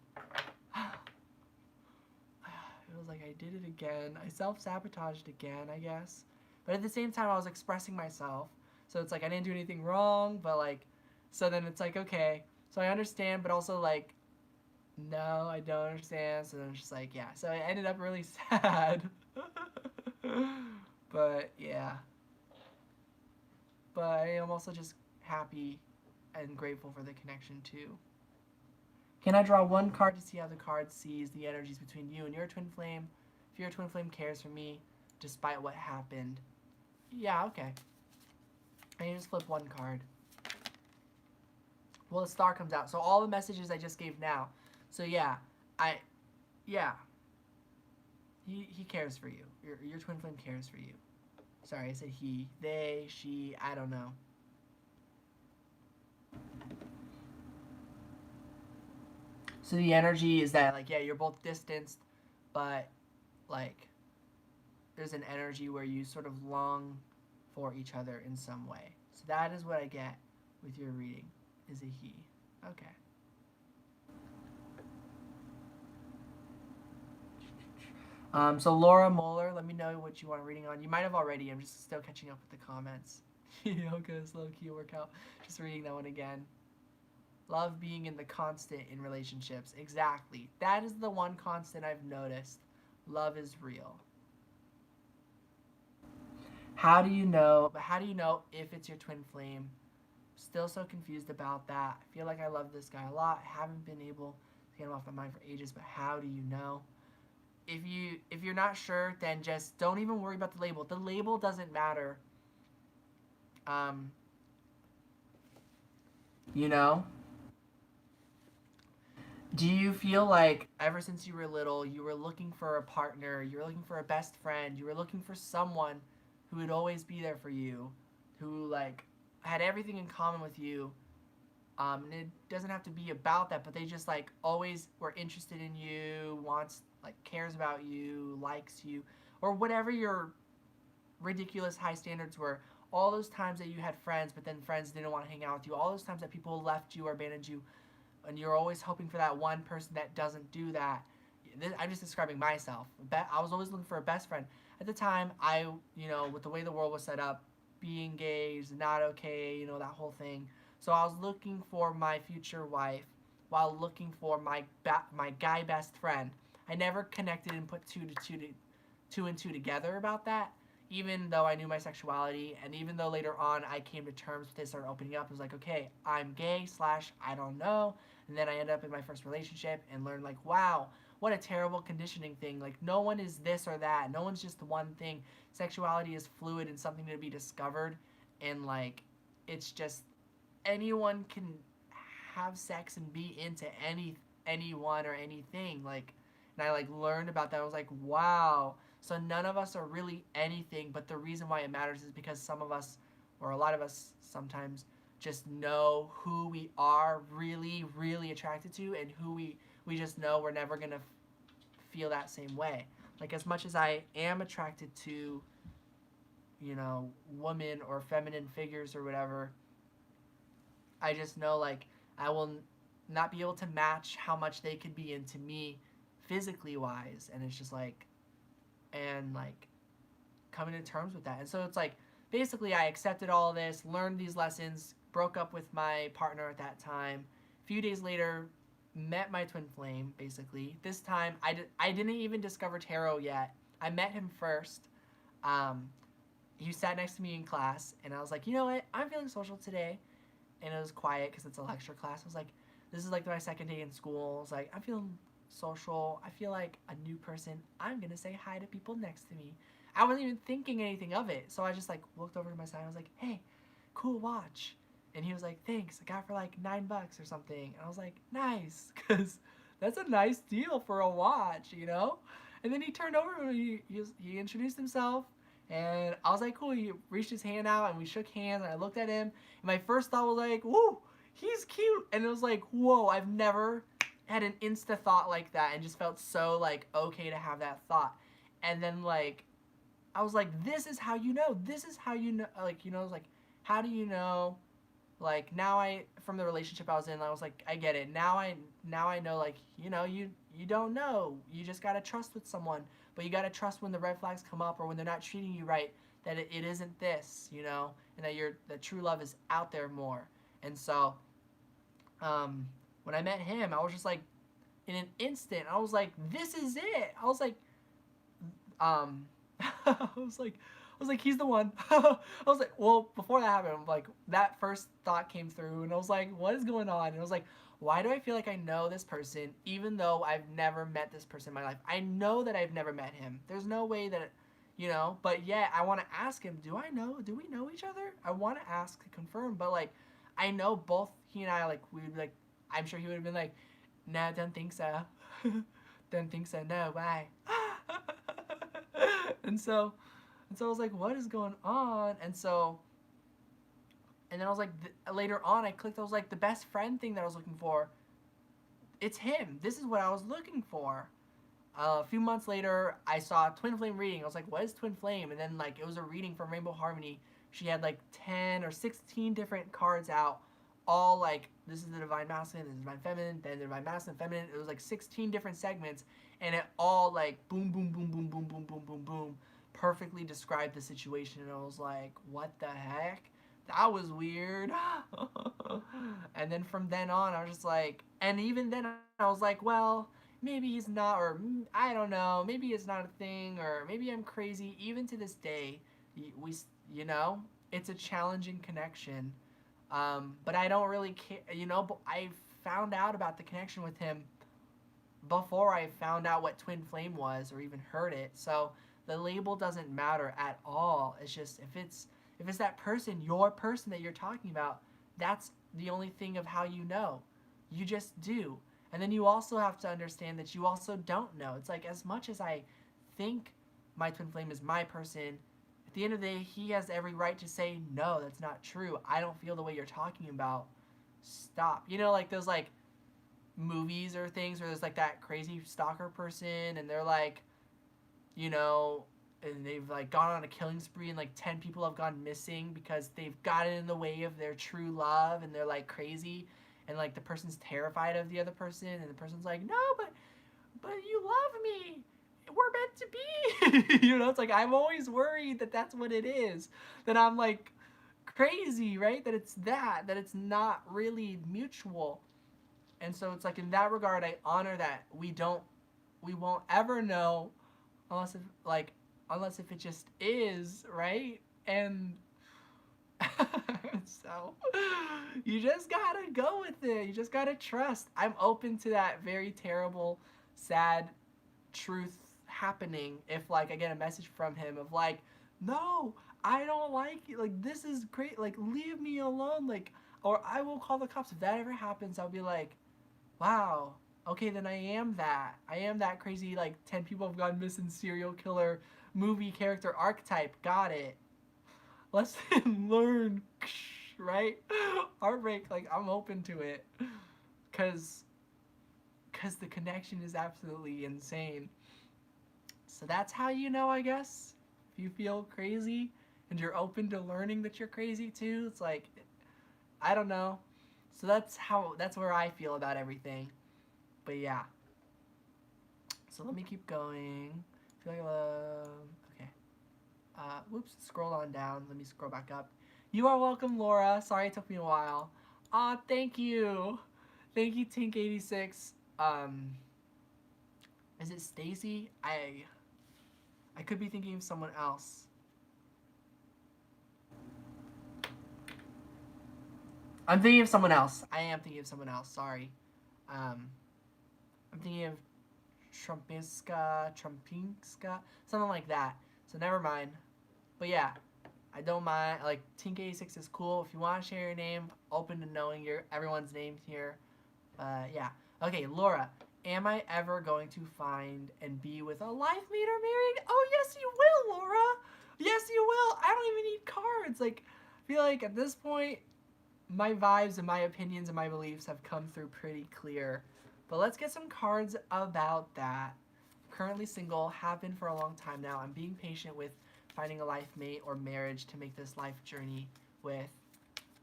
it was like I did it again. I self-sabotaged again, I guess. But at the same time, I was expressing myself. So it's like I didn't do anything wrong, but like, so then it's like, okay. So I understand, but also like, no, I don't understand. So then it's just like, yeah. So I ended up really sad. But yeah. But I am also just happy and grateful for the connection too. Can I draw one card to see how the card sees the energies between you and your twin flame? If your twin flame cares for me, despite what happened. Yeah, okay. And you just flip one card. Well, the star comes out. So all the messages I just gave now. So yeah, yeah. He cares for you. Your twin flame cares for you. Sorry, I said he, they, she, I don't know. So the energy is that, like, yeah, you're both distanced, but, like, there's an energy where you sort of long for each other in some way. So that is what I get with your reading, is a he. Okay. So Laura Moeller, let me know what you want a reading on. You might have already. I'm just still catching up with the comments. Yoga is low-key workout. Just reading that one again. Love being in the constant in relationships. Exactly. That is the one constant I've noticed. Love is real. How do you know if it's your twin flame? Still so confused about that. I feel like I love this guy a lot. I haven't been able to get him off my mind for ages, but how do you know? If you're not sure, then just don't even worry about the label. The label doesn't matter. You know? Do you feel like ever since you were little, you were looking for a partner, you were looking for a best friend, you were looking for someone who would always be there for you, who like had everything in common with you? And it doesn't have to be about that, but they just like always were interested in you, wants like cares about you, likes you, or whatever your ridiculous high standards were. All those times that you had friends, but then friends didn't want to hang out with you. All those times that people left you or abandoned you, and you're always hoping for that one person that doesn't do that. I'm just describing myself. I was always looking for a best friend. At the time, with the way the world was set up, being gay is not okay, that whole thing. So I was looking for my future wife while looking for my guy best friend. I never connected and put two and two together about that, even though I knew my sexuality, and even though later on I came to terms with it, started opening up. It was like, okay, I'm gay / I don't know. And then I ended up in my first relationship and learned like, wow, what a terrible conditioning thing. Like, no one is this or that. No one's just one thing. Sexuality is fluid and something to be discovered. And like, it's just anyone can have sex and be into anyone or anything. Like, and I like learned about that. I was like, wow. So none of us are really anything, but the reason why it matters is because some of us, or a lot of us sometimes, just know who we are really, really attracted to, and who we just know we're never gonna feel that same way. Like, as much as I am attracted to, women or feminine figures or whatever, I just know like I will not be able to match how much they could be into me physically wise, and it's just like, and like coming to terms with that. And so it's like, basically I accepted all of this, learned these lessons, broke up with my partner at that time. A few days later, met my twin flame, basically. This time, I didn't even discover tarot yet. I met him first. He sat next to me in class, and I was like, you know what? I'm feeling social today. And it was quiet because it's a lecture class. I was like, this is like my second day in school. I was like, I'm feeling social. I feel like a new person. I'm going to say hi to people next to me. I wasn't even thinking anything of it. So I just like looked over to my side. I was like, hey, cool watch. And he was like, thanks. I got it for like $9 or something. And I was like, nice. Because that's a nice deal for a watch, And then he turned over and he introduced himself. And I was like, cool. He reached his hand out and we shook hands. And I looked at him. And my first thought was like, woo, he's cute. And it was like, whoa, I've never had an insta thought like that, and just felt so like okay to have that thought. And then like I was like, this is how you know. This is how you know. Like, you know, like, how do you know? Like, now from the relationship I was in, I was like, I get it. Now I know, like, you know, you don't know. You just gotta trust with someone, but you gotta trust when the red flags come up or when they're not treating you right, that it isn't this, you know, and that true love is out there more. And so, when I met him, I was just like, in an instant, I was like, this is it. I was like, um, I was like, he's the one. I was like, well, before that happened, I'm like, that first thought came through, and I was like, what is going on? And I was like, why do I feel like I know this person, even though I've never met this person in my life? I know that I've never met him. There's no way that, you know, but yeah, I want to ask him, do we know each other? I want to ask to confirm, but like, I know both he and I, like, we would be like, I'm sure he would have been like, no, don't think so. Don't think so, no, why? and so and so I was like, what is going on? And then I was like, later on I clicked, I was like, the best friend thing that I was looking for, it's him. This is what I was looking for. A few months later, I saw Twin Flame reading. I was like, what is Twin Flame? And then like it was a reading from Rainbow Harmony. She had like 10 or 16 different cards out, all like, this is the divine masculine, this is divine feminine, then the divine masculine, feminine. It was like 16 different segments, and it all like boom, boom, boom, boom, boom, boom, boom, boom, boom, perfectly described the situation. And I was like, what the heck? That was weird. And then from then on, I was just like, and even then I was like, well, maybe he's not, or I don't know, maybe it's not a thing, or maybe I'm crazy. Even to this day, we, you know, it's a challenging connection. But I don't really care, you know, but I found out about the connection with him before I found out what Twin Flame was or even heard it. So the label doesn't matter at all. It's just if it's that person, your person that you're talking about, that's the only thing of how you know. You just do. And then you also have to understand that you also don't know. It's like, as much as I think my twin flame is my person, at the end of the day, he has every right to say, no, that's not true. I don't feel the way you're talking about. Stop. You know, like those like movies or things where there's like that crazy stalker person, and they're like, you know, and they've like gone on a killing spree, and like 10 people have gone missing because they've gotten in the way of their true love, and they're like crazy, and like the person's terrified of the other person, and the person's like, no, but you love me, we're meant to be. You know, it's like, I'm always worried that that's what it is, that I'm like crazy, right? That it's not really mutual. And so it's like, in that regard, I honor that we won't ever know, unless if like unless if it just is, right? And so you just gotta go with it. You just gotta trust. I'm open to that very terrible, sad truth happening if like I get a message from him of like, no, I don't like you, like this is great, like leave me alone, like, or I will call the cops. If that ever happens, I'll be like, wow, okay, then I am that crazy, like 10 people have gone missing serial killer movie character archetype. Got it. Lesson learned. Right? Heartbreak, like I'm open to it, cause the connection is absolutely insane. So that's how you know, I guess. If you feel crazy and you're open to learning that you're crazy too, it's like, I don't know. So that's where I feel about everything. But yeah. So let me keep going. I feel like okay. Whoops, scroll on down. Let me scroll back up. You are welcome, Laura. Sorry it took me a while. Aw, thank you. Thank you, Tink86. Is it Stacy? I could be thinking of someone else. I'm thinking of someone else. I am thinking of someone else. Sorry. I'm thinking of Trumpinska, something like that. So never mind. But yeah, I don't mind. Like, Tink86 is cool. If you want to share your name, open to knowing everyone's names here. Yeah. Okay, Laura. Am I ever going to find and be with a life mate or married? Oh, yes, you will, Laura. Yes, you will. I don't even need cards. Like, I feel like at this point, my vibes and my opinions and my beliefs have come through pretty clear. But let's get some cards about that. Currently single, have been for a long time now. I'm being patient with finding a life mate or marriage to make this life journey with.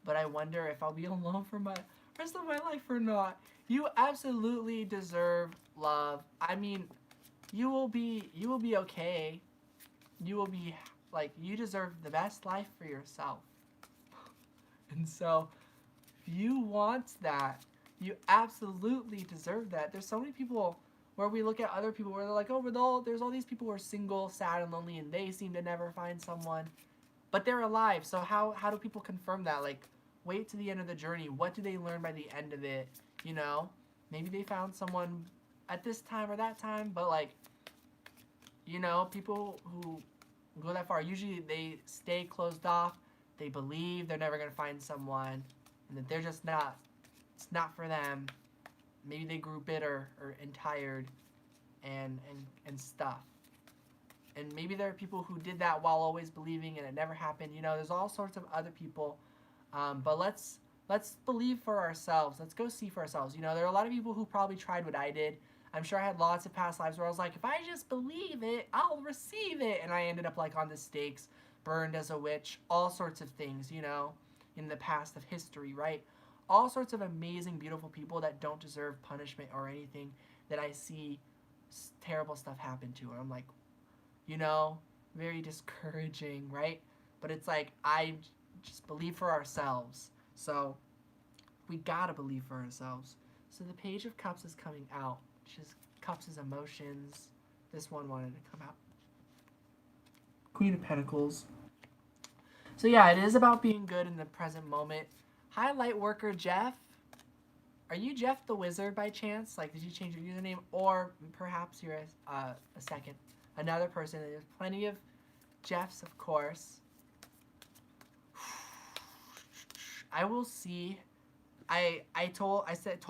But I wonder if I'll be alone for my rest of my life or not. You absolutely deserve love. I mean, you will be okay. You will be like you deserve the best life for yourself. And so, if you want that, you absolutely deserve that. There's so many people where we look at other people where they're like, oh, there's all these people who are single, sad, and lonely, and they seem to never find someone, but they're alive. So how do people confirm that? Like, wait to the end of the journey. What do they learn by the end of it? You know, maybe they found someone at this time or that time, but like, people who go that far usually they stay closed off. They believe they're never gonna find someone, and that they're just not. It's not for them. Maybe they grew bitter and tired, and stuff. And maybe there are people who did that while always believing and it never happened. There's all sorts of other people. But let's believe for ourselves. Let's go see for ourselves. There are a lot of people who probably tried what I did. I'm sure I had lots of past lives where I was like, if I just believe it, I'll receive it. And I ended up like on the stakes, burned as a witch, all sorts of things, in the past of history, right? All sorts of amazing, beautiful people that don't deserve punishment or anything that I see terrible stuff happen to. And I'm like, very discouraging, right? But it's like, I just believe for ourselves. So we gotta believe for ourselves. So the Page of Cups is coming out. Just Cups is emotions. This one wanted to come out. Queen of Pentacles. So yeah, it is about being good in the present moment. Hi, Lightworker Jeff. Are you Jeff the Wizard by chance? Like, did you change your username? Or perhaps you're a second. Another person. There's plenty of Jeffs, of course. I will see. I told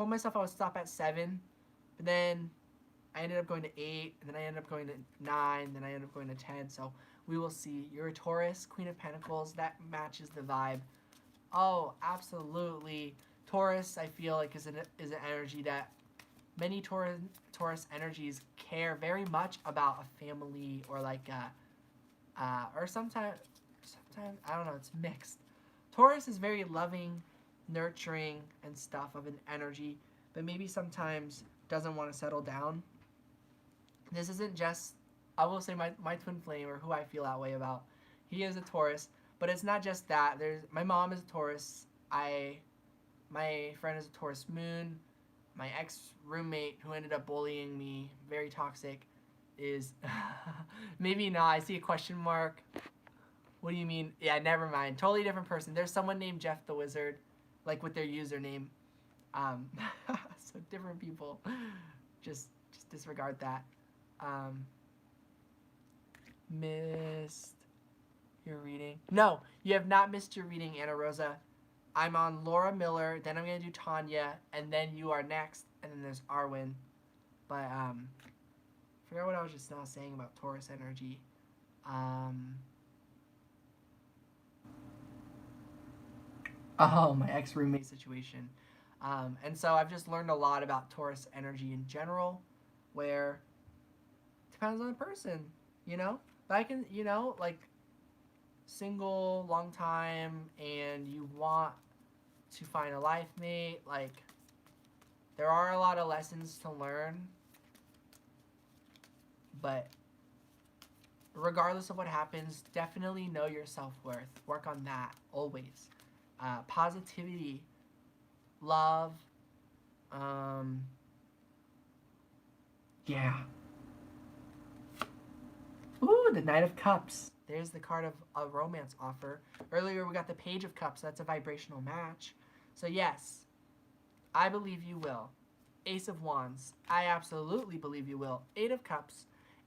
myself I would stop at 7, but then I ended up going to 8, and then I ended up going to 9, then I ended up going to 10. So we will see. You're a Taurus, Queen of Pentacles. That matches the vibe. Oh, absolutely. Taurus, I feel like is an energy that many Taurus energies care very much about a family or like or sometimes I don't know. It's mixed. Taurus is very loving, nurturing, and stuff of an energy, but maybe sometimes doesn't want to settle down. This isn't just, I will say my twin flame, or who I feel that way about. He is a Taurus, but it's not just that. My mom is a Taurus. My friend is a Taurus moon. My ex-roommate who ended up bullying me, very toxic, is maybe not. I see a question mark. What do you mean? Yeah, never mind. Totally different person. There's someone named Jeff the Wizard, like with their username. So different people. Just disregard that. Missed your reading. No, you have not missed your reading, Anna Rosa. I'm on Laura Miller, then I'm gonna do Tanya, and then you are next, and then there's Arwen. But I forgot what I was just now saying about Taurus energy. Oh, my ex-roommate situation. And so I've just learned a lot about Taurus energy in general, where it depends on the person, But I can, like, single, long time, and you want to find a life mate, like, there are a lot of lessons to learn, but regardless of what happens, definitely know your self-worth. Work on that, always. Positivity, love, yeah. Ooh, the Knight of Cups. There's the card of a romance offer. Earlier we got the Page of Cups. That's a vibrational match. So yes, I believe you will. Ace of Wands. I absolutely believe you will. 8 of Cups.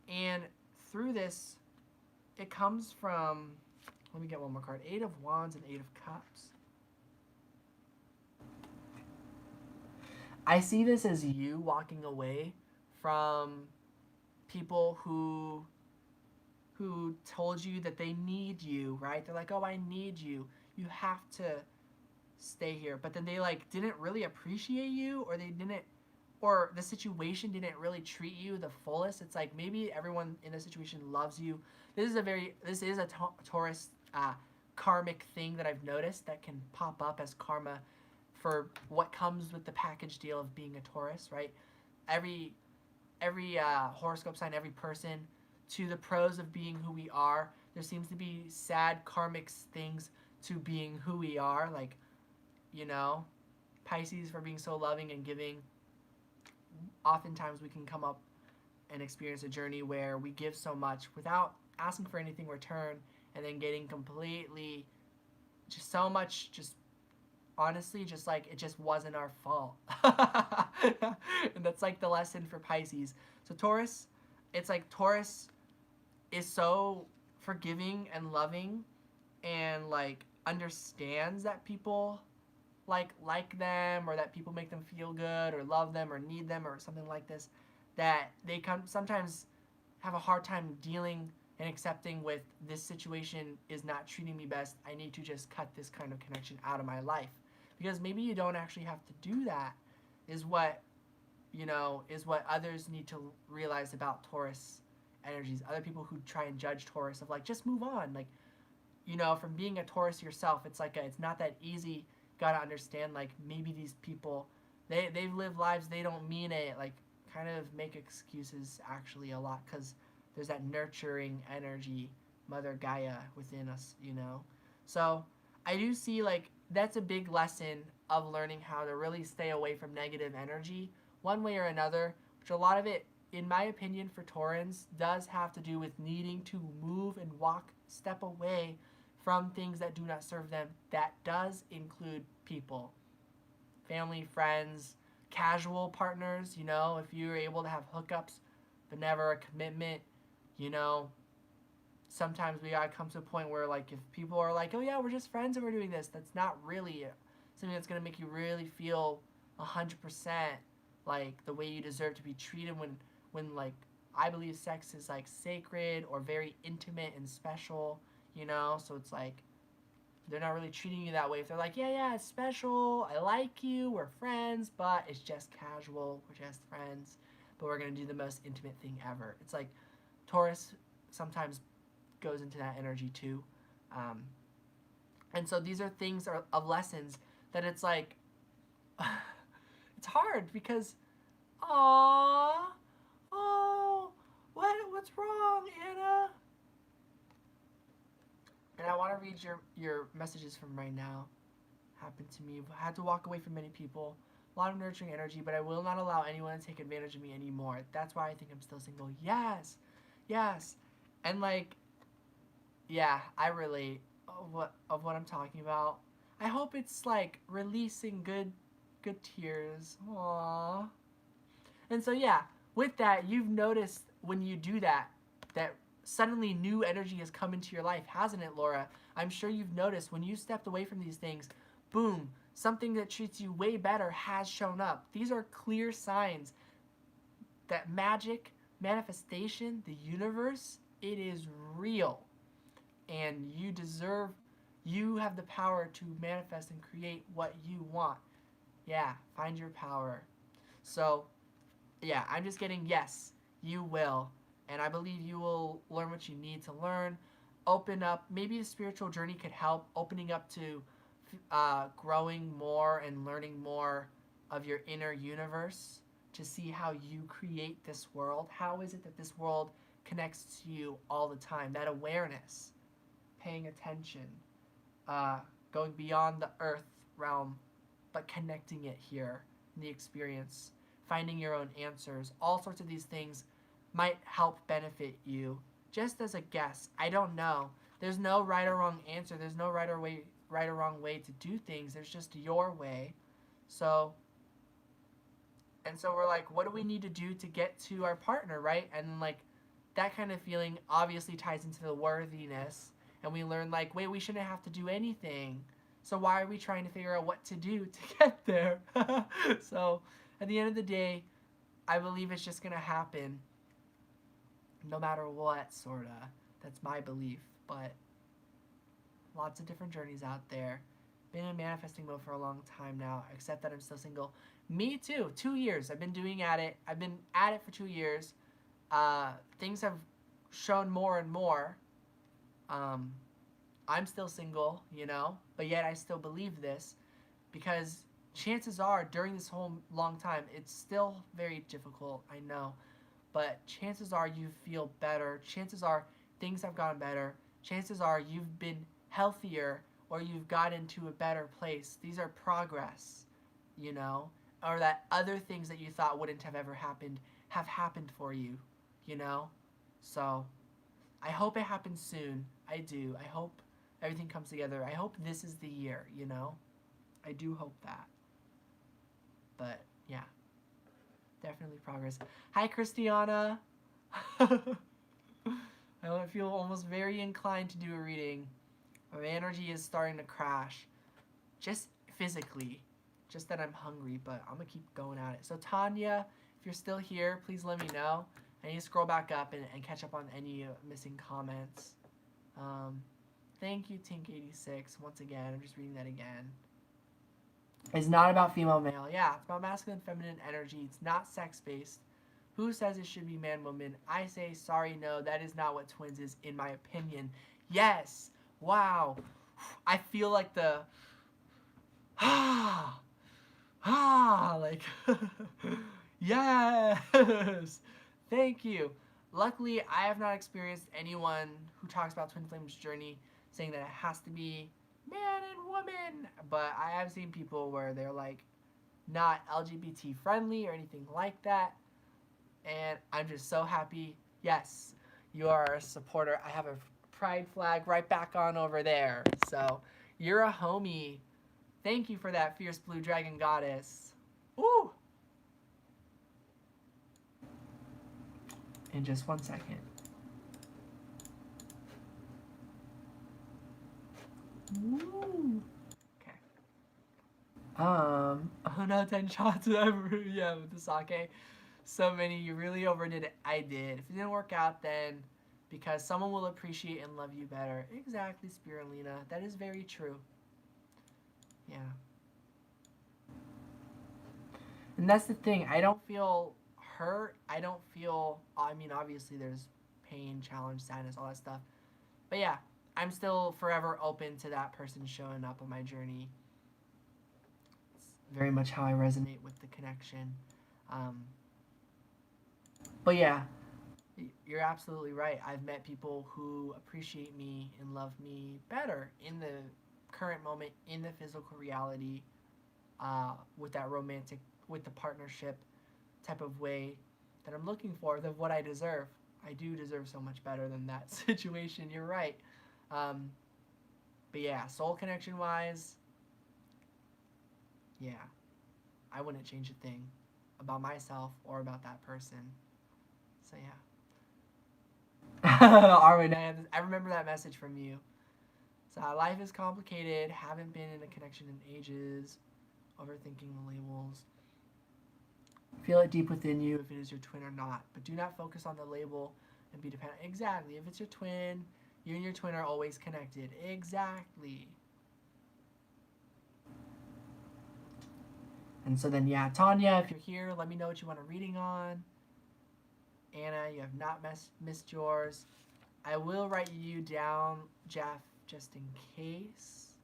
And through this, it comes from, let me get one more card. 8 of Wands and 8 of Cups. I see this as you walking away from people who told you that they need you, right? They're like, oh, I need you. You have to stay here. But then they like didn't really appreciate you, or they didn't, or the situation didn't really treat you the fullest. It's like maybe everyone in the situation loves you. This is a Taurus karmic thing that I've noticed that can pop up as karma for what comes with the package deal of being a Taurus, right? Every horoscope sign, every person, to the pros of being who we are, there seems to be sad karmic things to being who we are. Like, you know, Pisces for being so loving and giving. Oftentimes we can come up and experience a journey where we give so much without asking for anything in return, and then getting completely just so much, just honestly, just like it just wasn't our fault. And that's like the lesson for Pisces. So Taurus, it's like Taurus is so forgiving and loving, and like understands that people like them, or that people make them feel good or love them or need them or something like this, that they sometimes have a hard time dealing and accepting with this situation is not treating me best. I need to just cut this kind of connection out of my life. Because maybe you don't actually have to do that, is what, is what others need to realize about Taurus energies. Other people who try and judge Taurus of like, just move on. Like, from being a Taurus yourself, it's like it's not that easy. Gotta understand, like, maybe these people, they've lived lives, they don't mean it. Like, kind of make excuses actually a lot, because there's that nurturing energy, Mother Gaia within us, So I do see, like, that's a big lesson of learning how to really stay away from negative energy one way or another, which a lot of it, in my opinion, for Taurans does have to do with needing to move and step away from things that do not serve them. That does include people, family, friends, casual partners, if you're able to have hookups but never a commitment, sometimes we gotta come to a point where, like, if people are like, oh yeah, we're just friends and we're doing this, that's not really something that's gonna make you really feel 100% like the way you deserve to be treated, when like, I believe sex is like sacred or very intimate and special, so it's like they're not really treating you that way. If they're like, yeah, it's special, I like you, we're friends, but it's just casual, we're just friends, but we're gonna do the most intimate thing ever. It's like Taurus sometimes goes into that energy too. And so these are things of lessons that it's like, it's hard because, oh, what's wrong, Anna? And I want to read your messages from right now. Happened to me. I had to walk away from many people. A lot of nurturing energy, but I will not allow anyone to take advantage of me anymore. That's why I think I'm still single. Yes. And like, yeah, I relate of what I'm talking about. I hope it's like releasing good tears. Aww. And so yeah, with that, you've noticed when you do that suddenly new energy has come into your life, hasn't it, Laura? I'm sure you've noticed when you stepped away from these things, boom, something that treats you way better has shown up. These are clear signs that magic, manifestation, the universe, it is real. And you have the power to manifest and create what you want. Yeah, find your power. So, yeah, I'm just getting yes, you will. And I believe you will learn what you need to learn. Open up. Maybe the spiritual journey could help, opening up to growing more and learning more of your inner universe to see how you create this world. How is it that this world connects to you all the time? That awareness, paying attention, going beyond the earth realm, but connecting it here in the experience, finding your own answers. All sorts of these things might help benefit you. Just as a guess, I don't know. There's no right or wrong answer. There's no right or wrong way to do things. There's just your way. So we're like, what do we need to do to get to our partner, right? And like that kind of feeling obviously ties into the worthiness. And we learn like, wait, we shouldn't have to do anything. So why are we trying to figure out what to do to get there? So at the end of the day, I believe it's just going to happen no matter what, sort of. That's my belief. But lots of different journeys out there. Been in manifesting mode for a long time now, except that I'm still single. Me too. 2 years. I've been doing at it. I've been at it for 2 years. Things have shown more and more. Um, I'm still single, you know, but yet I still believe this because chances are during this whole long time, it's still very difficult, I know, but chances are you feel better. Chances are things have gotten better. Chances are you've been healthier or you've gotten to a better place. These are progress, you know, or that other things that you thought wouldn't have ever happened have happened for you, you know? So I hope it happens soon. I do. I hope everything comes together. I hope this is the year, you know? I do hope that. But yeah, definitely progress. Hi, Christiana. I feel almost very inclined to do a reading. My energy is starting to crash. Just physically. Just that I'm hungry, but I'm going to keep going at it. So, Tanya, if you're still here, please let me know. I need to scroll back up and catch up on any missing comments. Thank you, Tink86. Once again, I'm just reading that again. It's not about female male. Yeah, it's about masculine feminine energy. It's not sex based. Who says it should be man woman? I say sorry, no, that is not what twins is, in my opinion. Yes. Wow. I feel like the like yes. Thank you. Luckily, I have not experienced anyone who talks about twin flames journey saying that it has to be man and woman, but I have seen people where they're like not LGBT friendly or anything like that, and I'm just so happy. Yes, you are a supporter. I have a pride flag right back on over there, so you're a homie. Thank you for that, fierce blue dragon goddess. Ooh. In just 1 second. Ooh. Okay. Oh no, 10 shots ever. Yeah, with the sake. So many. You really overdid it. I did. If it didn't work out, then because someone will appreciate and love you better. Exactly, Spirulina. That is very true. Yeah. And that's the thing. I don't feel hurt. I don't feel. I mean, obviously, there's pain, challenge, sadness, all that stuff. But yeah, I'm still forever open to that person showing up on my journey. It's very much how I resonate with the connection. But yeah, you're absolutely right. I've met people who appreciate me and love me better in the current moment, in the physical reality, with that romantic, with the partnership type of way that I'm looking for, than what I deserve. I do deserve so much better than that situation. You're right. But yeah, soul connection wise, yeah, I wouldn't change a thing about myself or about that person. So yeah. Arwen, I remember that message from you. So life is complicated. Haven't been in a connection in ages. Overthinking the labels. Feel it deep within you if it is your twin or not. But do not focus on the label and be dependent. Exactly. If it's your twin, you and your twin are always connected. Exactly. And so then, yeah, Tanya, if you're here, let me know what you want a reading on. Anna, you have not missed yours. I will write you down, Jeff, just in case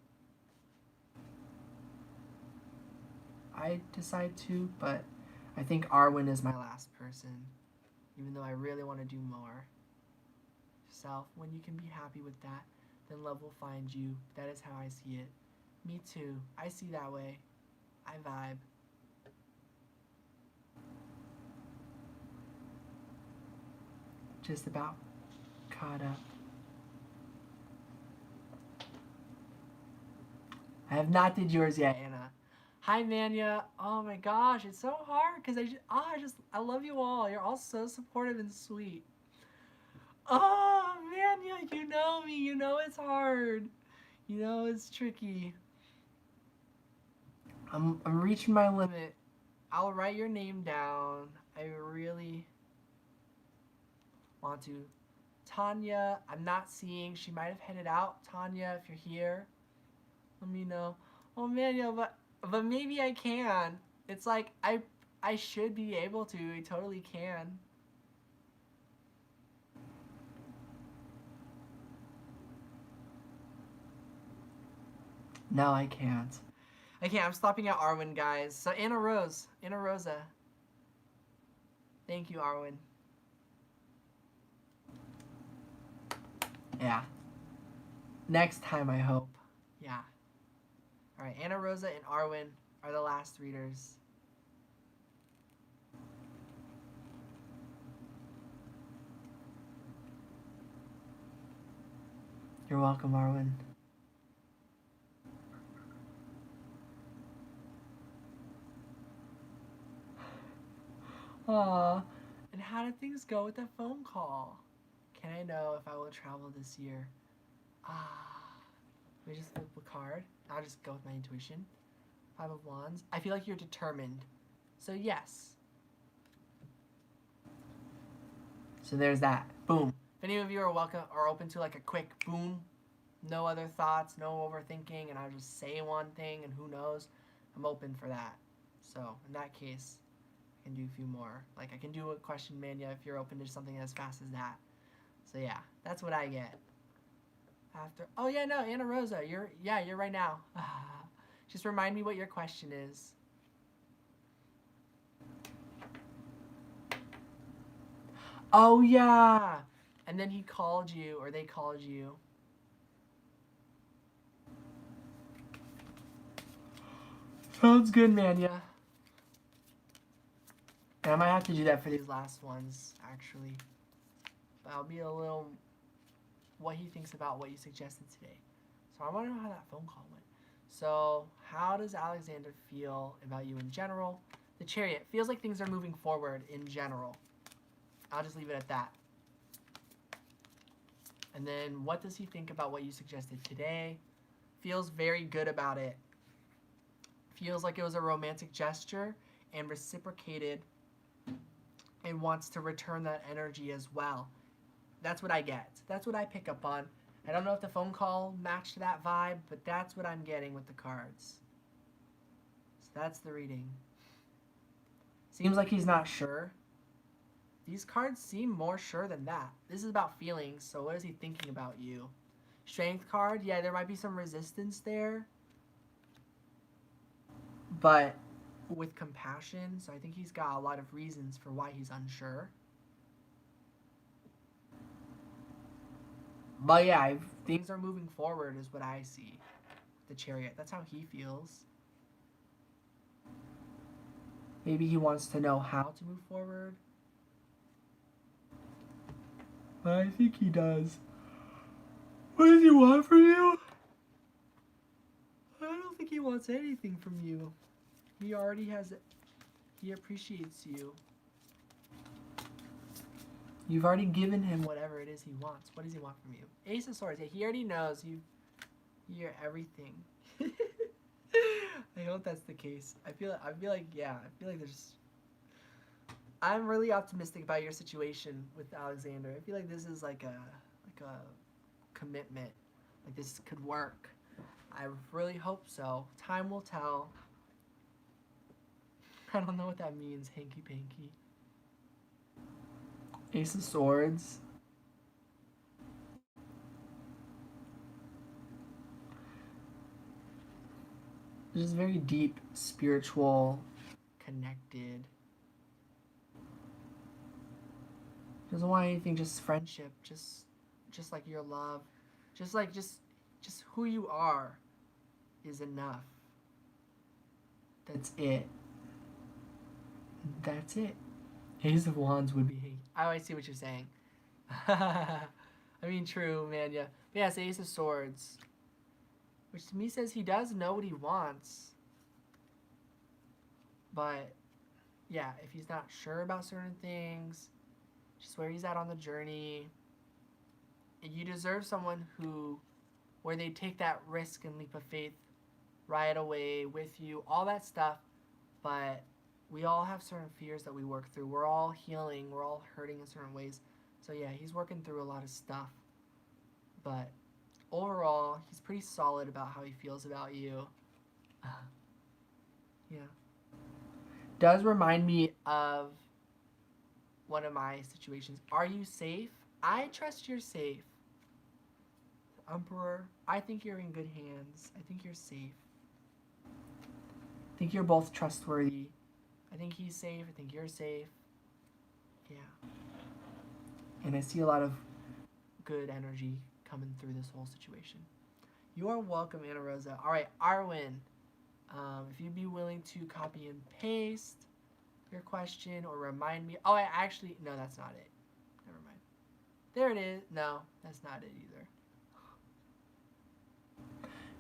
I decide to, but I think Arwen is my last person, even though I really want to do more. Yourself, when you can be happy with that, then love will find you. That is how I see it. Me too. I see that way. I vibe. Just about caught up. I have not did yours yet, Anna. Hi, Mania. Oh my gosh, it's so hard because I love you all. You're all so supportive and sweet. Oh, Mania, you know me. You know it's hard. You know it's tricky. I'm reaching my limit. I'll write your name down. I really want to. Tanya, I'm not seeing. She might have headed out. Tanya, if you're here, let me know. Well, Manuel, but maybe I can. It's like I should be able to. I totally can. No, I can't. I can't. I'm stopping at Arwen, guys. So Anna Rose, Anna Rosa. Thank you, Arwen. Yeah. Next time, I hope. Yeah. All right, Anna Rosa and Arwen are the last readers. You're welcome, Arwen. Aw. And how did things go with that phone call? Can I know if I will travel this year? Ah. Let me just flip a card. I'll just go with my intuition. Five of Wands. I feel like you're determined. So yes. So there's that. Boom. If any of you are welcome or open to like a quick boom, no other thoughts, no overthinking, and I'll just say one thing and who knows, I'm open for that. So in that case, I can do a few more. Like I can do a question mania if you're open to something as fast as that. So yeah, that's what I get. After oh yeah, no, Anna Rosa, you're right now. Just remind me what your question is. Oh yeah. And then he called you or they called you. Sounds good, Mania. And I might have to do that for these last ones, actually. But I'll be a little what he thinks about what you suggested today. So I want to know how that phone call went. So how does Alexander feel about you in general? The Chariot feels like things are moving forward in general. I'll just leave it at that. And then what does he think about what you suggested today? Feels very good about it. Feels like it was a romantic gesture and reciprocated and wants to return that energy as well. That's what I get. That's what I pick up on. I don't know if the phone call matched that vibe, but that's what I'm getting with the cards. So that's the reading. Seems like he's not sure. These cards seem more sure than that. This is about feelings, so what is he thinking about you? Strength card, yeah, there might be some resistance there. But with compassion, so I think he's got a lot of reasons for why he's unsure. But yeah, things are moving forward is what I see. The Chariot, that's how he feels. Maybe he wants to know how to move forward. I think he does. What does he want from you? I don't think he wants anything from you. He already has it. He appreciates you. You've already given him whatever it is he wants. What does he want from you? Ace of Swords. Yeah, he already knows you're everything. I hope that's the case. I feel like there's. I'm really optimistic about your situation with Alexander. I feel like this is like a commitment. Like this could work. I really hope so. Time will tell. I don't know what that means, hanky panky. Ace of Swords. Just very deep, spiritual, connected. Doesn't want anything, just friendship, just like your love, just who you are is enough. That's it. That's it. Ace of Wands would be. I see what you're saying. I mean, true, man. Yeah. But yes, Ace of Swords, which to me says he does know what he wants, but yeah, if he's not sure about certain things, just where he's at on the journey, you deserve someone where they take that risk and leap of faith right away with you, all that stuff, but we all have certain fears that we work through. We're all healing, we're all hurting in certain ways. So yeah, he's working through a lot of stuff. But overall, he's pretty solid about how he feels about you. Yeah. Does remind me of one of my situations. Are you safe? I trust you're safe. Emperor, I think you're in good hands. I think you're safe. I think you're both trustworthy. I think he's safe. I think you're safe. Yeah. And I see a lot of good energy coming through this whole situation. You are welcome, Anna Rosa. All right, Arwen, if you'd be willing to copy and paste your question or remind me. Oh, I actually, no, that's not it. Never mind. There it is. No, that's not it either.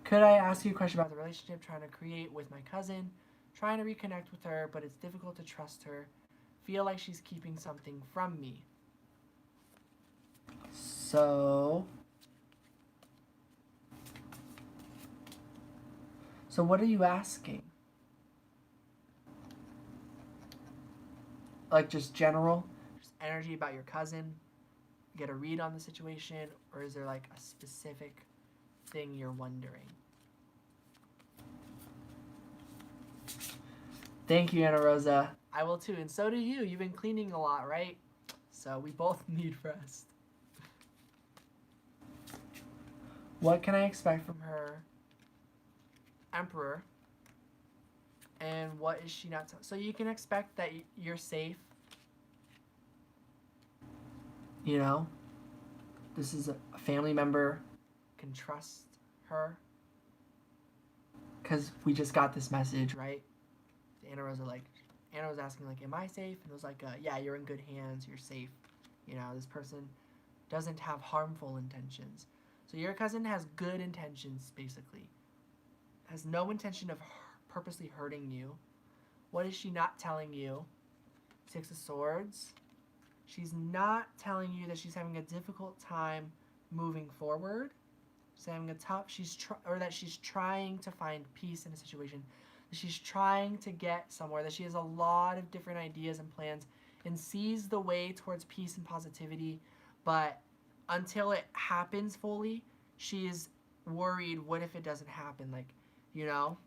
Could I ask you a question about the relationship trying to create with my cousin? Trying to reconnect with her, but it's difficult to trust her. Feel like she's keeping something from me. So what are you asking? Like just general? Just energy about your cousin? Get a read on the situation? Or is there like a specific thing you're wondering? Thank you, Anna Rosa. I will too, and so do you. You've been cleaning a lot, right? So we both need rest. What can I expect from her? Emperor. And what is she not? So you can expect that you're safe. You know, this is a family member. Can trust her. Because we just got this message, right? Anna was asking like, am I safe? And it was like, yeah, you're in good hands. You're safe. You know, this person doesn't have harmful intentions. So your cousin has good intentions, basically. Has no intention of purposely hurting you. What is she not telling you? Six of Swords. She's not telling you that she's having a difficult time moving forward. She's having a tough. That she's trying to find peace in a situation. That she's trying to get somewhere. That she has a lot of different ideas and plans and sees the way towards peace and positivity, but until it happens fully, she's worried. What if it doesn't happen? Like, you know.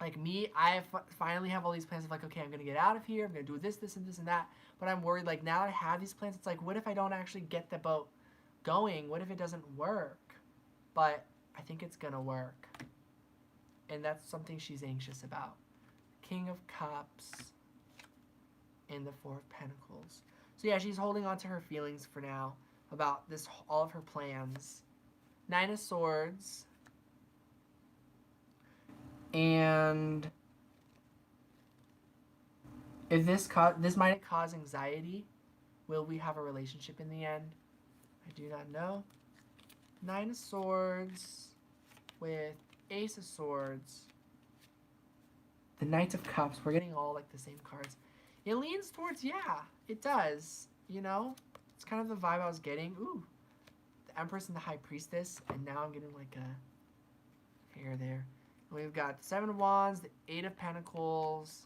Like me, I finally have all these plans of like, okay, I'm going to get out of here. I'm going to do this, this, and this, and that. But I'm worried, like, now that I have these plans, it's like, what if I don't actually get the boat going? What if it doesn't work? But I think it's going to work. And that's something she's anxious about. King of Cups and the Four of Pentacles. So yeah, she's holding on to her feelings for now about this, all of her plans. Nine of Swords. And if this might cause anxiety, will we have a relationship in the end? I do not know. Nine of Swords with Ace of Swords. The Knight of Cups. We're getting all like the same cards. It leans towards, yeah, it does. You know, it's kind of the vibe I was getting. Ooh, the Empress and the High Priestess, and now I'm getting like a hair there. We've got the Seven of Wands, the Eight of Pentacles.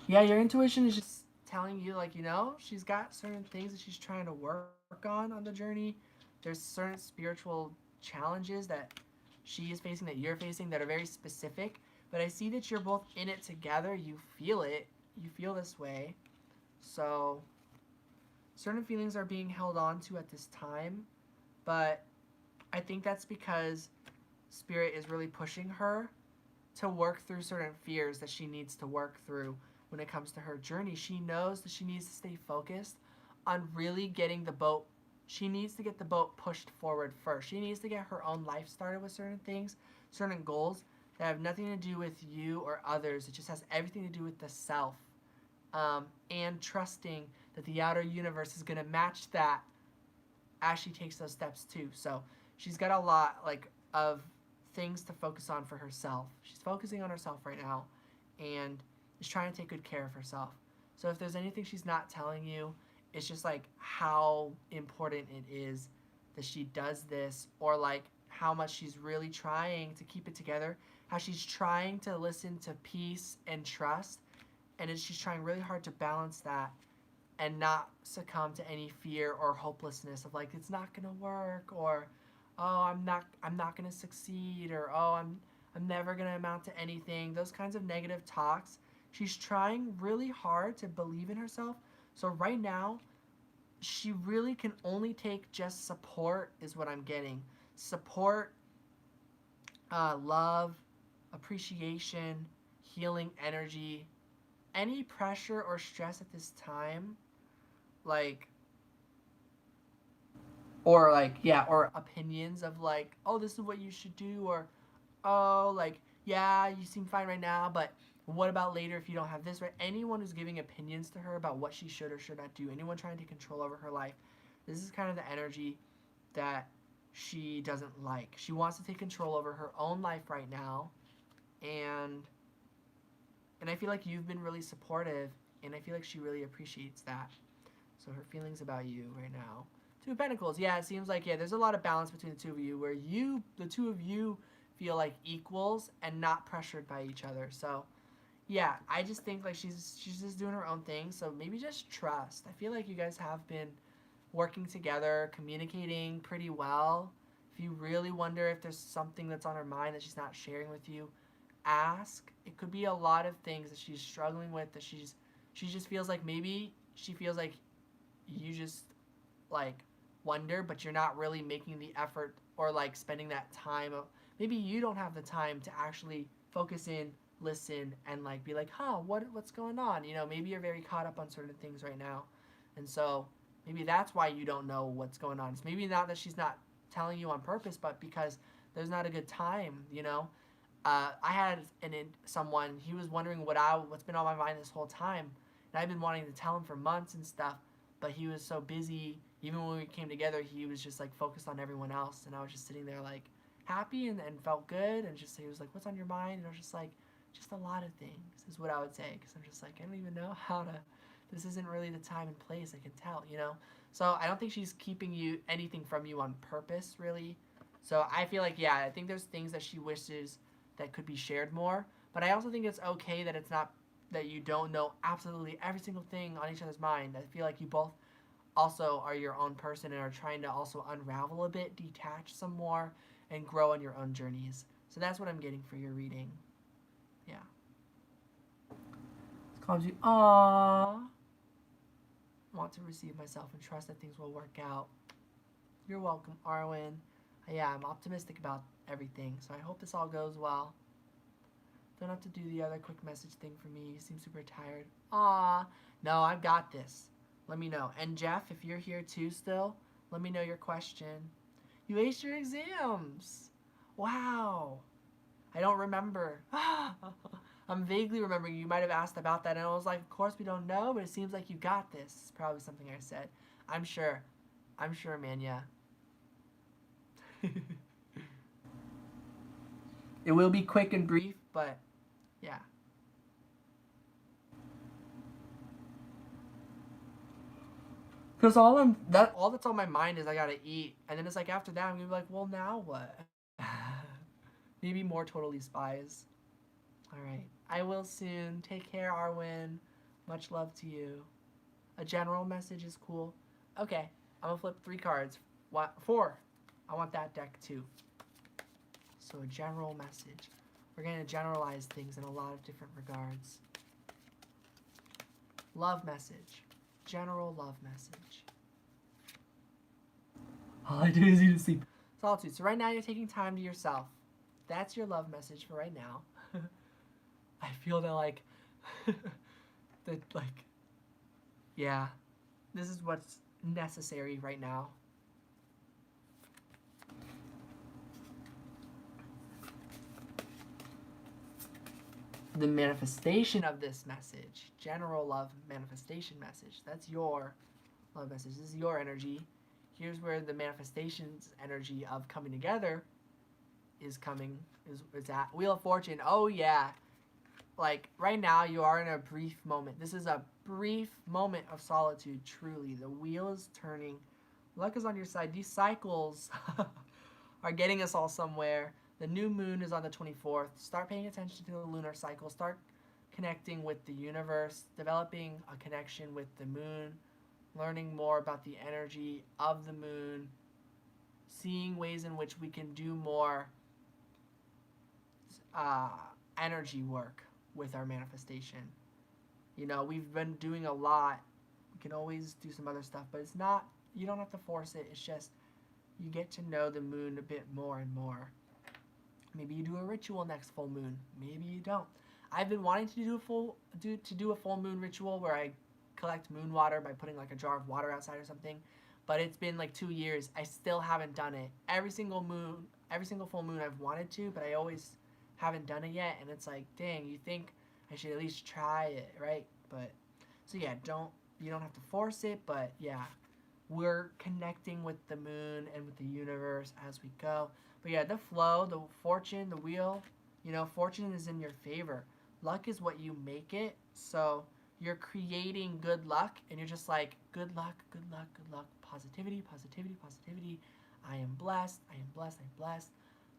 Yeah, your intuition is just telling you, like, you know, she's got certain things that she's trying to work on the journey. There's certain spiritual challenges that she is facing, that you're facing, that are very specific. But I see that you're both in it together. You feel it. You feel this way. So certain feelings are being held on to at this time. But I think that's because Spirit is really pushing her to work through certain fears that she needs to work through when it comes to her journey. She knows that she needs to stay focused on really getting the boat. She needs to get the boat pushed forward first. She needs to get her own life started with certain things, certain goals that have nothing to do with you or others. It just has everything to do with the self. And trusting that the outer universe is going to match that as she takes those steps too. So she's got a lot like of things to focus on for herself. She's focusing on herself right now and is trying to take good care of herself. So if there's anything she's not telling you, it's just like how important it is that she does this, or like how much she's really trying to keep it together, how she's trying to listen to peace and trust, and she's trying really hard to balance that and not succumb to any fear or hopelessness of like, it's not gonna work, or oh, I'm not gonna succeed, or oh, I'm never gonna amount to anything. Those kinds of negative talks. She's trying really hard to believe in herself. So right now, she really can only take just support, is what I'm getting. Support, love, appreciation, healing energy. Any pressure or stress at this time, like, or like, yeah, or opinions of like, oh, this is what you should do, or oh, like, yeah, you seem fine right now, but what about later if you don't have this, right? Anyone who's giving opinions to her about what she should or should not do, anyone trying to control over her life, this is kind of the energy that she doesn't like. She wants to take control over her own life right now, and I feel like you've been really supportive, and I feel like she really appreciates that. So her feelings about you right now. Two of Pentacles. Yeah, it seems like, yeah, there's a lot of balance between the two of you, where the two of you feel like equals and not pressured by each other. So yeah, I just think like she's just doing her own thing. So maybe just trust. I feel like you guys have been working together, communicating pretty well. If you really wonder if there's something that's on her mind that she's not sharing with you, ask. It could be a lot of things that she's struggling with, that she just feels like, maybe she feels like you just like wonder, but you're not really making the effort or like spending that time of, maybe you don't have the time to actually focus in, listen, and like be like, huh, what's going on? You know, maybe you're very caught up on certain things right now, and so maybe that's why you don't know what's going on. It's maybe not that she's not telling you on purpose, but because there's not a good time. You know, I had someone, he was wondering what's been on my mind this whole time, and I've been wanting to tell him for months and stuff, but he was so busy. Even when we came together, he was just like focused on everyone else, and I was just sitting there like happy and felt good, and just, he was like, "What's on your mind?" And I was just like, "Just a lot of things," is what I would say, because I'm just like, I don't even know how to. This isn't really the time and place. I can tell, you know. So I don't think she's keeping you anything from you on purpose, really. So I feel like, yeah, I think there's things that she wishes that could be shared more, but I also think it's okay that it's not, that you don't know absolutely every single thing on each other's mind. I feel like you both also are your own person and are trying to also unravel a bit, detach some more, and grow on your own journeys. So that's what I'm getting for your reading. Yeah. It calms you. Aww. Want to receive myself and trust that things will work out. You're welcome, Arwen. Yeah, I'm optimistic about everything, so I hope this all goes well. Don't have to do the other quick message thing for me. You seem super tired. Aw. No, I've got this. Let me know. And Jeff, if you're here too still, let me know your question. You aced your exams. Wow. I don't remember. I'm vaguely remembering you might have asked about that, and I was like, of course we don't know, but it seems like you got this. It's probably something I said. I'm sure. I'm sure, man, yeah. It will be quick and brief, but yeah. Because all that's on my mind is I gotta eat, and then it's like after that I'm gonna be like, well, now what? Maybe more Totally Spies. All right, I will soon. Take care, Arwen. Much love to you. A general message is cool. Okay, I'm gonna flip 3 cards. What? 4. I want that deck too. So a general message. We're gonna generalize things in a lot of different regards. Love message. General love message. All I do is eat and sleep. Solitude. So right now you're taking time to yourself. That's your love message for right now. I feel that like that like, yeah, this is what's necessary right now. The manifestation of this message, general love manifestation message. That's your love message. This is your energy. Here's where the manifestation's energy of coming together is at. Wheel of Fortune. Oh yeah. Like right now you are in a brief moment. This is a brief moment of solitude, truly. The wheel is turning. Luck is on your side. These cycles are getting us all somewhere. The new moon is on the 24th. Start paying attention to the lunar cycle. Start connecting with the universe, developing a connection with the moon, learning more about the energy of the moon, seeing ways in which we can do more uh, energy work with our manifestation. You know, we've been doing a lot. We can always do some other stuff, but it's not, you don't have to force it. It's just you get to know the moon a bit more and more. Maybe you do a ritual next full moon. Maybe you don't. I've been wanting to do a full moon ritual where I collect moon water by putting like a jar of water outside or something. But it's been like 2 years. I still haven't done it. Every single full moon I've wanted to, but I always haven't done it yet. And it's like, dang, you think I should at least try it, right? But so yeah, you don't have to force it, but yeah, we're connecting with the moon and with the universe as we go. But yeah, the flow, the fortune, the wheel, you know, fortune is in your favor. Luck is what you make it. So you're creating good luck and you're just like, good luck, good luck, good luck, positivity, positivity, positivity. I am blessed, I am blessed, I'm blessed.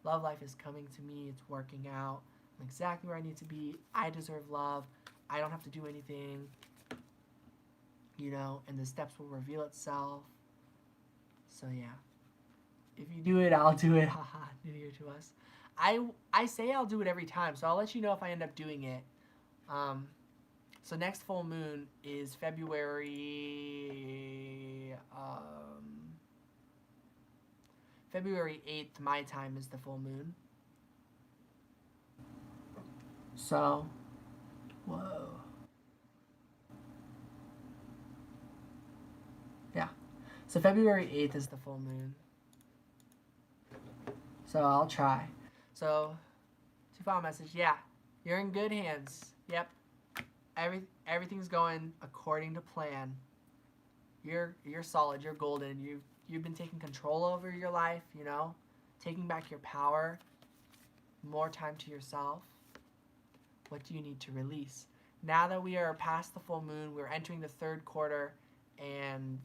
Love life is coming to me, it's working out. I'm exactly where I need to be. I deserve love. I don't have to do anything, you know, and the steps will reveal itself. So yeah. If you do it, I'll do it. Haha, New Year to us. I say I'll do it every time, so I'll let you know if I end up doing it. So next full moon is February 8th. My time is the full moon. So, whoa. Yeah. So February 8th is the full moon. So I'll try. So, to final message, yeah, you're in good hands. Yep. Everything's going according to plan. You're solid. You're golden. You've been taking control over your life. You know, taking back your power. More time to yourself. What do you need to release? Now that we are past the full moon, we're entering the third quarter, and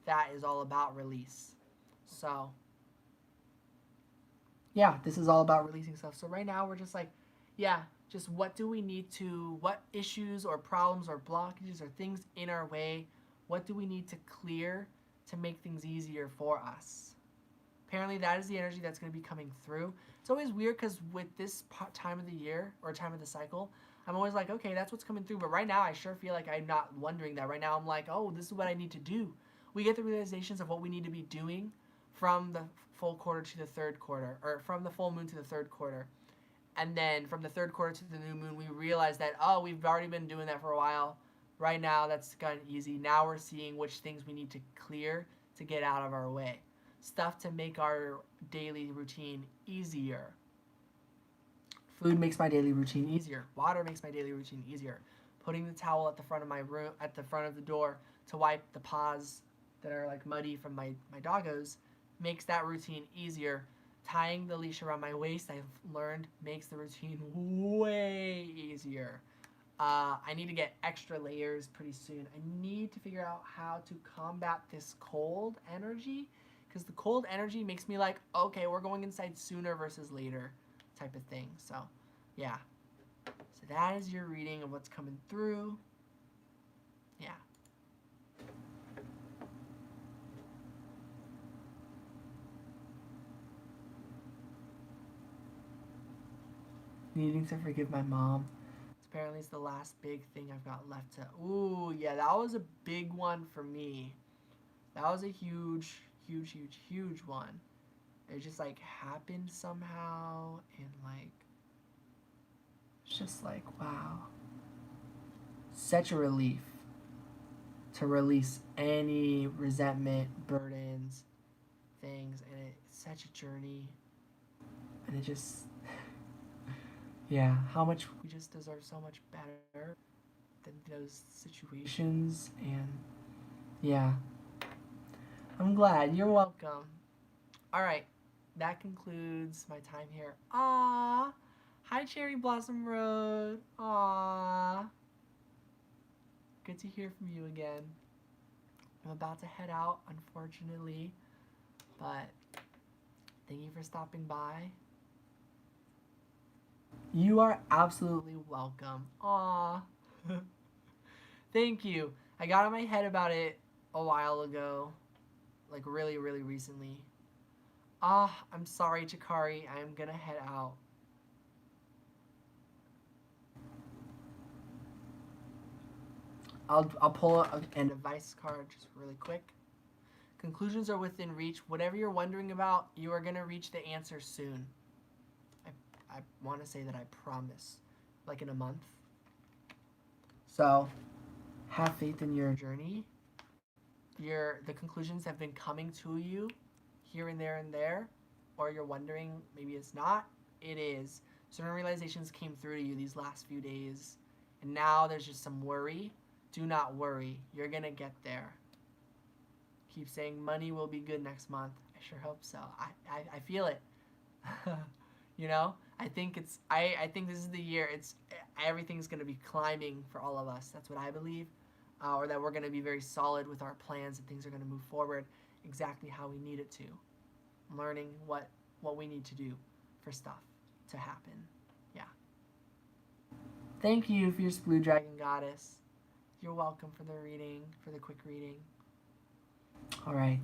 that is all about release. So, yeah, this is all about releasing stuff. So right now we're just like, yeah, just what issues or problems or blockages or things in our way, what do we need to clear to make things easier for us? Apparently that is the energy that's going to be coming through. It's always weird because with this time of the year or time of the cycle, I'm always like, okay, that's what's coming through. But right now I sure feel like I'm not wondering that. Right now I'm like, oh, this is what I need to do. We get the realizations of what we need to be doing from the full quarter to the third quarter, or from the full moon to the third quarter. And then from the third quarter to the new moon, we realize that, oh, we've already been doing that for a while. Right now, that's gotten easy. Now we're seeing which things we need to clear to get out of our way. Stuff to make our daily routine easier. Food makes my daily routine easier. Water makes my daily routine easier. Putting the towel at the front of my room, at the front of the door to wipe the paws that are like muddy from my doggos makes that routine easier. Tying the leash around my waist, I've learned, makes the routine way easier. I need to get extra layers pretty soon. I need to figure out how to combat this cold energy, because the cold energy makes me like, okay, we're going inside sooner versus later type of thing. So, yeah. So that is your reading of what's coming through. Yeah. Needing to forgive my mom. Apparently it's the last big thing I've got left to. Ooh, yeah, that was a big one for me. That was a huge, huge, huge, huge one. It just like happened somehow, and like, it's just like, wow. Such a relief to release any resentment, burdens, things, and it's such a journey. And it just, yeah, how much we just deserve so much better than those situations. And yeah, I'm glad. You're welcome. All right, that concludes my time here. Aww. Hi, Cherry Blossom Road. Aww. Good to hear from you again. I'm about to head out, unfortunately, but thank you for stopping by. You are absolutely welcome. Aww. Thank you. I got in my head about it a while ago, like really, really recently. Ah, I'm sorry, Chikari. I'm gonna head out. I'll pull an advice card just really quick. Conclusions are within reach. Whatever you're wondering about, you are gonna reach the answer soon. I want to say that I promise, like in a month. So, have faith in your journey. The conclusions have been coming to you here and there, or you're wondering maybe it's not. It is. Certain realizations came through to you these last few days, and now there's just some worry. Do not worry. You're gonna get there. Keep saying money will be good next month. I sure hope so. I feel it. You know, I think I think this is the year. It's everything's gonna be climbing for all of us. That's what I believe, or that we're gonna be very solid with our plans and things are gonna move forward exactly how we need it to. Learning what we need to do for stuff to happen. Yeah. Thank you, Fierce Blue Dragon Goddess. You're welcome for the reading, for the quick reading. All right.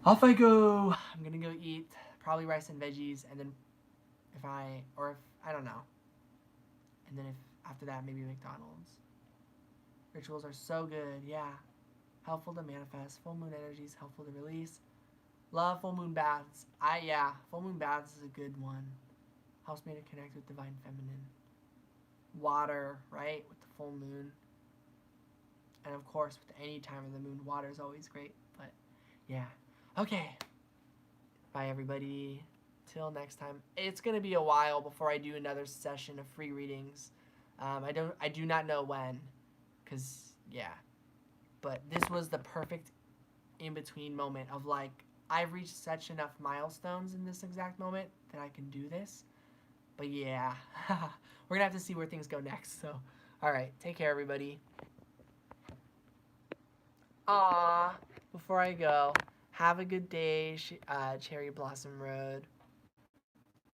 Off I go. I'm gonna go eat probably rice and veggies, and then if I don't know, and then if after that maybe McDonald's. Rituals are so good, yeah. Helpful to manifest. Full moon energies helpful to release. Love full moon baths. Full moon baths is a good one. Helps me to connect with divine feminine. Water, right, with the full moon. And of course, with any time of the moon, water is always great. But yeah, okay. Bye, everybody. Till next time. It's gonna be a while before I do another session of free readings. I do not know when, cause yeah. But this was the perfect in between moment of like I've reached such enough milestones in this exact moment that I can do this. But yeah, we're gonna have to see where things go next. So, all right, take care, everybody. Aw, before I go, have a good day, Cherry Blossom Road.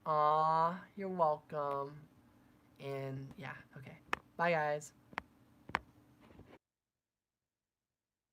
Aw, you're welcome. And yeah, okay. Bye, guys.